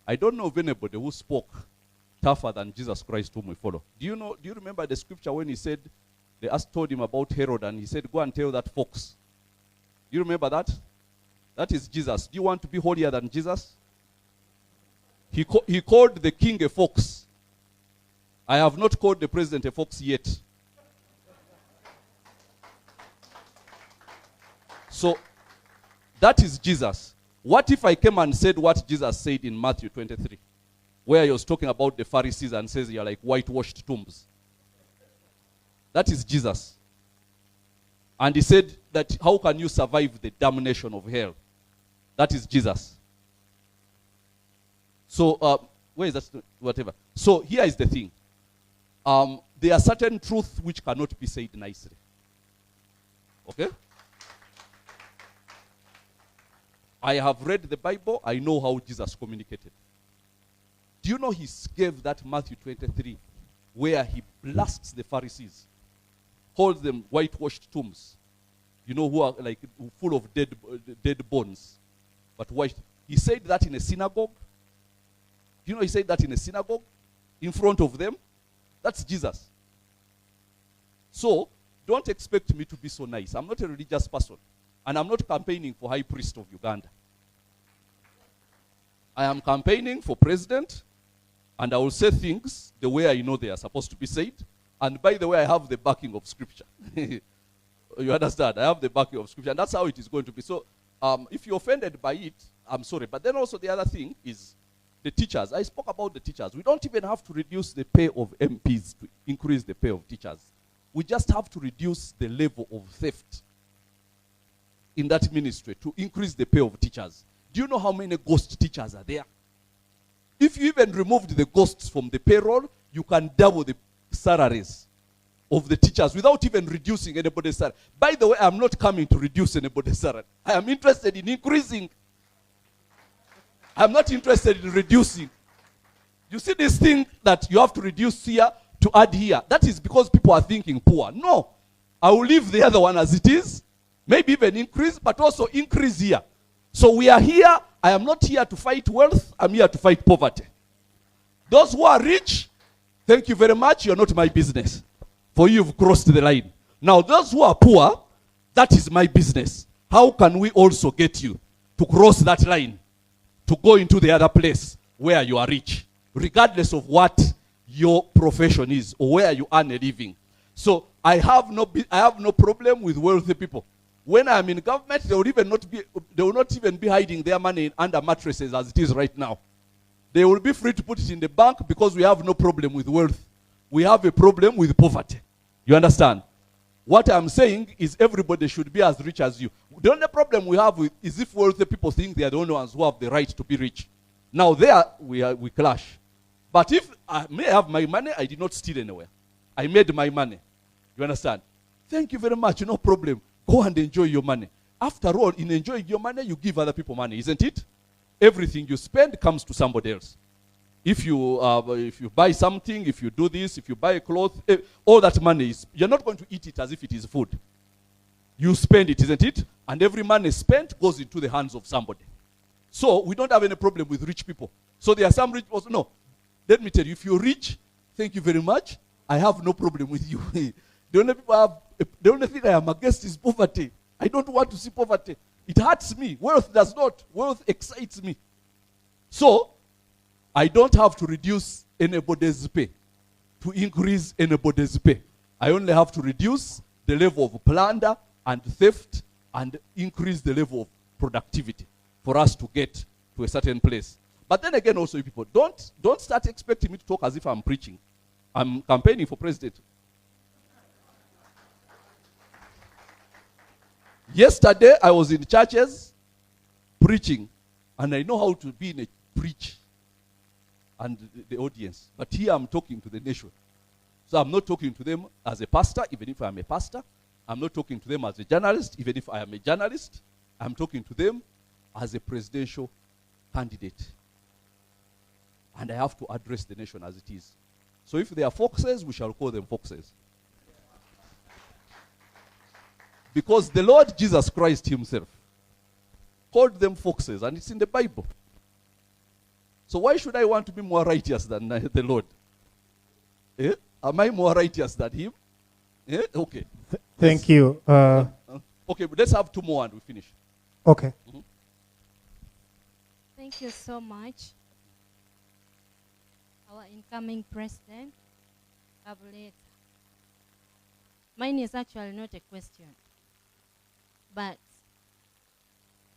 [SPEAKER 3] I don't know of anybody who spoke tougher than Jesus Christ whom we follow. Do you remember the scripture when he said, they told him about Herod, and he said, go and tell that fox. Do you remember that? That is Jesus. Do you want to be holier than Jesus? He called the king a fox. I have not called the president a fox yet. So that is Jesus. What if I came and said what Jesus said in Matthew 23, where he was talking about the Pharisees and says you're like whitewashed tombs? That is Jesus. And he said that how can you survive the damnation of hell? That is Jesus. So, where is that? Whatever. So here is the thing. There are certain truths which cannot be said nicely. Okay? I have read the Bible. I know how Jesus communicated. Do you know he gave that Matthew 23 where he blasts the Pharisees, calls them whitewashed tombs, you know, who are like full of dead bones, but white. He said that in a synagogue. Do you know he said that in a synagogue in front of them? That's Jesus. So don't expect me to be so nice. I'm not a religious person, and I'm not campaigning for high priest of Uganda. I am campaigning for president, and I will say things the way I know they are supposed to be said. And by the way, I have the backing of scripture. You understand? I have the backing of scripture, and that's how it is going to be. So if you're offended by it, I'm sorry. But then also the other thing is the teachers. I spoke about the teachers. We don't even have to reduce the pay of MPs to increase the pay of teachers. We just have to reduce the level of theft in that ministry to increase the pay of teachers. Do you know how many ghost teachers are there? If you even removed the ghosts from the payroll, you can double the salaries of the teachers without even reducing anybody's salary. By the way, I'm not coming to reduce anybody's salary. I am interested in increasing. I'm not interested in reducing. You see this thing that you have to reduce here to add here. That is because people are thinking poor. No. I will leave the other one as it is. Maybe even increase, but also increase here. So we are here. I am not here to fight wealth. I'm here to fight poverty. Those who are rich, thank you very much. You're not my business. For you've crossed the line. Now, those who are poor, that is my business. How can we also get you to cross that line, to go into the other place where you are rich, regardless of what your profession is or where you earn a living? So I have no problem with wealthy people. When I'm in government, they will not even be hiding their money under mattresses as it is right now. They will be free to put it in the bank because we have no problem with wealth. We have a problem with poverty. You understand? What I'm saying is everybody should be as rich as you. The only problem we have is if wealthy people think they are the only ones who have the right to be rich. Now there we clash. But if I may have my money, I did not steal anywhere. I made my money. You understand? Thank you very much, no problem. Go and enjoy your money. After all, in enjoying your money, you give other people money, isn't it? Everything you spend comes to somebody else. If you buy something, if you do this, if you buy a cloth, all that money you're not going to eat it as if it is food. You spend it, isn't it? And every money spent goes into the hands of somebody. So we don't have any problem with rich people. So there are some rich people. No, let me tell you, if you're rich, thank you very much. I have no problem with you. The only thing I am against is poverty. I don't want to see poverty. It hurts me. Wealth does not. Wealth excites me. So, I don't have to reduce anybody's pay to increase anybody's pay. I only have to reduce the level of plunder and theft and increase the level of productivity for us to get to a certain place. But then again also, people, don't start expecting me to talk as if I'm preaching. I'm campaigning for president. Yesterday, I was in churches preaching, and I know how to be in a preach and the audience. But here I'm talking to the nation. So I'm not talking to them as a pastor, even if I'm a pastor. I'm not talking to them as a journalist, even if I am a journalist. I'm talking to them as a presidential candidate. And I have to address the nation as it is. So if they are foxes, we shall call them foxes. Because the Lord Jesus Christ himself called them foxes, and it's in the Bible. So why should I want to be more righteous than the Lord? Eh? Am I more righteous than him? Eh? Okay.
[SPEAKER 7] Thank you.
[SPEAKER 3] Okay, but let's have two more and we finish.
[SPEAKER 7] Okay.
[SPEAKER 9] Thank you so much. our incoming president, Kabuleta. Mine is actually not a question, but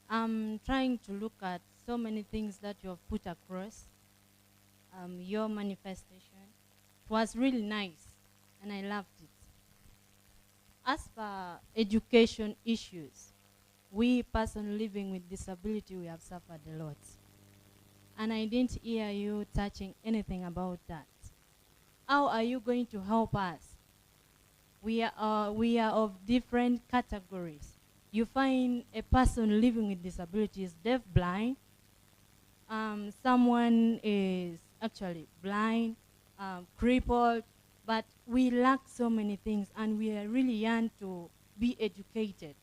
[SPEAKER 9] I'm trying to look at so many things that you have put across. Your manifestation was really nice, and I loved it. As for education issues, we persons living with disability, we have suffered a lot. And I didn't hear you touching anything about that. How are you going to help us? We are of different categories. You find a person living with disabilities, deaf, blind. Someone is actually blind, crippled, but we lack so many things, and we are really young to be educated.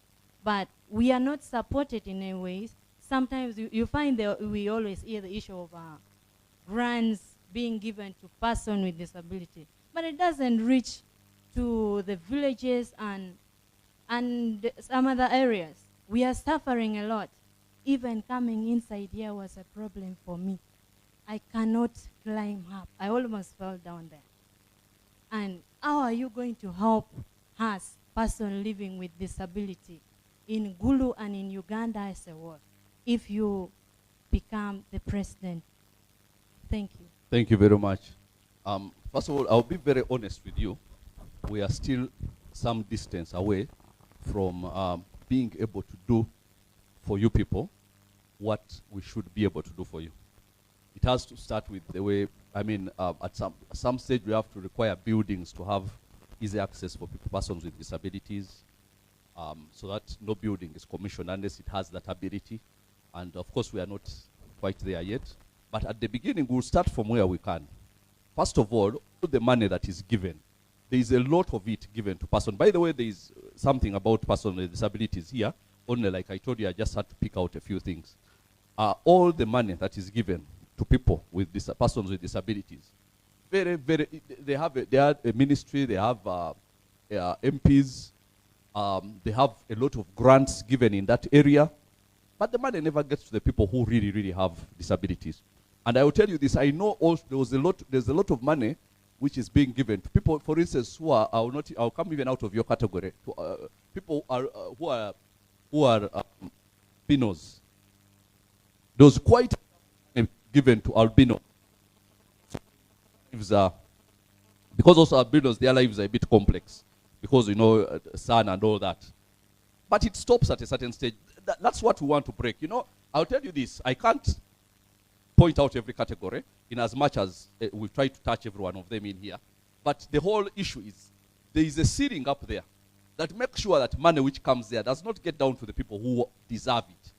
[SPEAKER 9] But we are not supported in any ways. Sometimes you find that we always hear the issue of grants being given to person with disability, but it doesn't reach to the villages and some other areas. We are suffering a lot. Even coming inside here was a problem for me. I cannot climb up. I almost fell down there. And how are you going to help us, person living with disability, in Gulu and in Uganda as a whole, if you become the president? Thank you.
[SPEAKER 3] Thank you very much. First of all, I'll be very honest with you. We are still some distance away from being able to do for you people what we should be able to do for you. It has to start with the way, at some stage we have to require buildings to have easy access for people, persons with disabilities, so that no building is commissioned unless it has that ability. And of course we are not quite there yet. But at the beginning we'll start from where we can. First of all the money that is given, there is a lot of it given to person. By the way, there is something about persons with disabilities here. Only, like I told you, I just had to pick out a few things. All the money that is given to people with persons with disabilities, they have a ministry, they have MPs, they have a lot of grants given in that area, but the money never gets to the people who really, really have disabilities. And I will tell you this, I know also there's a lot of money which is being given to people, for instance, who are, I'll come even out of your category, to, people who are albinos. There's quite given to albino. Because also albinos, their lives are a bit complex, because, sun and all that. But it stops at a certain stage. That's what we want to break. I'll tell you this, I can't point out every category in as much as we try to touch every one of them in here. But the whole issue is there is a ceiling up there that makes sure that money which comes there does not get down to the people who deserve it.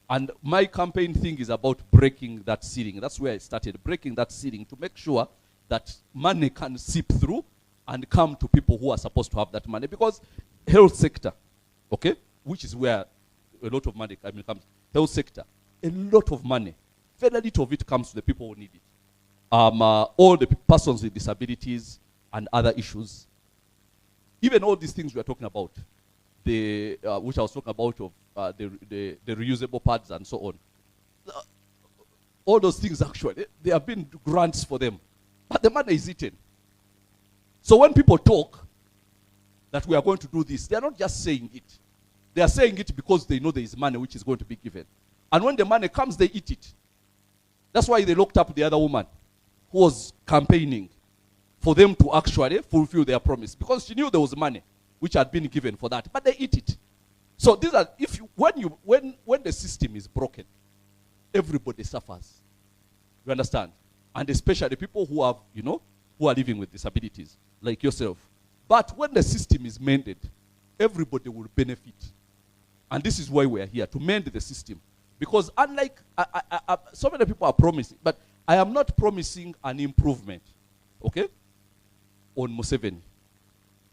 [SPEAKER 3] And my campaign thing is about breaking that ceiling. That's where I started, breaking that ceiling to make sure that money can seep through and come to people who are supposed to have that money. Because health sector, okay, which is where a lot of money comes, health sector, a lot of money, very little of it comes to the people who need it. All the persons with disabilities and other issues. Even all these things we are talking about, which I was talking about of the reusable pads and so on. All those things actually, there have been grants for them, but the money is eaten. So when people talk that we are going to do this, they are not just saying it. They are saying it because they know there is money which is going to be given. And when the money comes, they eat it. That's why they locked up the other woman who was campaigning for them to actually fulfill their promise, because she knew there was money which had been given for that, but they eat it. So these are, when the system is broken, everybody suffers. You understand? And especially people who have, who are living with disabilities, like yourself. But when the system is mended, everybody will benefit. And this is why we are here, to mend the system. Because unlike, so many people are promising, but I am not promising an improvement, okay, on Museveni.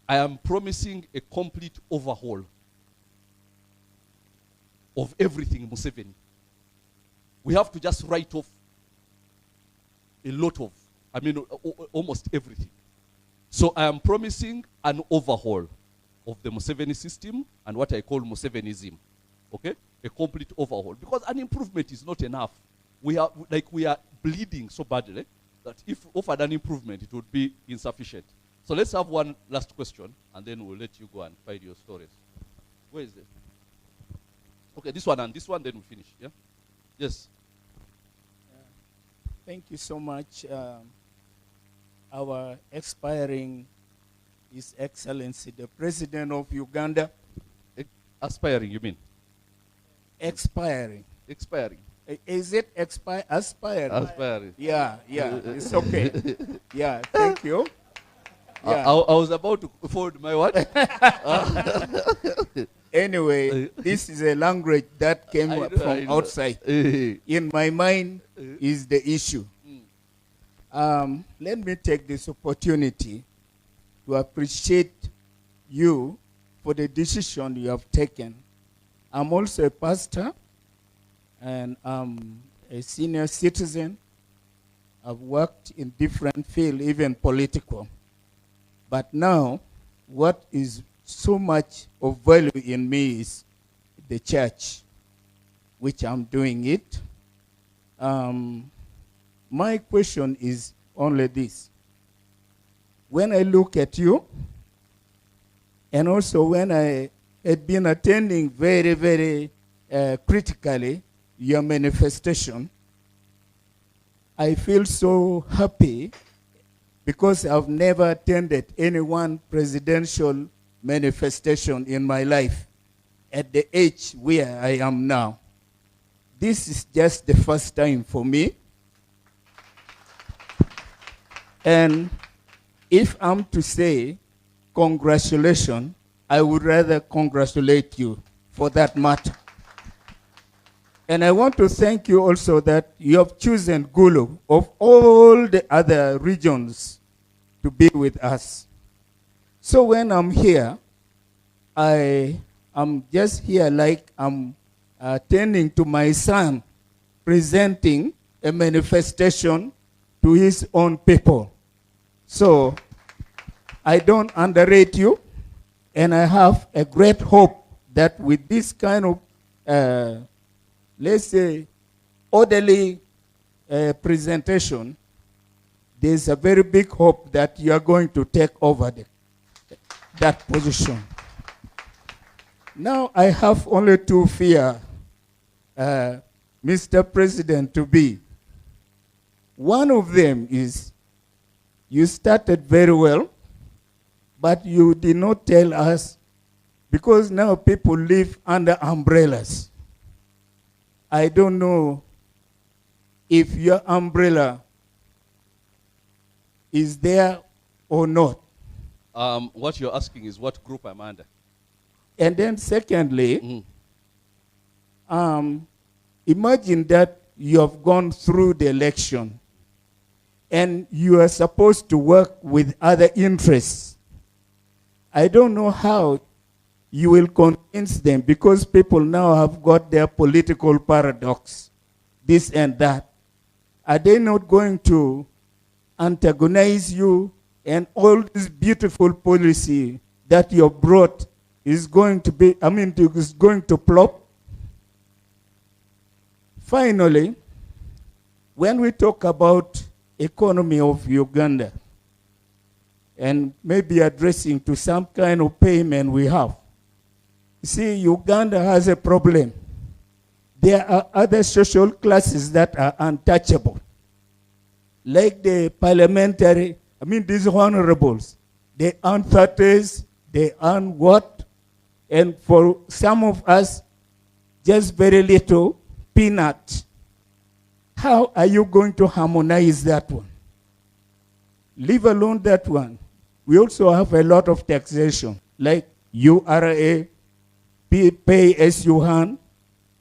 [SPEAKER 3] I am promising a complete overhaul of everything Museveni. We have to just write off a lot of, almost everything. So I am promising an overhaul of the Museveni system and what I call Musevenism, okay? A complete overhaul, because an improvement is not enough. We are bleeding so badly that if offered an improvement, it would be insufficient. So let's have one last question, and then we'll let you go and find your stories. Where is it? Okay, this one and this one, then we finish. Yeah. Yes.
[SPEAKER 10] Thank you so much. Our expiring His Excellency, the President of Uganda.
[SPEAKER 3] Aspiring, you mean?
[SPEAKER 10] Expiring.
[SPEAKER 3] Expiring.
[SPEAKER 10] Is it aspiring?
[SPEAKER 3] Aspiring.
[SPEAKER 10] Yeah, it's okay. Yeah, thank you. Yeah.
[SPEAKER 3] I was about to forward my what?
[SPEAKER 10] Anyway, this is a language that came from outside. In my mind is the issue. Let me take this opportunity to appreciate you for the decision you have taken. I'm also a pastor, and I'm a senior citizen. I've worked in different fields, even political. But now, what is so much of value in me is the church, which I'm doing it. My question is only this. When I look at you, and also when I had been attending very, very critically your manifestation, I feel so happy because I've never attended any one presidential manifestation in my life at the age where I am now. This is just the first time for me. And if I'm to say congratulations, I would rather congratulate you for that matter. And I want to thank you also that you have chosen Gulu of all the other regions to be with us. So when I'm here, I'm just here like I'm attending to my son, presenting a manifestation to his own people. So I don't underrate you, and I have a great hope that with this kind of, let's say, orderly presentation, there's a very big hope that you are going to take over that position. Now I have only two fears, Mr. President, to be. One of them is you started very well, but you did not tell us, because now people live under umbrellas. I don't know if your umbrella is there or not.
[SPEAKER 3] What you're asking is what group I'm under.
[SPEAKER 10] And then secondly, imagine that you have gone through the election and you are supposed to work with other interests. I don't know how you will convince them, because people now have got their political paradox, this and that. Are they not going to antagonize you, and all this beautiful policy that you have brought is going to be, is going to flop? Finally, when we talk about economy of Uganda, and maybe addressing to some kind of payment we have, see, Uganda has a problem. There are other social classes that are untouchable, like the parliamentary, these honorables. They earn 30s, they earn what? And for some of us, just very little, peanut. How are you going to harmonize that one? Leave alone that one. We also have a lot of taxation, like URA, pay as you earn,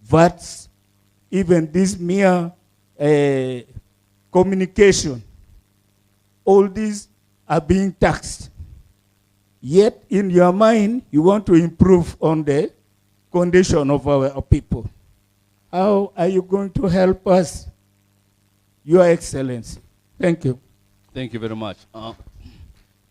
[SPEAKER 10] VATs, even this mere communication. All these are being taxed. Yet in your mind, you want to improve on the condition of our people. How are you going to help us? Your Excellency. Thank you.
[SPEAKER 3] Thank you very much.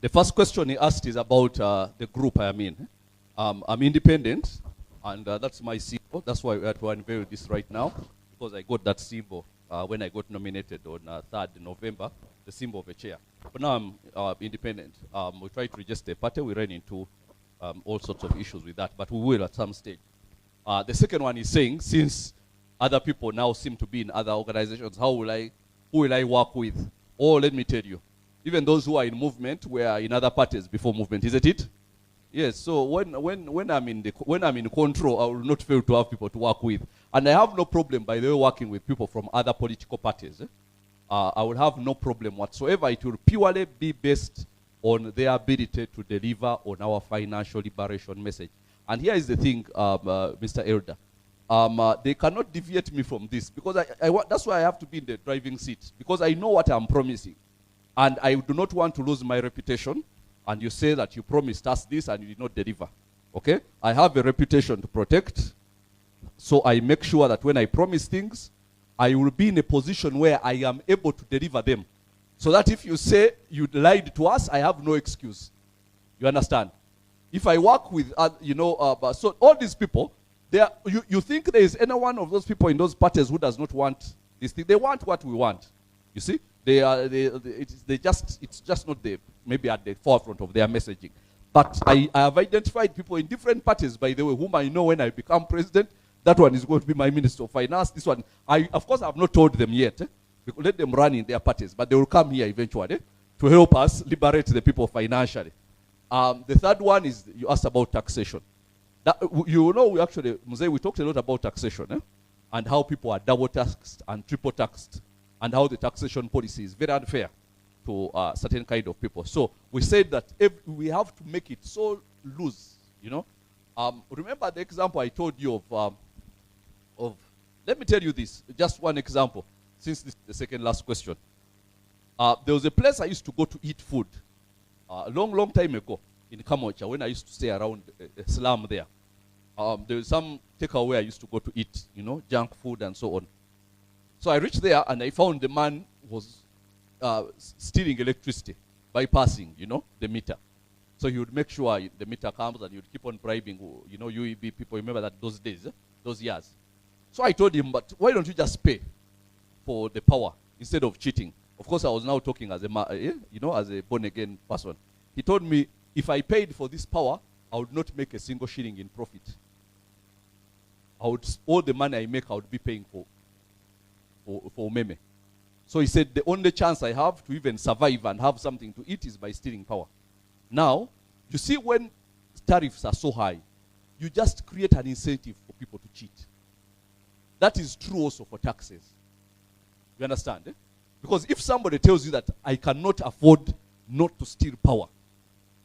[SPEAKER 3] The first question he asked is about the group I'm in. I'm independent, and that's my symbol. That's why we have to unveil this right now, because I got that symbol when I got nominated on 3rd November the symbol of a chair. But now I'm independent. We tried to register a party. We ran into all sorts of issues with that, but we will at some stage. The second one is saying, since other people now seem to be in other organizations, who will I work with? Oh, let me tell you, even those who are in movement were in other parties before movement, isn't it? Yes, so when I'm in control, I will not fail to have people to work with. And I have no problem, by the way, working with people from other political parties. I will have no problem whatsoever. It will purely be based on their ability to deliver on our financial liberation message. And here is the thing, Mr. Elder. They cannot deviate me from this, because that's why I have to be in the driving seat, because I know what I'm promising. And I do not want to lose my reputation. And you say that you promised us this and you did not deliver. Okay? I have a reputation to protect. So I make sure that when I promise things, I will be in a position where I am able to deliver them. So that if you say you lied to us, I have no excuse. You understand? If I work with, so all these people, you think there is any one of those people in those parties who does not want this thing? They want what we want. You see? It's just not maybe at the forefront of their messaging. But I have identified people in different parties, by the way, whom I know when I become president. That one is going to be my Minister of Finance. This one, of course, I have not told them yet. Let them run in their parties, but they will come here eventually to help us liberate the people financially. The third one is, you asked about taxation. We talked a lot about taxation, and how people are double taxed and triple taxed, and how the taxation policy is very unfair to certain kind of people. So we said that we have to make it so loose, remember the example I told you of, let me tell you this, just one example, since this is the second last question. There was a place I used to go to eat food a long time ago in Kamocha, when I used to stay around a slum there. There was some takeaway I used to go to eat, junk food and so on. So I reached there and I found the man was stealing electricity, bypassing, the meter. So he would make sure the meter comes and he would keep on bribing, UEB people. Remember that those days, those years. So I told him, but why don't you just pay for the power instead of cheating? Of course, I was now talking as as a born-again person. He told me, if I paid for this power, I would not make a single shilling in profit. All the money I make, I would be paying for meme. So he said, the only chance I have to even survive and have something to eat is by stealing power. Now, you see, when tariffs are so high, you just create an incentive for people to cheat. That is true also for taxes. You understand? Because if somebody tells you that I cannot afford not to steal power,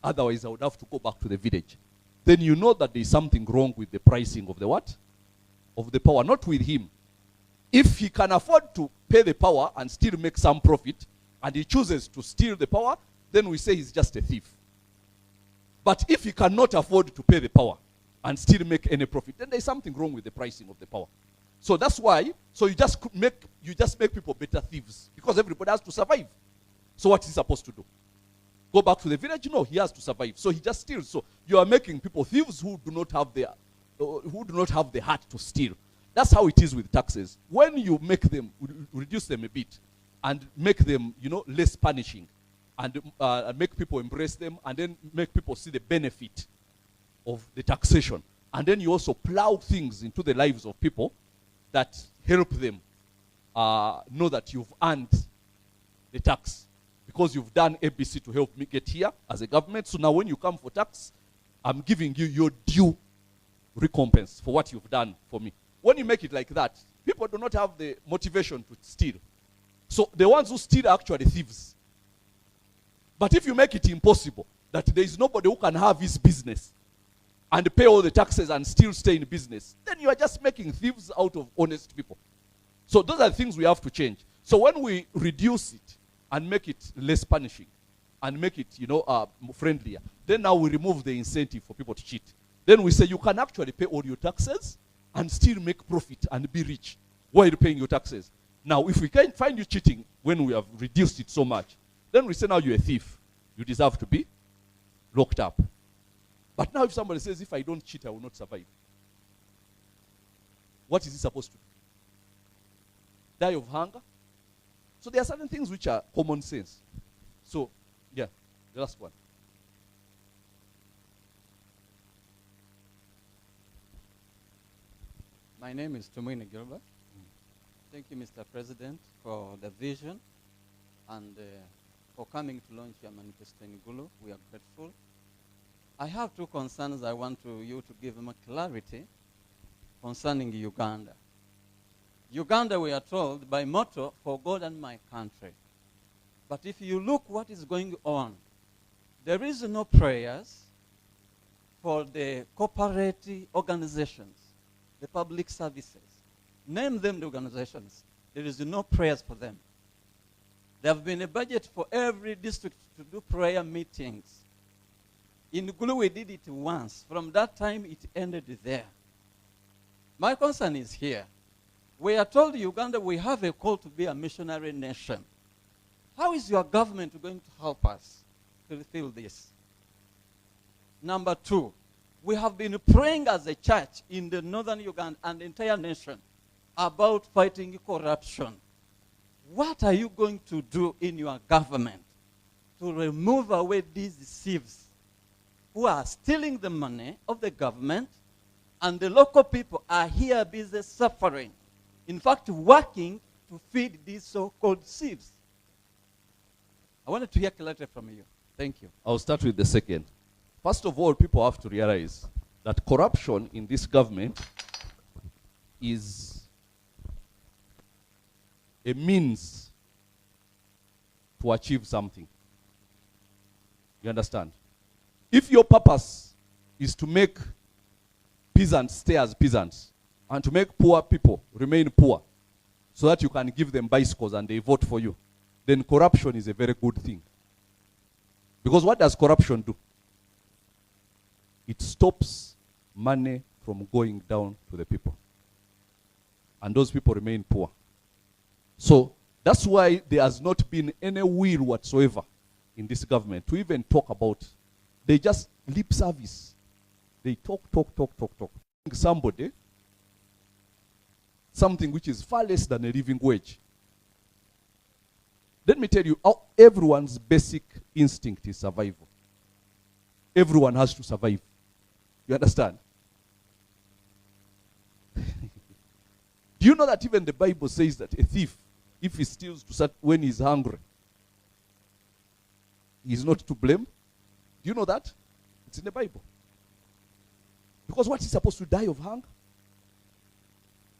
[SPEAKER 3] otherwise I would have to go back to the village, then you know that there is something wrong with the pricing of the what? Of the power, not with him. If he can afford to pay the power and still make some profit, and he chooses to steal the power, then we say he's just a thief. But if he cannot afford to pay the power and still make any profit, then there's something wrong with the pricing of the power. So that's why, you just make people better thieves, because everybody has to survive. So what is he supposed to do? Go back to the village? No, he has to survive. So he just steals. So you are making people thieves who do not have the heart to steal. That's how it is with taxes. When you make them, reduce them a bit, and make them, less punishing, and make people embrace them, and then make people see the benefit of the taxation, and then you also plow things into the lives of people that help them know that you've earned the tax, because you've done ABC to help me get here as a government. So now when you come for tax, I'm giving you your due recompense for what you've done for me. When you make it like that, people do not have the motivation to steal. So the ones who steal are actually thieves. But if you make it impossible that there is nobody who can have his business and pay all the taxes and still stay in business, then you are just making thieves out of honest people. So those are the things we have to change. So when we reduce it and make it less punishing and make it, friendlier, then now we remove the incentive for people to cheat. Then we say you can actually pay all your taxes and still make profit and be rich while paying your taxes. Now, if we can't find you cheating when we have reduced it so much, then we say now you're a thief. You deserve to be locked up. But now if somebody says, if I don't cheat, I will not survive, what is he supposed to do? Die of hunger? So there are certain things which are common sense. So, yeah, the last one.
[SPEAKER 11] My name is Tumwini Gilbert. Thank you, Mr. President, for the vision and for coming to launch your manifesto in Gulu. We are grateful. I have two concerns I want you to give me clarity concerning Uganda. Uganda, we are told, by motto, for God and my country. But if you look what is going on, there is no prayers for the cooperative organizations, the public services. Name them the organizations. There is no prayers for them. There have been a budget for every district to do prayer meetings. In Gulu, we did it once. From that time, it ended there. My concern is here. We are told Uganda, we have a call to be a missionary nation. How is your government going to help us to fulfill this? Number two, we have been praying as a church in the northern Uganda and the entire nation about fighting corruption. What are you going to do in your government to remove away these thieves who are stealing the money of the government, and the local people are here busy suffering, in fact working to feed these so-called thieves? I wanted to hear clarity from you. Thank you.
[SPEAKER 3] I'll start with the second. First of all, people have to realize that corruption in this government is a means to achieve something. You understand? If your purpose is to make peasants stay as peasants and to make poor people remain poor so that you can give them bicycles and they vote for you, then corruption is a very good thing. Because what does corruption do? It stops money from going down to the people. And those people remain poor. So that's why there has not been any will whatsoever in this government to even talk about. They just lip service. They talk. Somebody, something which is far less than a living wage. Let me tell you, everyone's basic instinct is survival. Everyone has to survive. You understand? Do you know that even the Bible says that a thief, if he steals when he's hungry, he's not to blame? Do you know that? It's in the Bible. Because what is supposed to die of hunger?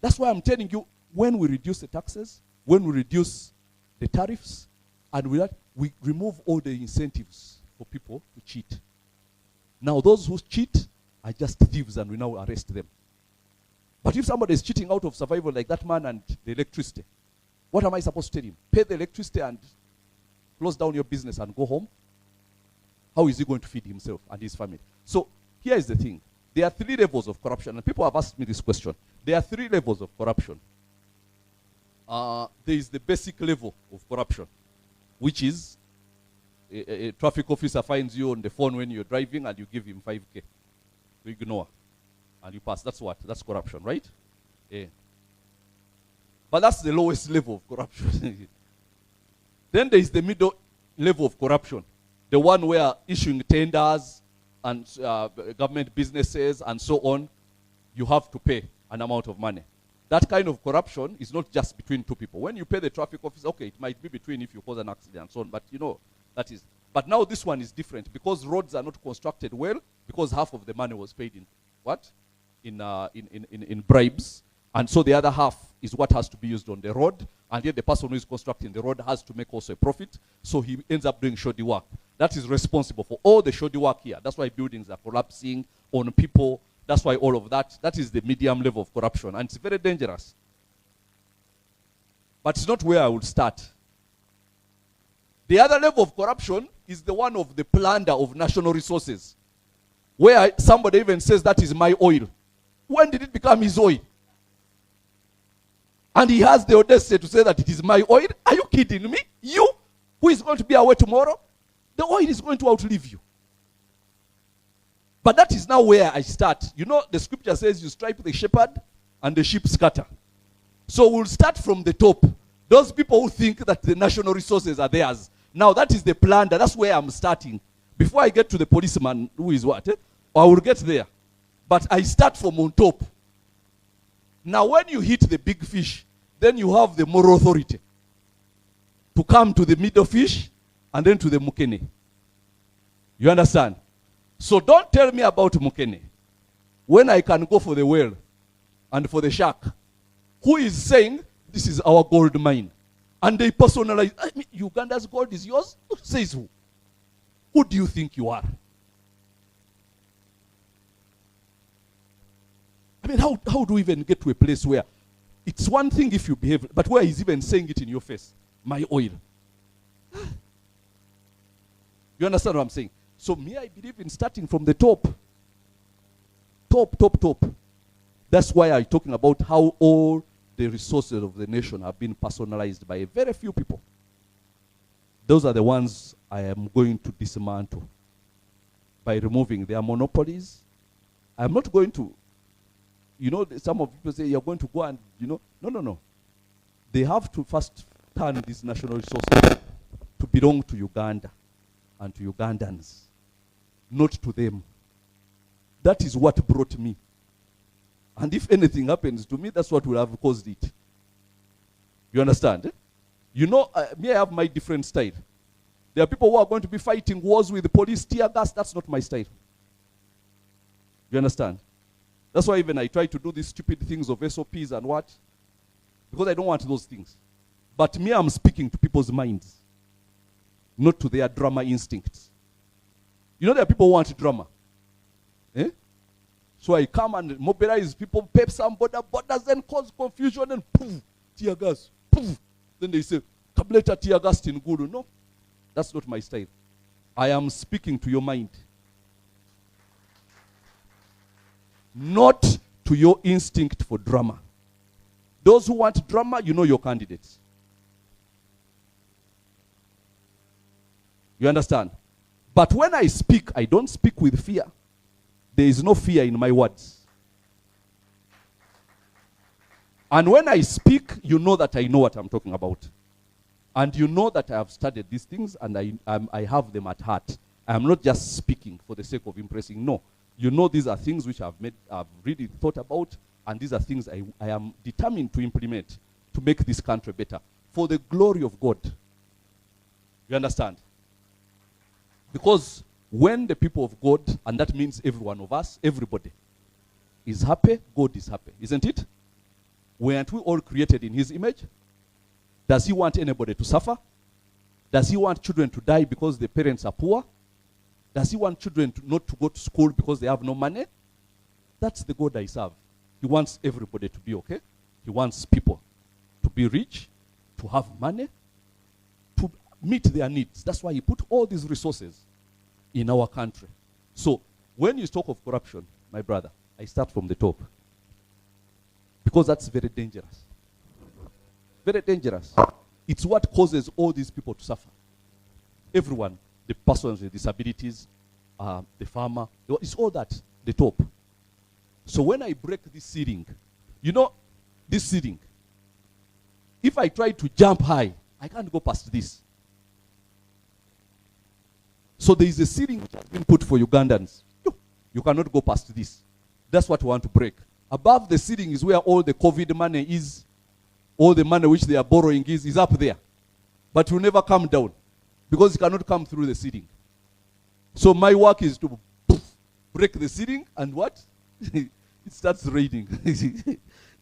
[SPEAKER 3] That's why I'm telling you, when we reduce the taxes, when we reduce the tariffs, and we remove all the incentives for people to cheat. Now those who cheat are just thieves and we now arrest them. But if somebody is cheating out of survival like that man and the electricity, what am I supposed to tell him? Pay the electricity and close down your business and go home? How is he going to feed himself and his family? So here is the thing. There are 3 levels of corruption, and people have asked me this question. There are 3 levels of corruption. There is the basic level of corruption, which is a traffic officer finds you on the phone when you're driving and you give him 5K to ignore, and you pass. That's what? That's corruption, right? Yeah. But that's the lowest level of corruption. Then there is the middle level of corruption, the one where issuing tenders and government businesses and so on, you have to pay an amount of money. That kind of corruption is not just between 2 people. When you pay the traffic officer, okay, it might be between if you cause an accident and so on, but you know, that is. But now this one is different because roads are not constructed well, because half of the money was paid in what? In bribes. And so the other half is what has to be used on the road, and yet the person who is constructing the road has to make also a profit, so he ends up doing shoddy work. That is responsible for all the shoddy work here. That's why buildings are collapsing on people. That's why all of that. That is the medium level of corruption, and it's very dangerous. But it's not where I would start. The other level of corruption is the one of the plunder of national resources, where somebody even says that is my oil. When did it become his oil? And he has the audacity to say that it is my oil. Are you kidding me? You, who is going to be away tomorrow? The oil is going to outlive you. But that is now where I start. You know, the scripture says you strike the shepherd and the sheep scatter. So we'll start from the top. Those people who think that the national resources are theirs. Now that is the plunder. That's where I'm starting. Before I get to the policeman who is what, I will get there. But I start from on top. Now when you hit the big fish, then you have the moral authority to come to the middle fish and then to the mukene. You understand? So don't tell me about mukene when I can go for the whale and for the shark. Who is saying this is our gold mine? And they personalize. I mean, Uganda's gold is yours? Says who? Who do you think you are? I mean, how do we even get to a place where it's one thing if you behave, but where he's even saying it in your face? My oil. You understand what I'm saying? So me, I believe in starting from the top. Top. That's why I'm talking about how all the resources of the nation have been personalized by a very few people. Those are the ones I am going to dismantle by removing their monopolies. I'm not going to, some of people say you're going to go and, no. They have to first turn these national resources to belong to Uganda and to Ugandans, not to them. That is what brought me. And if anything happens to me, that's what will have caused it. You understand? Me, I have my different style. There are people who are going to be fighting wars with the police, tear gas. That's not my style. You understand? That's why even I try to do these stupid things of SOPs and what? Because I don't want those things. But me, I'm speaking to people's minds, not to their drama instincts. There are people who want drama. So I come and mobilize people, pep some borders, and cause confusion, and poof, tear gas, poof. Then they say, Kabuleta tear gas in Gulu. No, that's not my style. I am speaking to your mind. Not to your instinct for drama. Those who want drama, you know your candidates. You understand? But when I speak, I don't speak with fear. There is no fear in my words. And when I speak, you know that I know what I'm talking about. And you know that I have studied these things and I have them at heart. I am not just speaking for the sake of impressing. No. You know these are things which I've really thought about, and these are things I am determined to implement to make this country better for the glory of God. You understand? Because when the people of God, and that means every one of us, everybody, is happy, God is happy. Isn't it? Weren't we all created in his image? Does he want anybody to suffer? Does he want children to die because the parents are poor? Does he want children not to go to school because they have no money? That's the God I serve. He wants everybody to be okay. He wants people to be rich, to have money, to meet their needs. That's why he put all these resources in our country. So when you talk of corruption, my brother, I start from the top. Because that's very dangerous. Very dangerous. It's what causes all these people to suffer. Everyone, the persons with disabilities, the farmer, it's all that, the top. So when I break this ceiling, this ceiling, if I try to jump high, I can't go past this. So there is a ceiling which has been put for Ugandans. You cannot go past this. That's what we want to break. Above the ceiling is where all the COVID money is. All the money which they are borrowing is up there. But will never come down because it cannot come through the ceiling. So my work is to break the ceiling and what? It starts raining.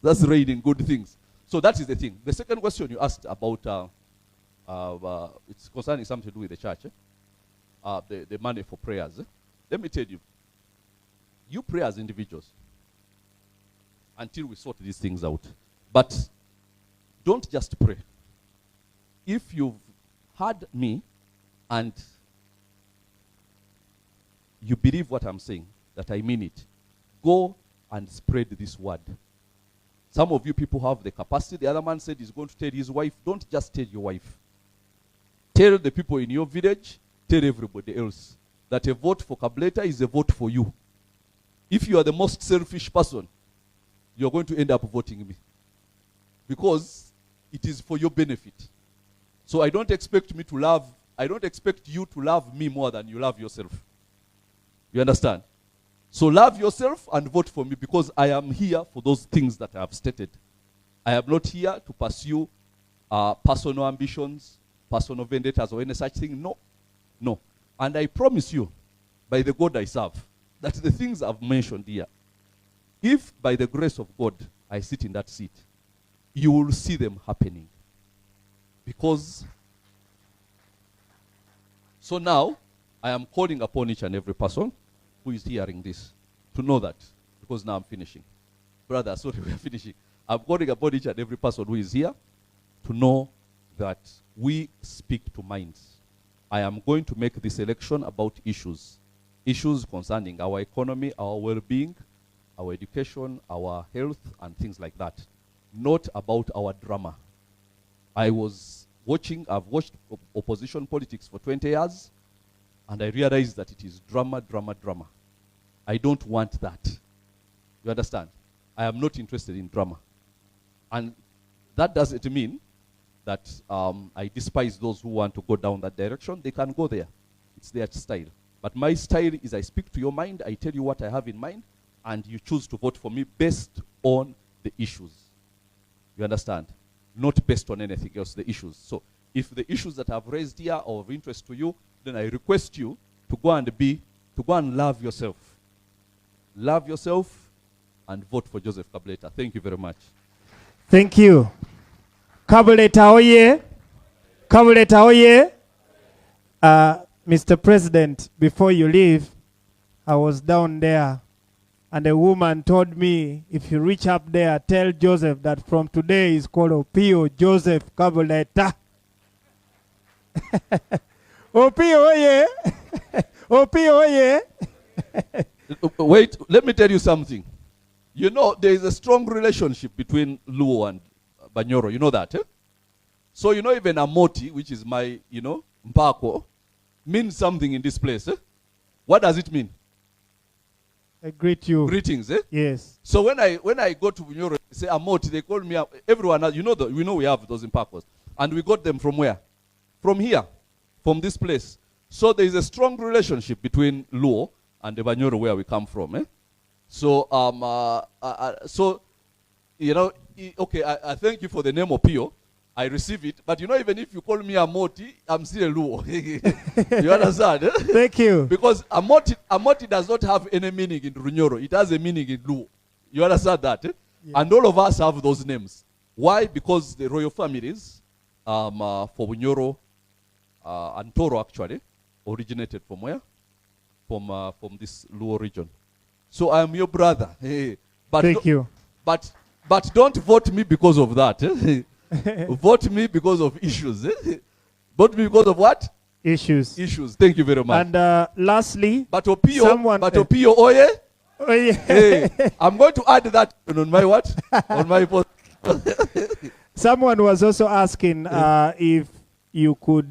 [SPEAKER 3] That's raining good things. So that is the thing. The second question you asked about, it's concerning something to do with the church. The money for prayers. Let me tell you, you pray as individuals until we sort these things out. But don't just pray. If you've heard me and you believe what I'm saying, that I mean it, go and spread this word. Some of you people have the capacity. The other man said he's going to tell his wife. Don't just tell your wife. Tell the people in your village, tell everybody else that a vote for Kabuleta is a vote for you. If you are the most selfish person, you're going to end up voting me. Because it is for your benefit. So I don't expect you to love me more than you love yourself. You understand? So love yourself and vote for me, because I am here for those things that I have stated. I am not here to pursue personal ambitions, personal vendettas, or any such thing. No. No. And I promise you, by the God I serve, that the things I've mentioned here, if by the grace of God I sit in that seat, you will see them happening. Because, so now, I am calling upon each and every person who is hearing this to know that, because now I'm finishing. Brother, sorry, we are finishing. I'm calling upon each and every person who is here to know that we speak to minds. I am going to make this election about issues. Issues concerning our economy, our well-being, our education, our health, and things like that. Not about our drama. I've watched opposition politics for 20 years, and I realized that it is drama, drama, drama. I don't want that. You understand? I am not interested in drama. And that doesn't mean that I despise those who want to go down that direction. They can go there. It's their style. But my style is I speak to your mind, I tell you what I have in mind, and you choose to vote for me based on the issues. You understand? Not based on anything else, the issues. So if the issues that I've raised here are of interest to you, then I request you to go and love yourself. Love yourself and vote for Joseph Kabuleta. Thank you very much.
[SPEAKER 7] Thank you. Kabuleta oye. Kabuleta oye. Mr. President, before you leave, I was down there and a woman told me, if you reach up there, tell Joseph that from today he's called Opio Joseph Kabuleta. Opio oye. Opio oye.
[SPEAKER 3] Wait, let me tell you something. You know, there is a strong relationship between Luo and Banyoro. You know that, eh? So, you know, even Amoti, which is my, Mpako, means something in this place, eh? What does it mean?
[SPEAKER 7] I greet you.
[SPEAKER 3] Greetings, eh?
[SPEAKER 7] Yes.
[SPEAKER 3] So when I go to Banyoro, say Amoti, they call me, everyone, we know we have those Mpakos. And we got them from where? From here, from this place. So there is a strong relationship between Luo and the Banyoro where we come from, eh? So, okay, I thank you for the name of Pio. I receive it. But even if you call me Amoti, I'm still a Luo. You understand? Eh?
[SPEAKER 7] Thank you.
[SPEAKER 3] Because Amoti does not have any meaning in Runyoro. It has a meaning in Luo. You understand that? Eh? Yeah. And all of us have those names. Why? Because the royal families, for Runyoro and Toro actually, originated from where? From this Luo region. So I am your brother. Hey, but
[SPEAKER 7] thank you.
[SPEAKER 3] But don't vote me because of that. Eh? Vote me because of issues. Eh? Vote me because of what?
[SPEAKER 7] Issues.
[SPEAKER 3] Issues. Thank you very much.
[SPEAKER 7] And lastly,
[SPEAKER 3] Opio oye.
[SPEAKER 7] Oye.
[SPEAKER 3] Hey, I'm going to add that on my what? On my post.
[SPEAKER 7] Someone was also asking if you could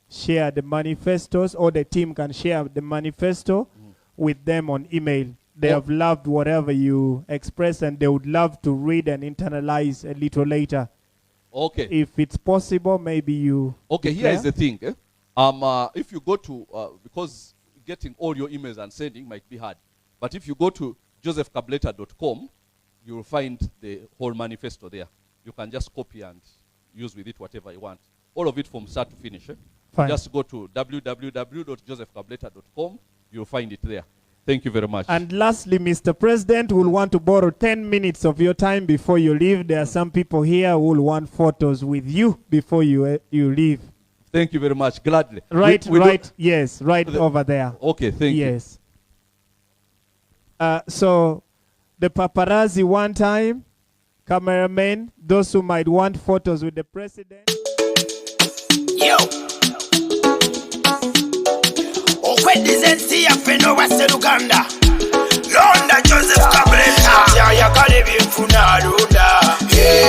[SPEAKER 7] share the manifestos, or the team can share the manifesto with them on email. They have loved whatever you express, and they would love to read and internalize a little later.
[SPEAKER 3] Okay.
[SPEAKER 7] If it's possible, maybe you...
[SPEAKER 3] Okay, here is the thing. Eh? If you go to, because getting all your emails and sending might be hard, but if you go to josephkabuleta.com, you will find the whole manifesto there. You can just copy and use with it whatever you want. All of it from start to finish. Eh?
[SPEAKER 7] Fine.
[SPEAKER 3] Just go to www.josephkabuleta.com. You'll find it there. Thank you very much.
[SPEAKER 7] And lastly, Mr. President, we'll want to borrow 10 minutes of your time before you leave. There are some people here who will want photos with you before you leave.
[SPEAKER 3] Thank you very much. Gladly.
[SPEAKER 7] Right, yes, right over there.
[SPEAKER 3] Okay, thank you.
[SPEAKER 7] Yes. So, the paparazzi one time, cameramen, those who might want photos with the president.
[SPEAKER 12] Yo! Okwedizensi ya feno wase Uganda Londa Joseph Kabuleta Yaya kalebi mfuna lunda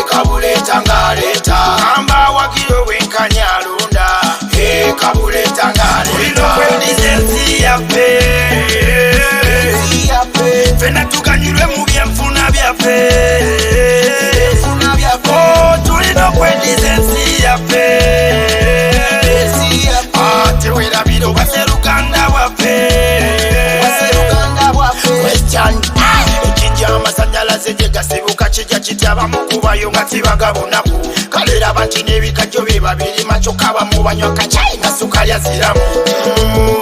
[SPEAKER 12] Kabuleta ngaleta Kamba wakilo wenkanya lunda Kabuleta ngaleta Ulino kwedizensi ya fe Fena tukanyulwe mubye mfuna bya fe Tulino kwedizensi okweddiza ensi yaffe tewerabira obase luganda bwaffe ekijja amasanyalaze gye gasibuka kijja kityabamu kubayo nga tibaga bunaku kaleraba nti n'ebikajjo bye babiri makyokka bamu banywa kacayi nga sukali aziramu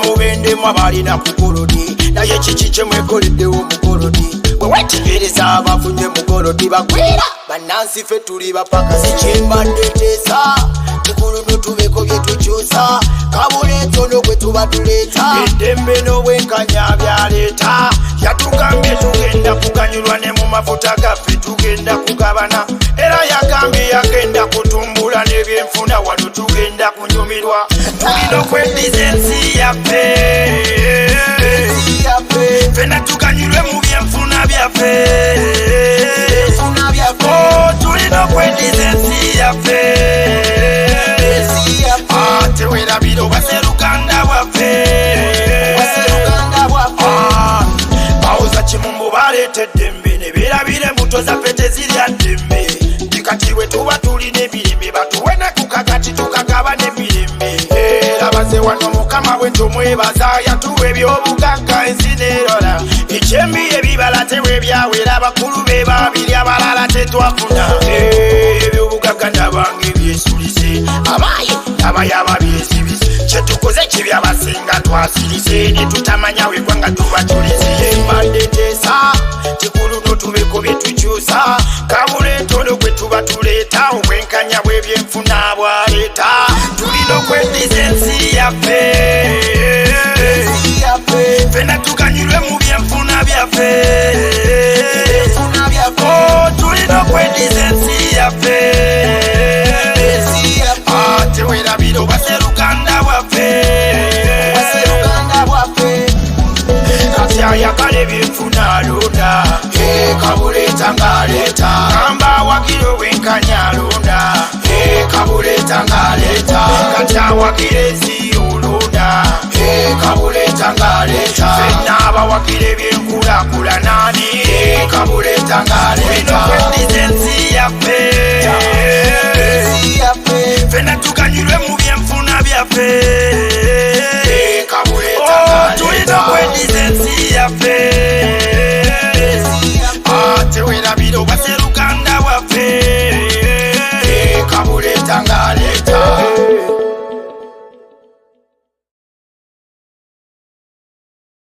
[SPEAKER 12] mubendemu abalina ku golodi naye kiki kye mwekoleddewo mugolodi bwe wetegereza abafunye mugolodi bagwira bannansi ffe tuli bapakasi kyembadde teesa kikulu notubeko bye tukyusa Kabuleta ono gwe tuba tuleeta eddembe n'obwenkanya byaleeta yatugambye tugenda kuganyulwa ne mu mafuta gaffe tugenda kugabana era yagambye yagenda kutumbula n'ebyenfuna wano tugenda kunyumirwa tulina okweddiza ensi yaffe fena tuganyulwe mu byenfuna byaffe tulina okweddiza ensi yaffe tewerabira obase luganda bwaffe bawoza kimumbu baleeta eddembe ne beerabira embuto zaffe tezirya ddembe tikati bwe tuba tulina emirembe batuwene ku kakati tukagaba n'emirembe labaze wano mukama bwe tumwebaza yatuwa ebyobugagga ensi neerola ekyembi ebibala tewebyaweera abakulu be babiri abalala tetwafuna ebyobugagga nabange byesulize abaye abayaba byesibise kyetukoze kibyabasinga twasirise ne tutamanya wegwanga tuba tulize mbadde teesa kikulu notubeko bye tukyusa Kabuleta ono gwe tuba tuleeta obwenkanya bw'ebyenfuna bwaleeta tulina okweddiza ensi yaffe fena tuganyulwe mu byenfuna byaffe tulina okweddiza ensi yaffe tewerabira obase luganda bwaffe kati ayagala ebyenfuna alonda Kabuleta ng'aleeta gamba wagira obwenkanya alonda Kabuleta ng'aleeta kati awagira ensi olonda Kabuleta ng'aleeta fenna abawagira ebyenkulaakulana Kabuleta ng'aleeta okweddiza ensi yaffe fena tuganyulwe mu byenfuna byaffe tulina okweddiza ensi yaffe